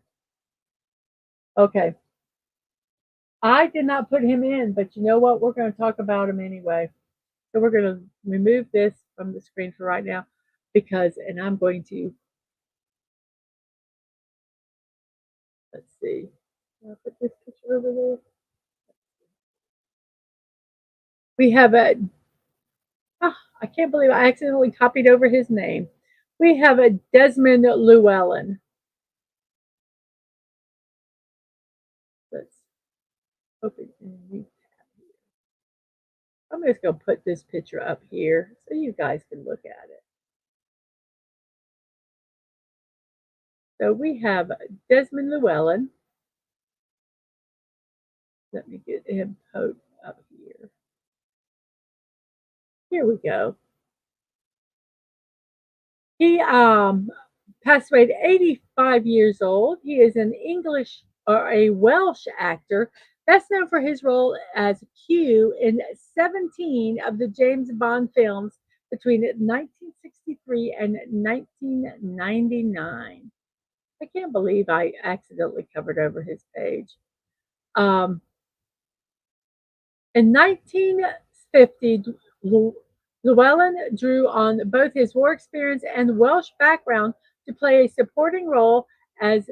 A: okay. I did not put him in, but you know what? We're going to talk about him anyway. So we're going to remove this from the screen for right now and I'm going to, let's see. I'll put this picture over there. We have I can't believe I accidentally copied over his name. We have a Desmond Llewellyn. Let's open a new tab here. I'm just going to put this picture up here so you guys can look at it. So we have Desmond Llewellyn. Let me get him poked up here. Here we go. He passed away at 85 years old. He is an English or a Welsh actor, best known for his role as Q in 17 of the James Bond films between 1963 and 1999. I can't believe I accidentally covered over his page. In 1950, Llewellyn drew on both his war experience and Welsh background to play a supporting role as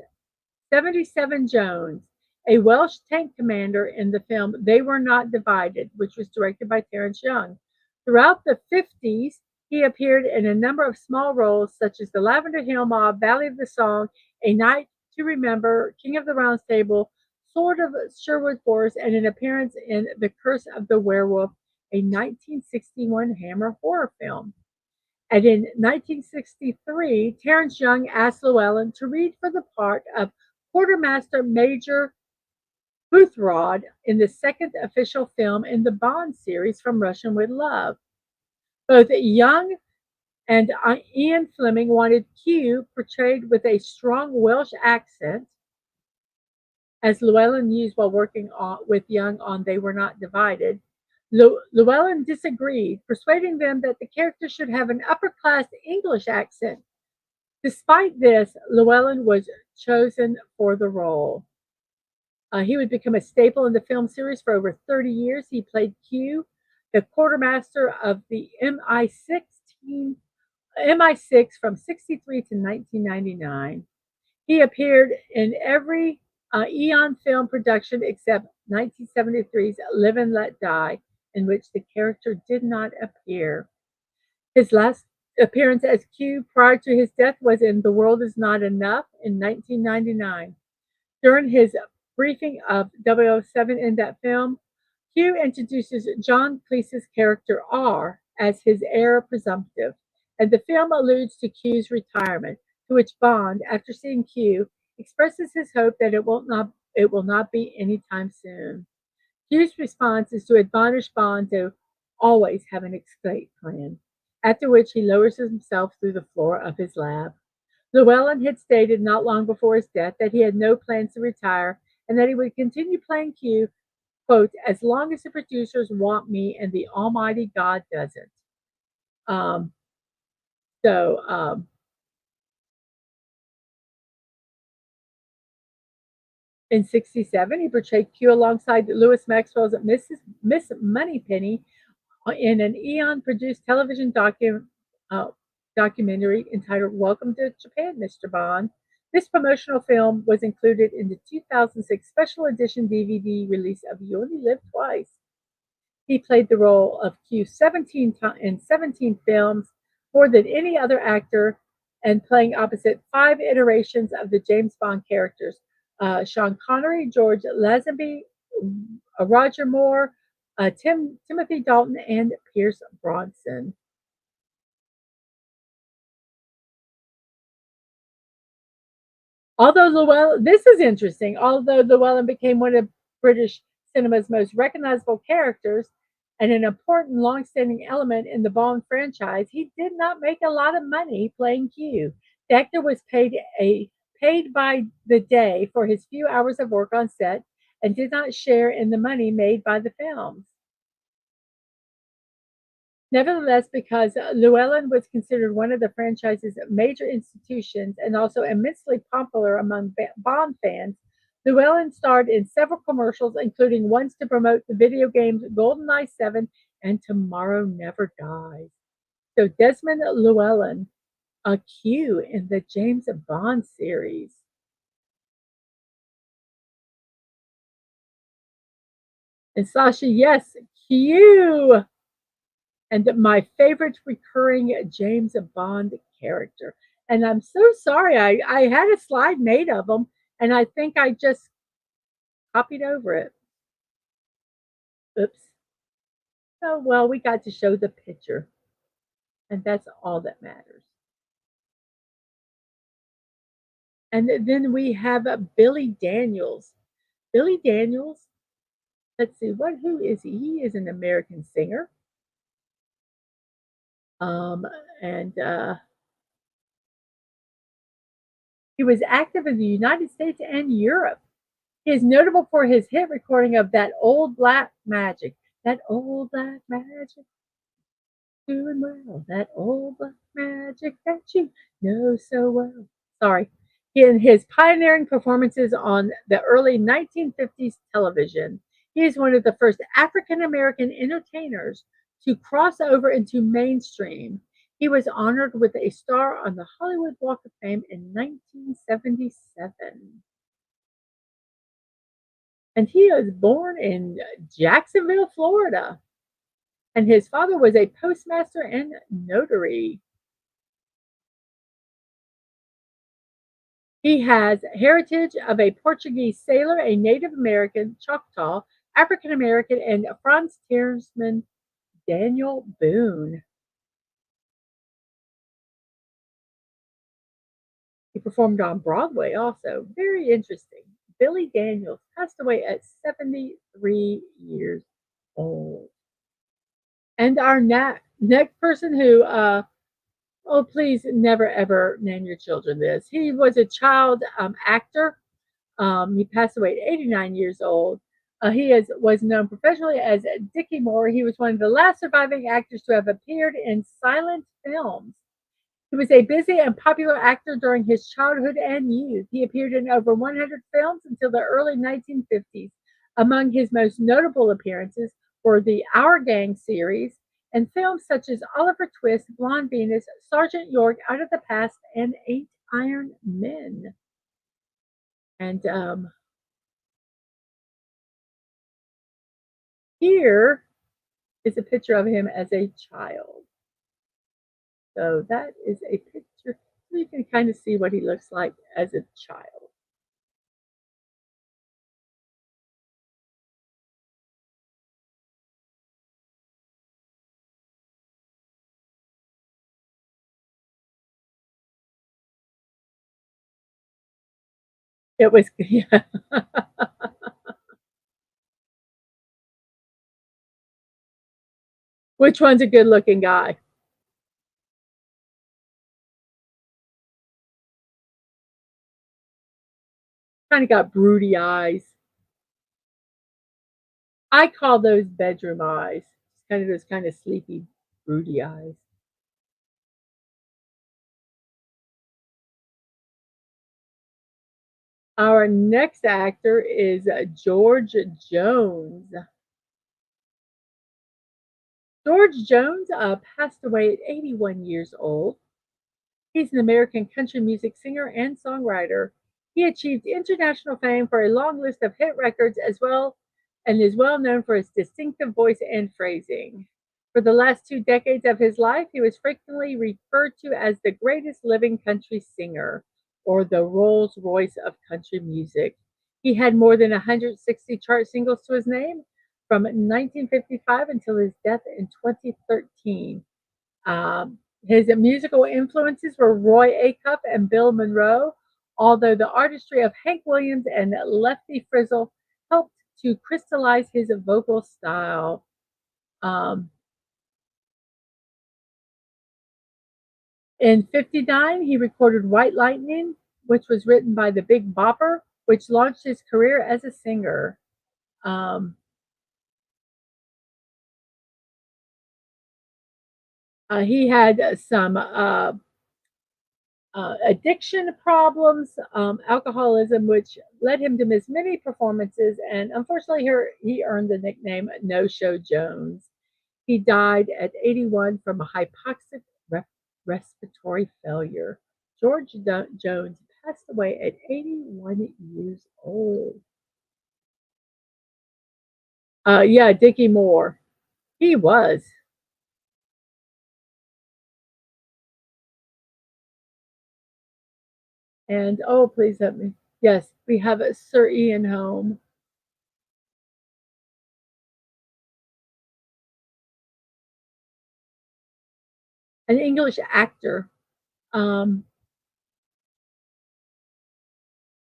A: 77 Jones, a Welsh tank commander in the film They Were Not Divided, which was directed by Terence Young. Throughout the 50s, he appeared in a number of small roles such as The Lavender Hill Mob, Valley of the Song, A Night to Remember, King of the Round Table, Sword of Sherwood Forest, and an appearance in The Curse of the Werewolf, a 1961 Hammer horror film. And in 1963, Terrence Young asked Llewellyn to read for the part of Quartermaster Major Boothroyd in the second official film in the Bond series From Russian with Love. Both Young and Ian Fleming wanted Q portrayed with a strong Welsh accent, as Llewellyn used while working with Young on They Were Not Divided. Llewellyn disagreed, persuading them that the character should have an upper-class English accent. Despite this, Llewellyn was chosen for the role. He would become a staple in the film series for over 30 years. He played Q, the quartermaster of the MI6 from 63 to 1999. He appeared in every Eon film production except 1973's Live and Let Die, in which the character did not appear. His last appearance as Q prior to his death was in The World Is Not Enough in 1999. During his briefing of 007 in that film, Q introduces John Cleese's character R as his heir presumptive, and the film alludes to Q's retirement, to which Bond, after seeing Q, expresses his hope that it will not be anytime soon. Q's response is to admonish Bond to always have an escape plan, after which he lowers himself through the floor of his lab. Llewellyn had stated not long before his death that he had no plans to retire and that he would continue playing Q, quote, as long as the producers want me and the Almighty God doesn't. Um, so, in 67, he portrayed Q alongside Louis Maxwell's Miss Moneypenny in an Eon-produced television documentary entitled Welcome to Japan, Mr. Bond. This promotional film was included in the 2006 special edition DVD release of You Only Live Twice. He played the role of Q 17 in 17 films, more than any other actor, and playing opposite 5 iterations of the James Bond characters: Sean Connery, George Lazenby, Roger Moore, Timothy Dalton, and Pierce Bronson. This is interesting. Although Llewellyn became one of British cinema's most recognizable characters and an important long-standing element in the Bond franchise, he did not make a lot of money playing Q. The actor was paid by the day for his few hours of work on set and did not share in the money made by the films. Nevertheless, because Llewellyn was considered one of the franchise's major institutions and also immensely popular among Bond fans, Llewellyn starred in several commercials, including ones to promote the video games GoldenEye 7 and Tomorrow Never Dies. So Desmond Llewellyn, a Q in the James Bond series. And Sasha, yes, Q. And my favorite recurring James Bond character. And I'm so sorry. I had a slide made of them, and I think I just copied over it. Oops. Oh, well, we got to show the picture, and that's all that matters. And then we have Billy Daniels. Billy Daniels, let's see, who is he? He is an American singer. Um, and he was active in the United States and Europe. He is notable for his hit recording of That Old Black Magic. That old black magic, doing well. That old black magic that you know so well. Sorry. In his pioneering performances on the early 1950s television, he is one of the first African American entertainers to cross over into mainstream. He was honored with a star on the Hollywood Walk of Fame in 1977. And he was born in Jacksonville, Florida. And his father was a postmaster and notary. He has heritage of a Portuguese sailor, a Native American, Choctaw, African American, and frontiersman Daniel Boone. He performed on Broadway also. Very interesting. Billy Daniels passed away at 73 years old. And our next person who, oh, please never ever name your children this. He was a child actor. He passed away at 89 years old. Was known professionally as Dickie Moore. He was one of the last surviving actors to have appeared in silent films. He was a busy and popular actor during his childhood and youth. He appeared in over 100 films until the early 1950s. Among his most notable appearances were the Our Gang series and films such as Oliver Twist, Blonde Venus, Sergeant York, Out of the Past, and Eight Iron Men. And here is a picture of him as a child. So that is a picture. So you can kind of see what he looks like as a child. It was, yeah. Which one's a good looking guy? Kind of got broody eyes. I call those bedroom eyes. Kind of those kind of sleepy, broody eyes. Our next actor is George Jones. George Jones passed away at 81 years old. He's an American country music singer and songwriter. He achieved international fame for a long list of hit records as well and is well known for his distinctive voice and phrasing. For the last 2 decades of his life, he was frequently referred to as the greatest living country singer or the Rolls Royce of country music. He had more than 160 chart singles to his name from 1955 until his death in 2013. His musical influences were Roy Acuff and Bill Monroe, although the artistry of Hank Williams and Lefty Frizzle helped to crystallize his vocal style. Um, in 59, he recorded White Lightning, which was written by the Big Bopper, which launched his career as a singer. Um, he had some addiction problems, alcoholism, which led him to miss many performances. And unfortunately, he earned the nickname No Show Jones. He died at 81 from a hypoxic respiratory failure. George Jones passed away at 81 years old. Yeah, Dickie Moore. He was. And oh, please help me. Yes, we have Sir Ian Holm, an English actor. Um,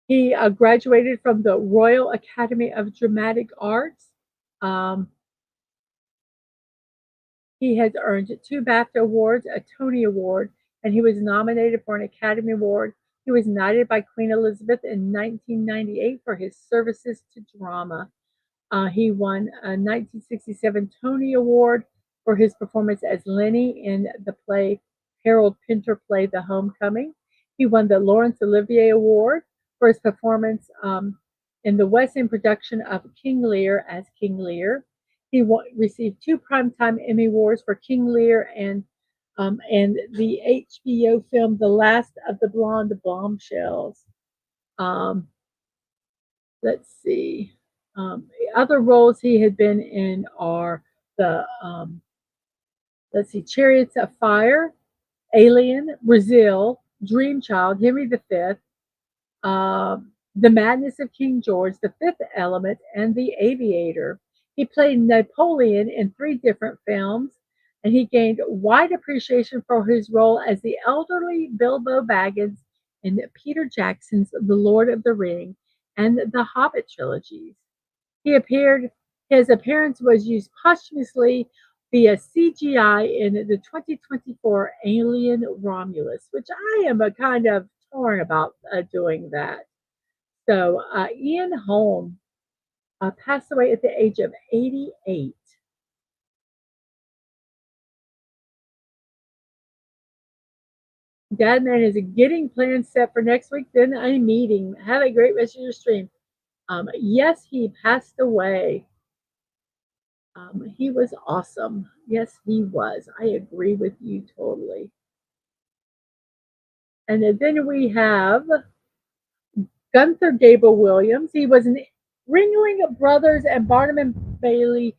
A: He graduated from the Royal Academy of Dramatic Arts. Um, he has earned 2 BAFTA awards, a Tony Award, and he was nominated for an Academy Award. He was knighted by Queen Elizabeth in 1998 for his services to drama. He won a 1967 Tony Award for his performance as Lenny in the play Harold Pinter play The Homecoming. He won the Laurence Olivier Award for his performance in the West End production of King Lear as King Lear. He received 2 Primetime Emmy Awards for King Lear and the HBO film The Last of the Blonde Bombshells. Um, let's see. Other roles he had been in are the let's see, Chariots of Fire, Alien, Brazil, Dream Child, Henry V, The Madness of King George, The Fifth Element, and The Aviator. He played Napoleon in three different films, and he gained wide appreciation for his role as the elderly Bilbo Baggins in Peter Jackson's The Lord of the Ring and the Hobbit trilogies. He appeared His appearance was used posthumously via CGI in the 2024 Alien Romulus, which I am a kind of torn about doing that. So Ian Holm passed away at the age of 88. Dadman is getting plans set for next week, then a meeting. Have a great rest of your stream. Yes, he passed away. He was awesome. Yes, he was. I agree with you totally. And then we have Gunther Gable Williams. He was an Ringling Brothers and Barnum and Bailey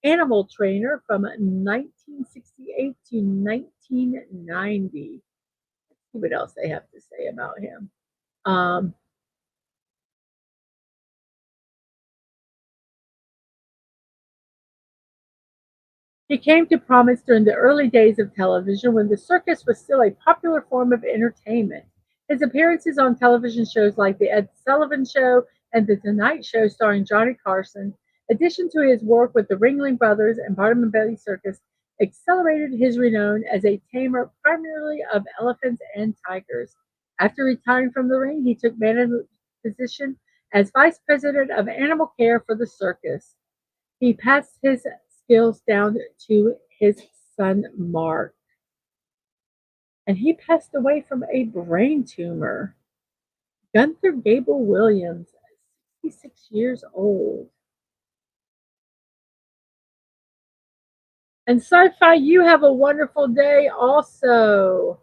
A: animal trainer from 1968 to 1990. Let's see what else they have to say about him. Um, He came to prominence during the early days of television when the circus was still a popular form of entertainment. His appearances on television shows like The Ed Sullivan Show and The Tonight Show starring Johnny Carson, in addition to his work with the Ringling Brothers and Barnum and Bailey Circus, accelerated his renown as a tamer primarily of elephants and tigers. After retiring from the ring, he took management position as vice president of animal care for the circus. He passed his skills down to his son Mark, and he passed away from a brain tumor. Gunther Gable Williams, 66 years old. And sci fi, you have a wonderful day also.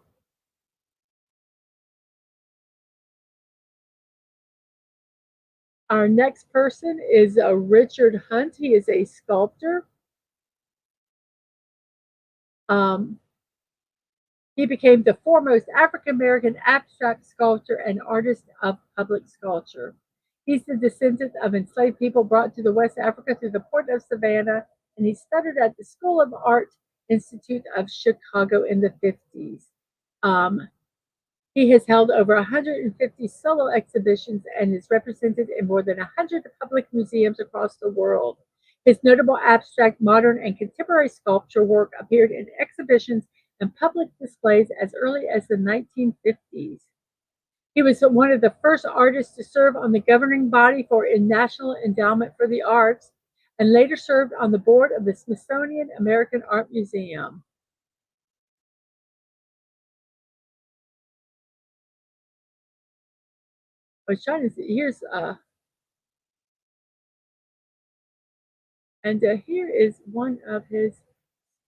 A: Our next person is Richard Hunt. He is a sculptor. Um, He became the foremost African American abstract sculptor and artist of public sculpture. He's the descendant of enslaved people brought to the West Africa through the port of Savannah, and he studied at the School of Art Institute of Chicago in the 50s. Um, he has held over 150 solo exhibitions and is represented in more than 100 public museums across the world. His notable abstract, modern, and contemporary sculpture work appeared in exhibitions and public displays as early as the 1950s. He was one of the first artists to serve on the governing body for a National Endowment for the Arts and later served on the board of the Smithsonian American Art Museum. I was trying to see, here is one of his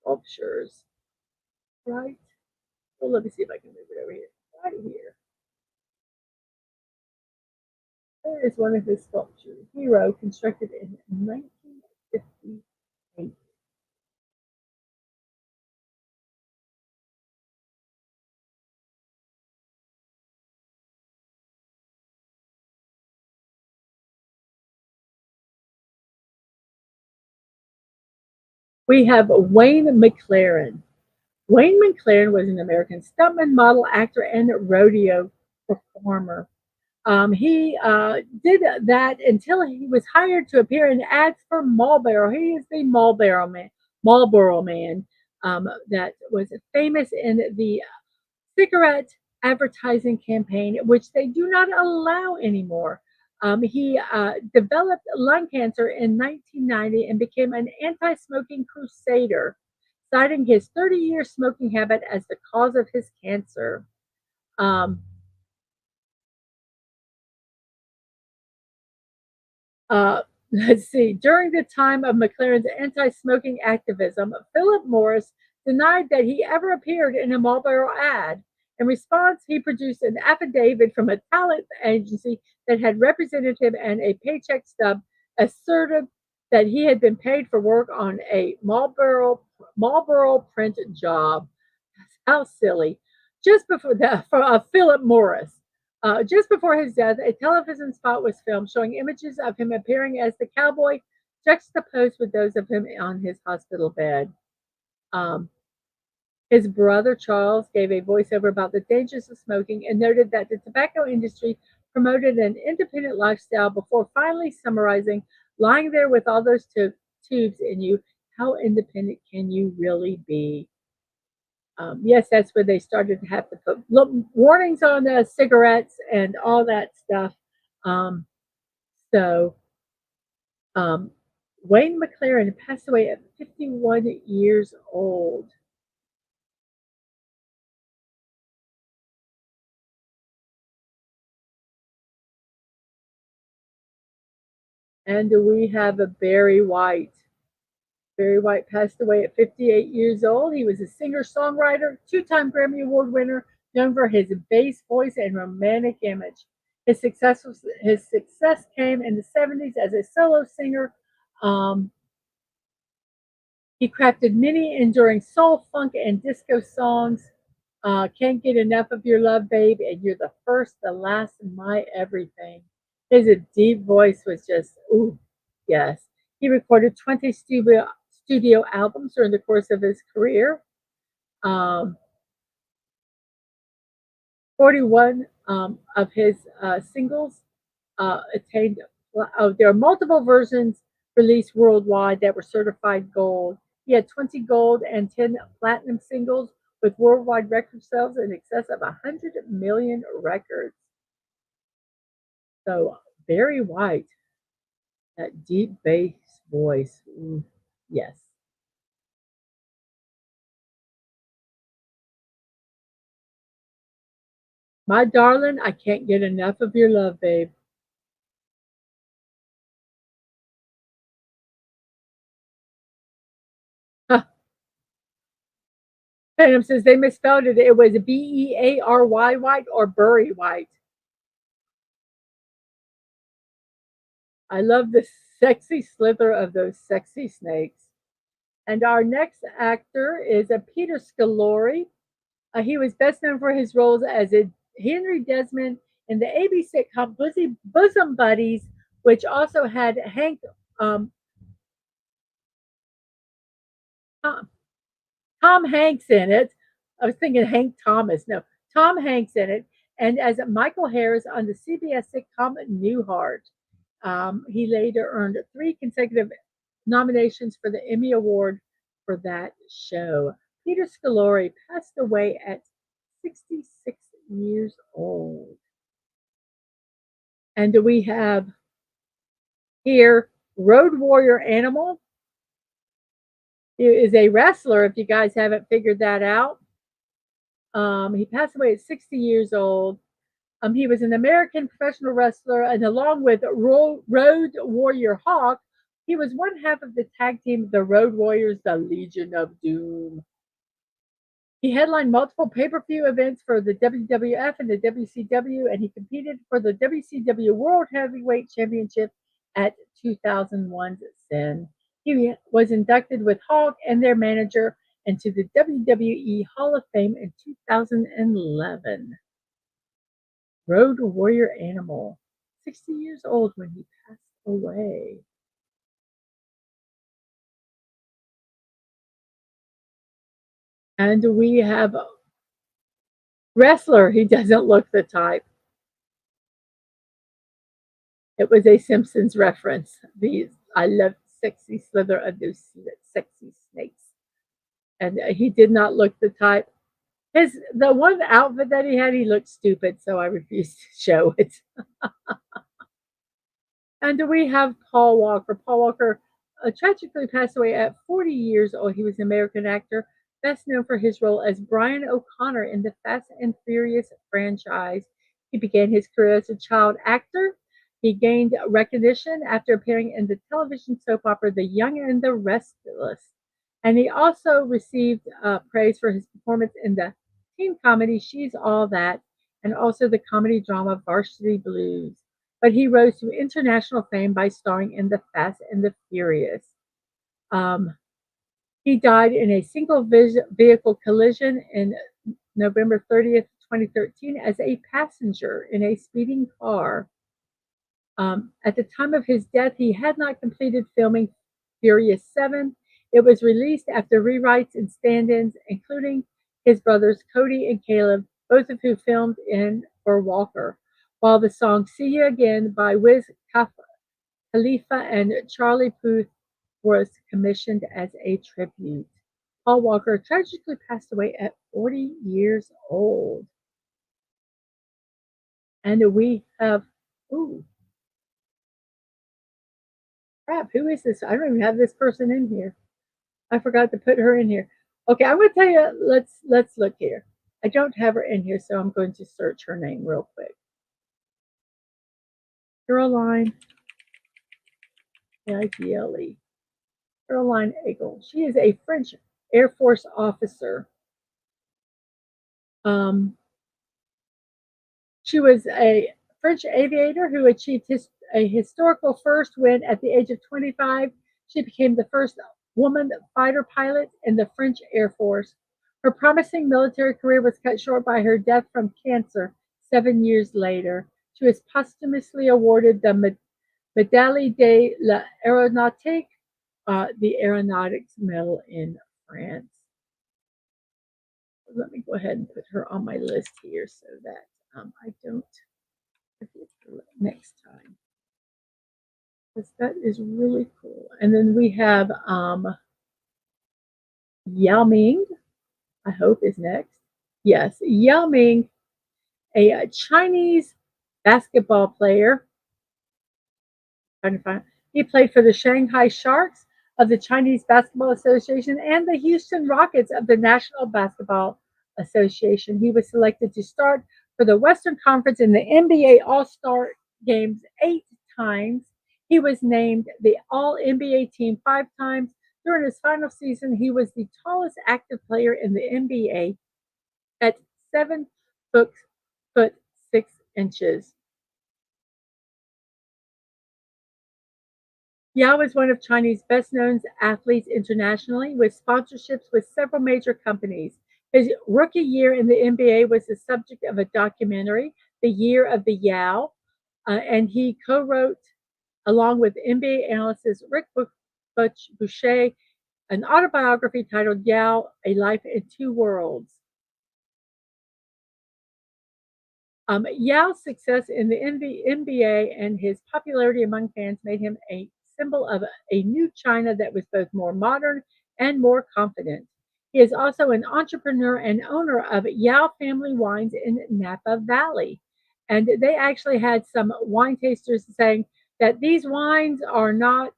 A: sculptures, right? Well, let me see if I can move it over here. Right here. There is one of his sculptures, Hero, constructed in 1958. We have Wayne McLaren. Wayne McLaren was an American stuntman, model, actor, and rodeo performer. He did that until he was hired to appear in ads for Marlboro. He is the Marlboro man that was famous in the cigarette advertising campaign, which they do not allow anymore. He developed lung cancer in 1990 and became an anti smoking crusader, citing his 30-year smoking habit as the cause of his cancer. Um, Uh, let's see. During the time of McLaren's anti smoking activism, Philip Morris denied that he ever appeared in a Marlboro ad. In response, he produced an affidavit from a talent agency that had represented him and a paycheck stub asserted that he had been paid for work on a Marlboro print job. How silly. Just before that, for Philip Morris. Just before his death, a television spot was filmed showing images of him appearing as the cowboy, juxtaposed with those of him on his hospital bed. Um, his brother Charles gave a voiceover about the dangers of smoking and noted that the tobacco industry promoted an independent lifestyle before finally summarizing, lying there with all those tubes in you, how independent can you really be? Yes, that's where they started to have to put warnings on the cigarettes and all that stuff. Um, so, um, Wayne McLaren passed away at 51 years old. And we have a Barry White. Barry White passed away at 58 years old. He was a singer songwriter, two-time Grammy Award winner, known for his bass voice and romantic image. His success came in the 70s as a solo singer. Um, he crafted many enduring soul, funk, and disco songs. Can't Get Enough of Your Love, Babe, and You're the First, the Last, and My Everything. His deep voice was just, ooh, yes. He recorded 20 studio albums during the course of his career. Um, 41 of his singles attained, there are multiple versions released worldwide that were certified gold. He had 20 gold and 10 platinum singles with worldwide record sales in excess of 100 million records. So, Barry White, that deep bass voice, yes. My darling, I can't get enough of your love, babe. Phantom says they misspelled it. It was Beary White or Burry White. I love the sexy slither of those sexy snakes. And our next actor is Peter Scalori. He was best known for his roles as a Henry Desmond in the ABC sitcom Bosom Buddies, which also had um, Tom, Tom Hanks in it. I was thinking Hank Thomas. No, Tom Hanks in it. And as Michael Harris on the CBS sitcom Newhart. He later earned three consecutive nominations for the Emmy Award for that show. Peter Scalori passed away at 66 years old. And we have here Road Warrior Animal. He is a wrestler, if you guys haven't figured that out. He passed away at 60 years old. He was an American professional wrestler, and along with Road Warrior Hawk, he was one half of the tag team, the Road Warriors, the Legion of Doom. He headlined multiple pay-per-view events for the WWF and the WCW, and he competed for the WCW World Heavyweight Championship at 2001's Sin. He was inducted with Hawk and their manager into the WWE Hall of Fame in 2011. Road Warrior Animal, 60 years old when he passed away. And we have a wrestler. He doesn't look the type. It was a Simpsons reference. I love sexy slither of those sexy snakes. And he did not look the type. The one outfit that he had, he looked stupid, so I refused to show it. And we have Paul Walker. Paul Walker tragically passed away at 40 years old. He was an American actor, best known for his role as Brian O'Connor in the Fast and Furious franchise. He began his career as a child actor. He gained recognition after appearing in the television soap opera The Young and the Restless. And he also received praise for his performance in the teen comedy She's All That, and also the comedy drama Varsity Blues, but he rose to international fame by starring in The Fast and the Furious. Um, he died in a single vehicle collision in November 30th, 2013 as a passenger in a speeding car. At the time of his death, he had not completed filming Furious 7. It was released after rewrites and stand ins, including his brothers Cody and Caleb, both of who filmed in for Walker, while the song See You Again by Wiz Khalifa and Charlie Puth was commissioned as a tribute. Paul Walker tragically passed away at 40 years old. And we have, ooh, crap, who is this? I don't even have this person in here. I forgot to put her in here. Okay, I'm going to tell you, let's look here. I don't have her in here, so I'm going to search her name real quick. Caroline, A-I-G-L-E. Caroline Eagle. She is a French Air Force officer. She was a French aviator who achieved a historical first when, at the age of 25, she became the first woman fighter pilot in the French Air Force. Her promising military career was cut short by her death from cancer 7 years later. She was posthumously awarded the Médaille de l'Aéronautique, the Aeronautics Medal in France. Let me go ahead and put her on my list here so that I don't forget her next time. Because that is really cool. And then we have Yao Ming, I hope is next. Yes, Yao Ming, a Chinese basketball player. He played for the Shanghai Sharks of the Chinese Basketball Association and the Houston Rockets of the National Basketball Association. He was selected to start for the Western Conference in the NBA All-Star Games 8 times. He was named the All-NBA team 5 times. During his final season, he was the tallest active player in the NBA at 7 foot 6 inches. Yao is one of Chinese best-known athletes internationally, with sponsorships with several major companies. His rookie year in the NBA was the subject of a documentary, The Year of the Yao, and he co-wrote, along with NBA analyst Rick Boucher, an autobiography titled Yao, A Life in Two Worlds. Yao's success in the NBA and his popularity among fans made him a symbol of a new China that was both more modern and more confident. He is also an entrepreneur and owner of Yao Family Wines in Napa Valley. And they actually had some wine tasters saying that these wines are not,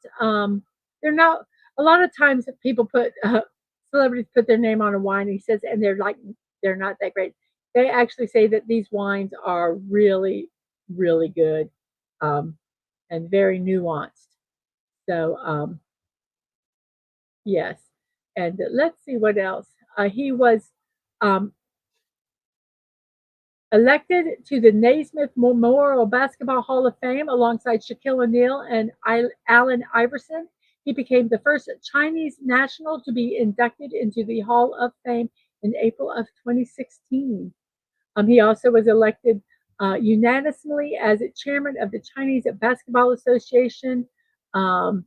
A: they're not, a lot of times people put, celebrities put their name on a wine, he says, and they're not that great. They actually say that these wines are really, really good, and very nuanced. So, yes. And let's see what else. He was elected to the Naismith Memorial Basketball Hall of Fame alongside Shaquille O'Neal and Allen Iverson. He became the first Chinese national to be inducted into the Hall of Fame in April of 2016. He also was elected unanimously as chairman of the Chinese Basketball Association, and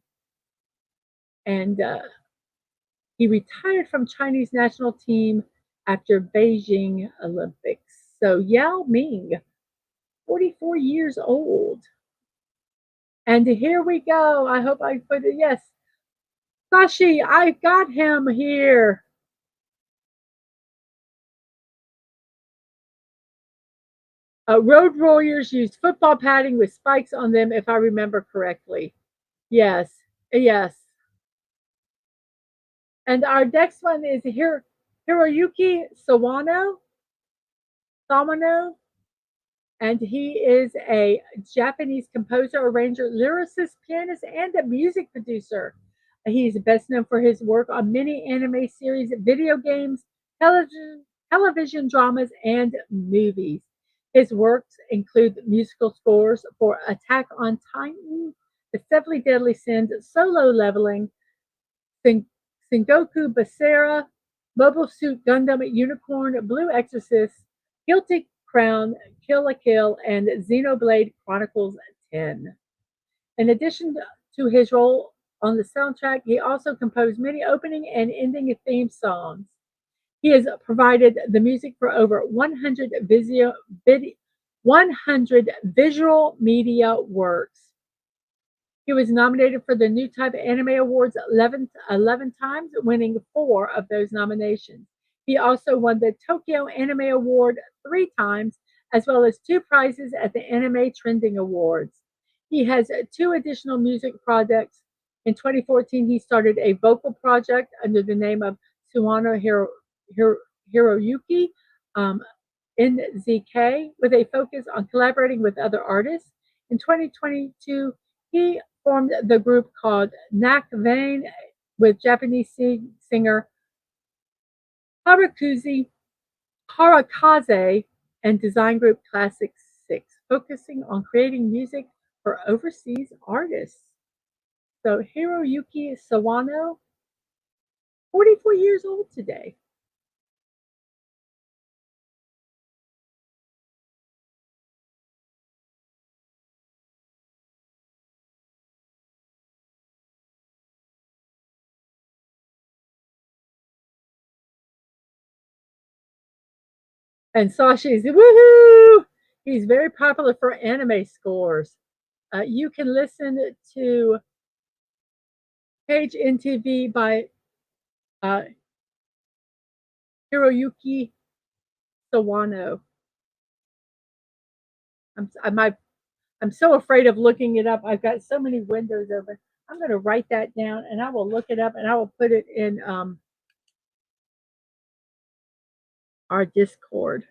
A: he retired from Chinese national team after Beijing Olympics. So Yao Ming, 44 years old. And here we go. I hope I put it. Yes. Sashi, I've got him here. Road Warriors used football padding with spikes on them, if I remember correctly. Yes, yes. And our next one is Hiroyuki Sawano, and he is a Japanese composer, arranger, lyricist, pianist, and a music producer. He's best known for his work on many anime series, video games, television dramas, and movies. His works include musical scores for Attack on Titan, The Seven Deadly Sins, Solo Leveling, Sengoku Basara, Mobile Suit Gundam Unicorn, Blue Exorcist, Guilty Crown, Kill la Kill, and Xenoblade Chronicles 10. In addition to his role on the soundtrack, he also composed many opening and ending theme songs. He has provided the music for over 100 visual media works. He was nominated for the New Type Anime Awards 11 times, winning 4 of those nominations. He also won the Tokyo Anime Award 3 times, as well as 2 prizes at the Anime Trending Awards. He has 2 additional music projects. In 2014, he started a vocal project under the name of Suwano Hiroyuki um, NZK, with a focus on collaborating with other artists. In 2022, he formed the group called Nakvane with Japanese singer Harukuzi Harakaze and design group Classic 6, focusing on creating music for overseas artists. So Hiroyuki Sawano, 44 years old today. And Sashi's woohoo! He's very popular for anime scores. You can listen to Page NTV by uh, Hiroyuki Sawano. I'm I'm so afraid of looking it up. I've got so many windows open. I'm going to write that down and I will look it up and I will put it in our Discord.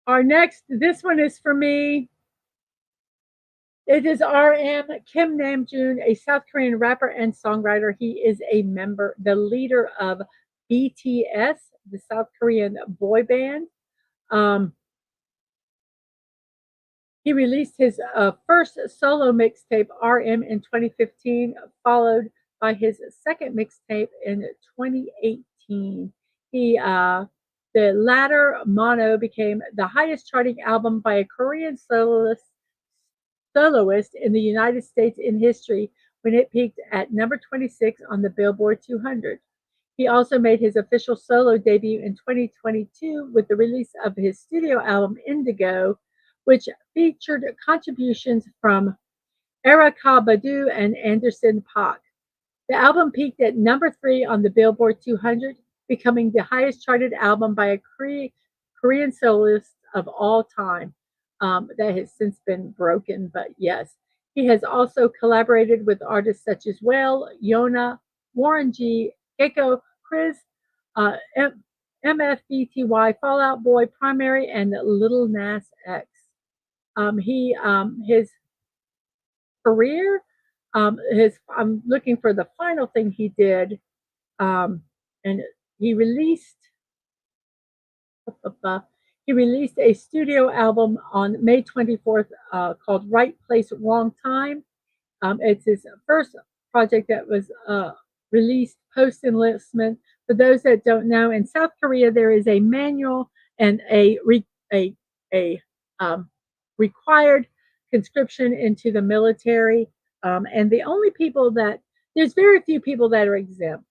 A: Our next, this one is for me. It is RM Kim Namjoon, a South Korean rapper and songwriter. He is a member, the leader of BTS, the South Korean boy band. Um, he released his first solo mixtape, RM, in 2015, followed by his second mixtape in 2018. He The latter, Mono, became the highest charting album by a Korean soloist in the United States in history when it peaked at number 26 on the Billboard 200. He also made his official solo debut in 2022 with the release of his studio album Indigo, which featured contributions from Erykah Badu and Anderson .Paak. The album peaked at number 3 on the Billboard 200, becoming the highest charted album by a Korean soloist of all time. That has since been broken, but yes. He has also collaborated with artists such as Whale, Yona, Warren G, Gecko, Chris, uh, MFBTY, Fallout Boy, Primary, and Little Nas X. His career, his I'm looking for the final thing he did, and he released he released a studio album on May 24th called Right Place, Wrong Time. It's his first project that was released post enlistment. For those that don't know, in South Korea there is a manual and a required conscription into the military, and the only people that there's very few people that are exempt,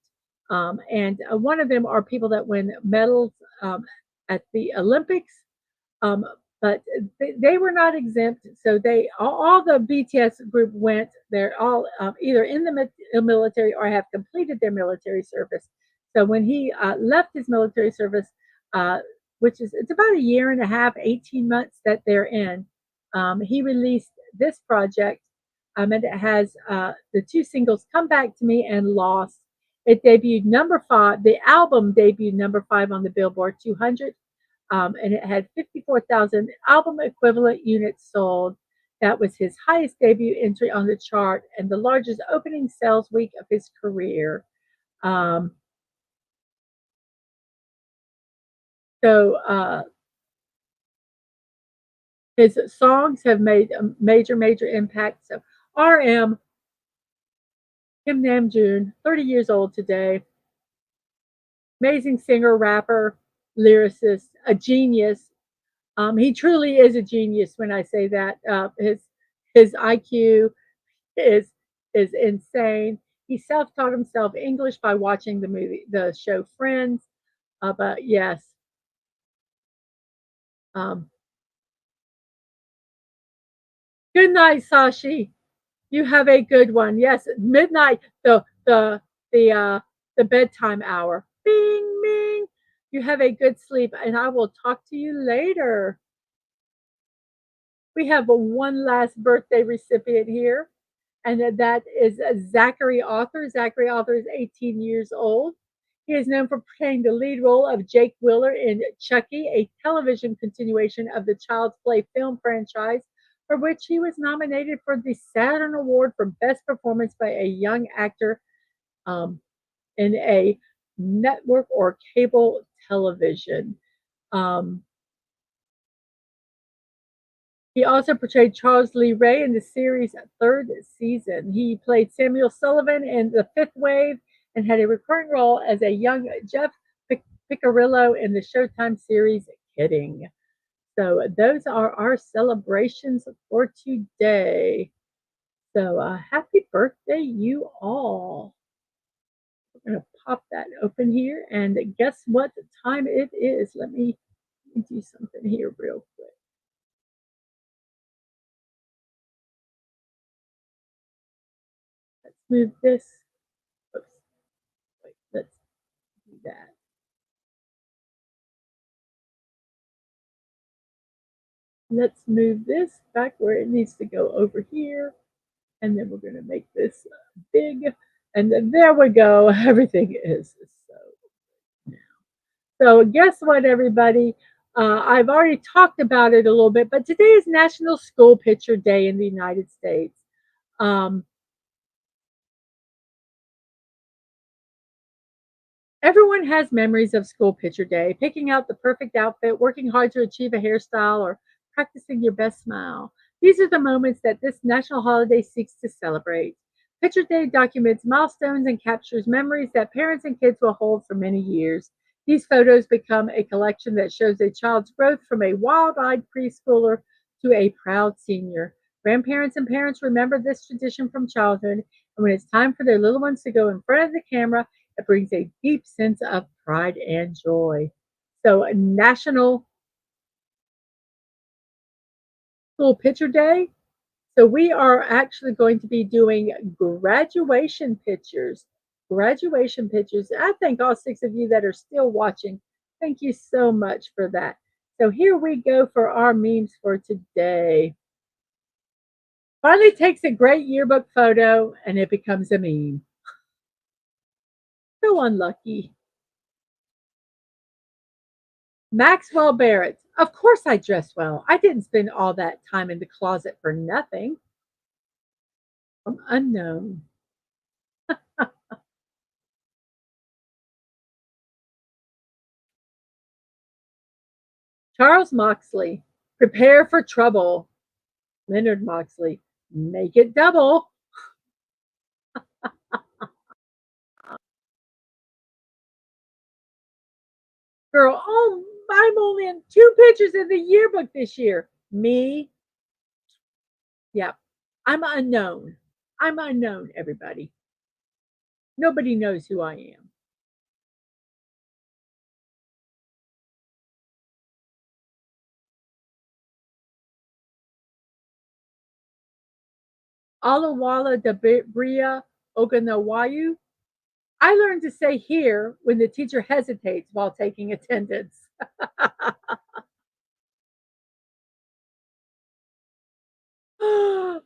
A: and one of them are people that win medals at the Olympics, um, but they were not exempt. So all the BTS group went. They're all either in the military or have completed their military service. So when he left his military service, uh, which is it's about a year and a half, 18 months that they're in, he released this project, and it has the 2 singles, "Come Back to Me" and "Lost." It debuted number 5. The album debuted number 5 on the Billboard 200, and it had 54,000 album equivalent units sold. That was his highest debut entry on the chart and the largest opening sales week of his career. Um, So his songs have made a major impact. So RM, Kim Namjoon, 30 years old today, amazing singer, rapper, lyricist, a genius. He truly is a genius when I say that. His IQ is is insane. He self-taught himself English by watching the show Friends. But yes, um, good night, Sashi. You have a good one. Yes, midnight, the the bedtime hour. Bing, bing. You have a good sleep, and I will talk to you later. We have a one last birthday recipient here, and that is Zachary Author. Zachary Author is 18 years old. He is known for playing the lead role of Jake Willer in Chucky, a television continuation of the Child's Play film franchise, for which he was nominated for the Saturn Award for Best Performance by a Young Actor um, in a network or cable television. Um, He also portrayed Charles Lee Ray in the series' third season. He played Samuel Sullivan in The Fifth Wave and had a recurring role as a young Jeff Picarillo in the Showtime series Kidding. So those are our celebrations for today. So happy birthday, you all. We're going to pop that open here. And guess what time it is? Let me do something here real quick. Let's move this. Oops. Wait, let's do that. Let's move this back where it needs to go over here. And then we're going to make this big. And then there we go. Everything is so now. So guess what, everybody? I've already talked about it a little bit, but today is National School Picture Day in the United States. Um, Everyone has memories of school picture day, picking out the perfect outfit, working hard to achieve a hairstyle, or practicing your best smile. These are the moments that this national holiday seeks to celebrate. Picture Day documents milestones and captures memories that parents and kids will hold for many years. These photos become a collection that shows a child's growth from a wild eyed preschooler to a proud senior. Grandparents and parents remember this tradition from childhood, and when it's time for their little ones to go in front of the camera, it brings a deep sense of pride and joy. So, National School Picture Day. So, we are actually going to be doing graduation pictures. Graduation pictures. I thank all six of you that are still watching. Thank you so much for that. So, here we go for our memes for today. Finally takes a great yearbook photo and it becomes a meme. So unlucky. Maxwell Barrett. Of course I dress well. I didn't spend all that time in the closet for nothing. From unknown. Charles Moxley. Prepare for trouble. Leonard Moxley. Make it double. Girl, oh, I'm only in two pictures in the yearbook this year. Me. Yep. I'm unknown. I'm unknown, everybody. Nobody knows who I am. Alawala de Bria Oganawayu. I learned to say here when the teacher hesitates while taking attendance.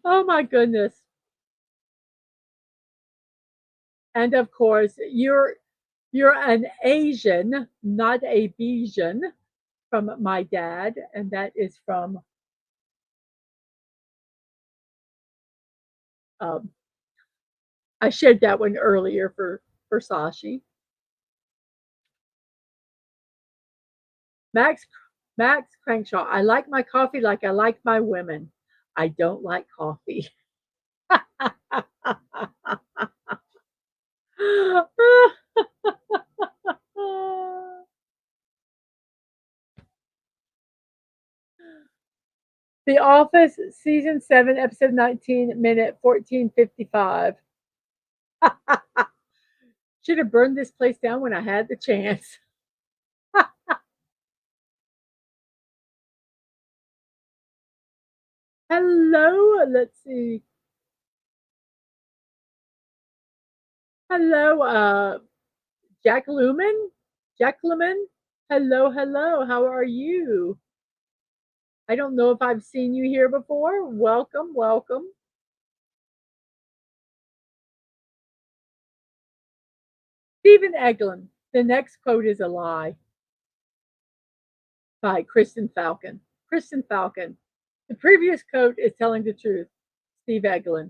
A: Oh my goodness. And of course, you're an Asian, not a Bijan from my dad, and that is from um, I shared that one earlier for Sashi. Max Max Crankshaw. I like my coffee like I like my women. I don't like coffee. The Office, season 7, episode 19, minute 14:55. Should have burned this place down when I had the chance. Hello, let's see. Hello, Jack Lumen? Jack Lumen? Hello, hello. How are you? I don't know if I've seen you here before. Welcome, welcome. Stephen Eglin. The next quote is a lie by Kristen Falcon. Kristen Falcon. The previous quote is telling the truth. Steve Eglin.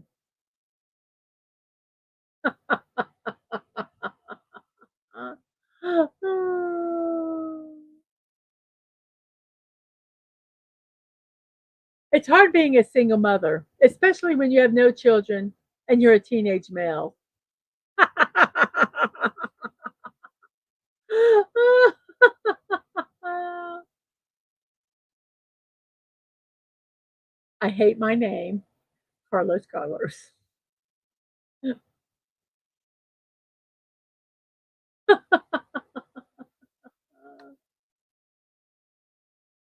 A: It's hard being a single mother, especially when you have no children and you're a teenage male. I hate my name, Carlos Carlos.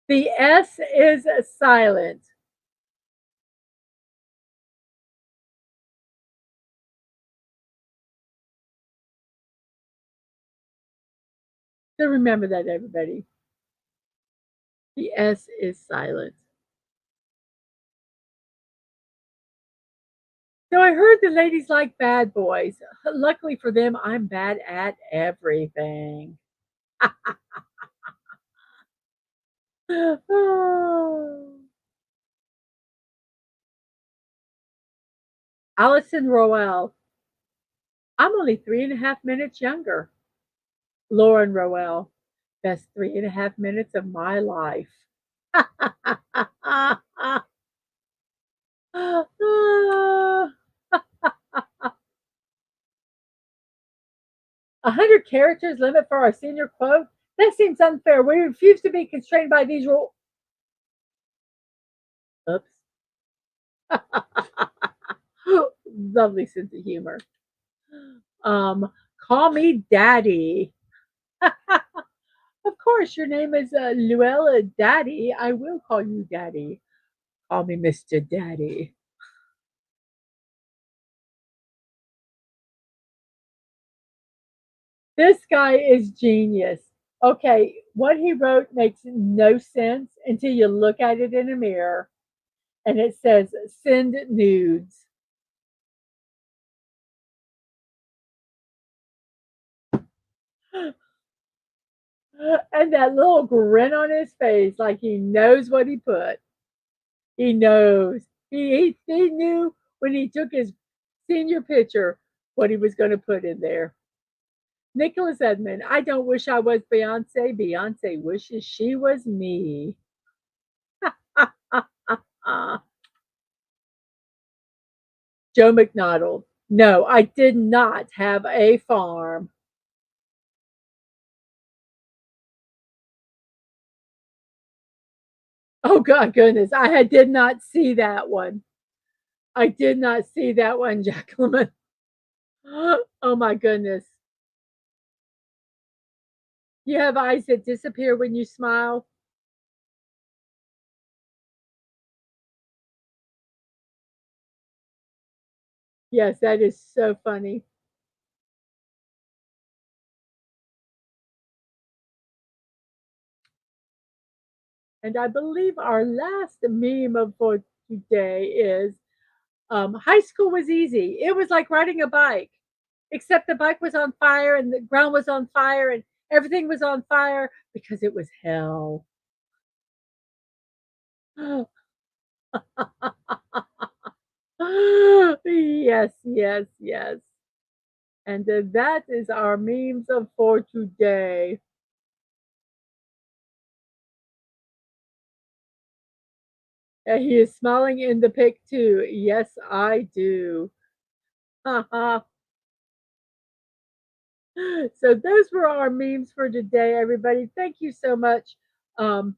A: The S is silent. So remember that, everybody. The S is silent. So I heard the ladies like bad boys. Luckily for them, I'm bad at everything. Allison Roel. I'm only 3.5 minutes younger. Lauren Roel. Best 3.5 minutes of my life. 100 characters limit for our senior quote? That seems unfair. We refuse to be constrained by these rules. Oops. Lovely sense of humor. Call me Daddy. Of course, your name is Luella Daddy. I will call you Daddy. Call me Mr. Daddy. This guy is genius. Okay, what he wrote makes no sense until you look at it in a mirror and it says send nudes. And that little grin on his face, like he knows what he put. He knows. He knew when he took his senior picture what he was going to put in there. Nicholas Edmond, I don't wish I was Beyonce. Beyonce wishes she was me. Joe McDonald, no, I did not have a farm. Oh, God, goodness. Did not see that one. I did not see that one, Jacqueline. Oh, my goodness. You have eyes that disappear when you smile. Yes, that is so funny. And I believe our last meme of for today is high school was easy. It was like riding a bike, except the bike was on fire and the ground was on fire and everything was on fire because it was hell. Yes, yes, yes. And that is our memes of for today. He is smiling in the pic too. Yes, I do. So those were our memes for today, everybody. Thank you so much. Um,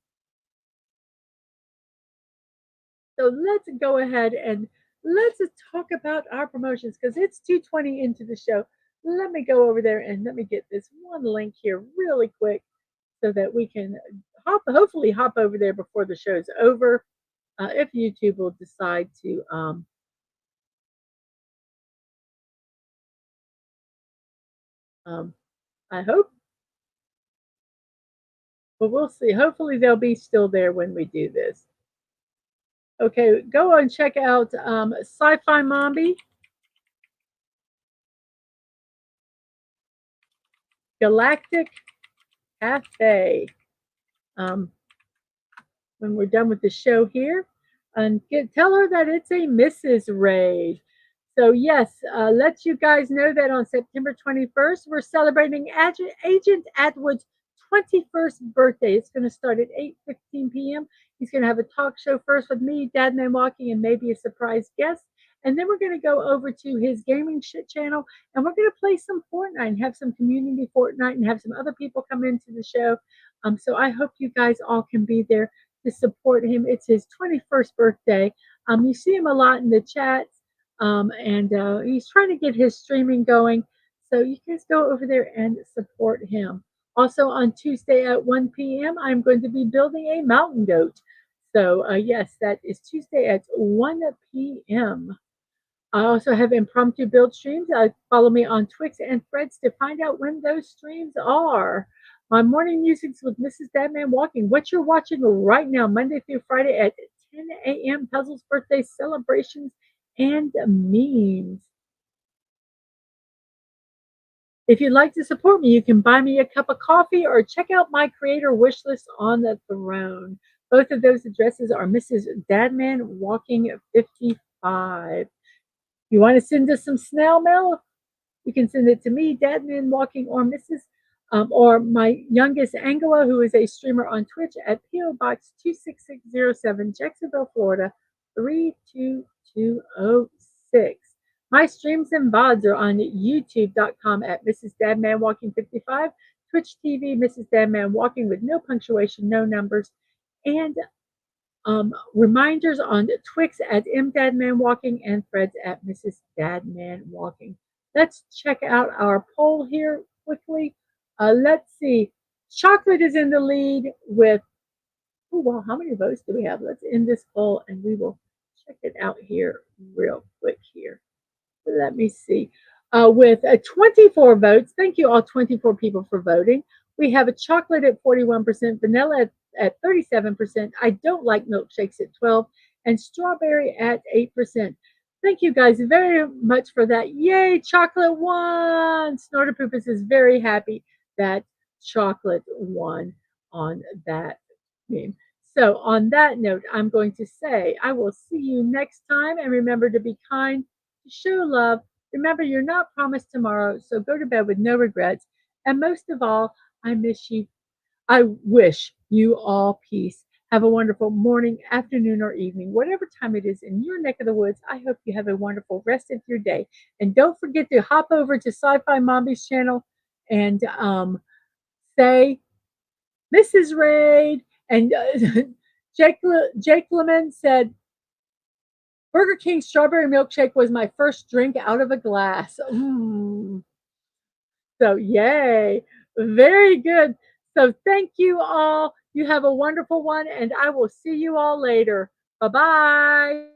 A: so let's go ahead and let's talk about our promotions because it's 2:20 into the show. Let me go over there and let me get this one link here really quick so that we can hopefully hop over there before the show's over. If YouTube will decide to, um, I hope, but we'll see. Hopefully they'll be still there when we do this. Okay, go and check out Sci-Fi Mombi Galactic Cafe. Um, when we're done with the show here, and tell her that it's a Mrs. Raid. So yes, let you guys know that on September 21st, we're celebrating Agent Atwood's 21st birthday. It's going to start at 8:15 p.m. He's going to have a talk show first with me, Dadman Walking, and maybe a surprise guest. And then we're going to go over to his gaming shit channel, and we're going to play some Fortnite and have some community Fortnite and have some other people come into the show. So I hope you guys all can be there to support him. It's his 21st birthday. You see him a lot in the chats, and he's trying to get his streaming going. So you guys go over there and support him. Also on Tuesday at 1 p.m., I'm going to be building a mountain goat. So yes, that is Tuesday at 1 p.m. I also have impromptu build streams. Follow me on Twix and Threads to find out when those streams are. My morning musings with Mrs. Dadman Walking. What you're watching right now, Monday through Friday at 10 a.m. Puzzles, birthday celebrations, and memes. If you'd like to support me, you can buy me a cup of coffee or check out my creator wish list on the throne. Both of those addresses are Mrs. Dadman Walking 55. You want to send us some snail mail? You can send it to me, Dadman Walking, or Mrs. Or my youngest Angela, who is a streamer on Twitch at PO Box 26607, Jacksonville, Florida 32206. My streams and VODs are on YouTube.com at Mrs. Dadman Walking 55, Twitch TV, Mrs. Dadman Walking with no punctuation, no numbers, and reminders on Twix at MDadmanWalking and Threads at Mrs. Dadman Walking. Let's check out our poll here quickly. Let's see. Chocolate is in the lead with, oh, well, how many votes do we have? Let's end this poll and we will check it out here real quick here. Let me see. With 24 votes, thank you all 24 people for voting. We have a chocolate at 41%, vanilla at 37%. I don't like milkshakes at 12, and strawberry at 8%. Thank you guys very much for that. Yay, chocolate won! Snorterpoopus is very happy that chocolate won on that game. So on that note, I'm going to say I will see you next time, and remember to be kind, to show love. Remember, you're not promised tomorrow, so go to bed with no regrets. And most of all, I miss you. I wish you all peace. Have a wonderful morning, afternoon, or evening, whatever time it is in your neck of the woods. I hope you have a wonderful rest of your day. And don't forget to hop over to Sci-Fi Mombi's channel and say Mrs. Raid. And Jake Lemon said, Burger King strawberry milkshake was my first drink out of a glass. So, yay. Very good. So, thank you all. You have a wonderful one, and I will see you all later. Bye bye.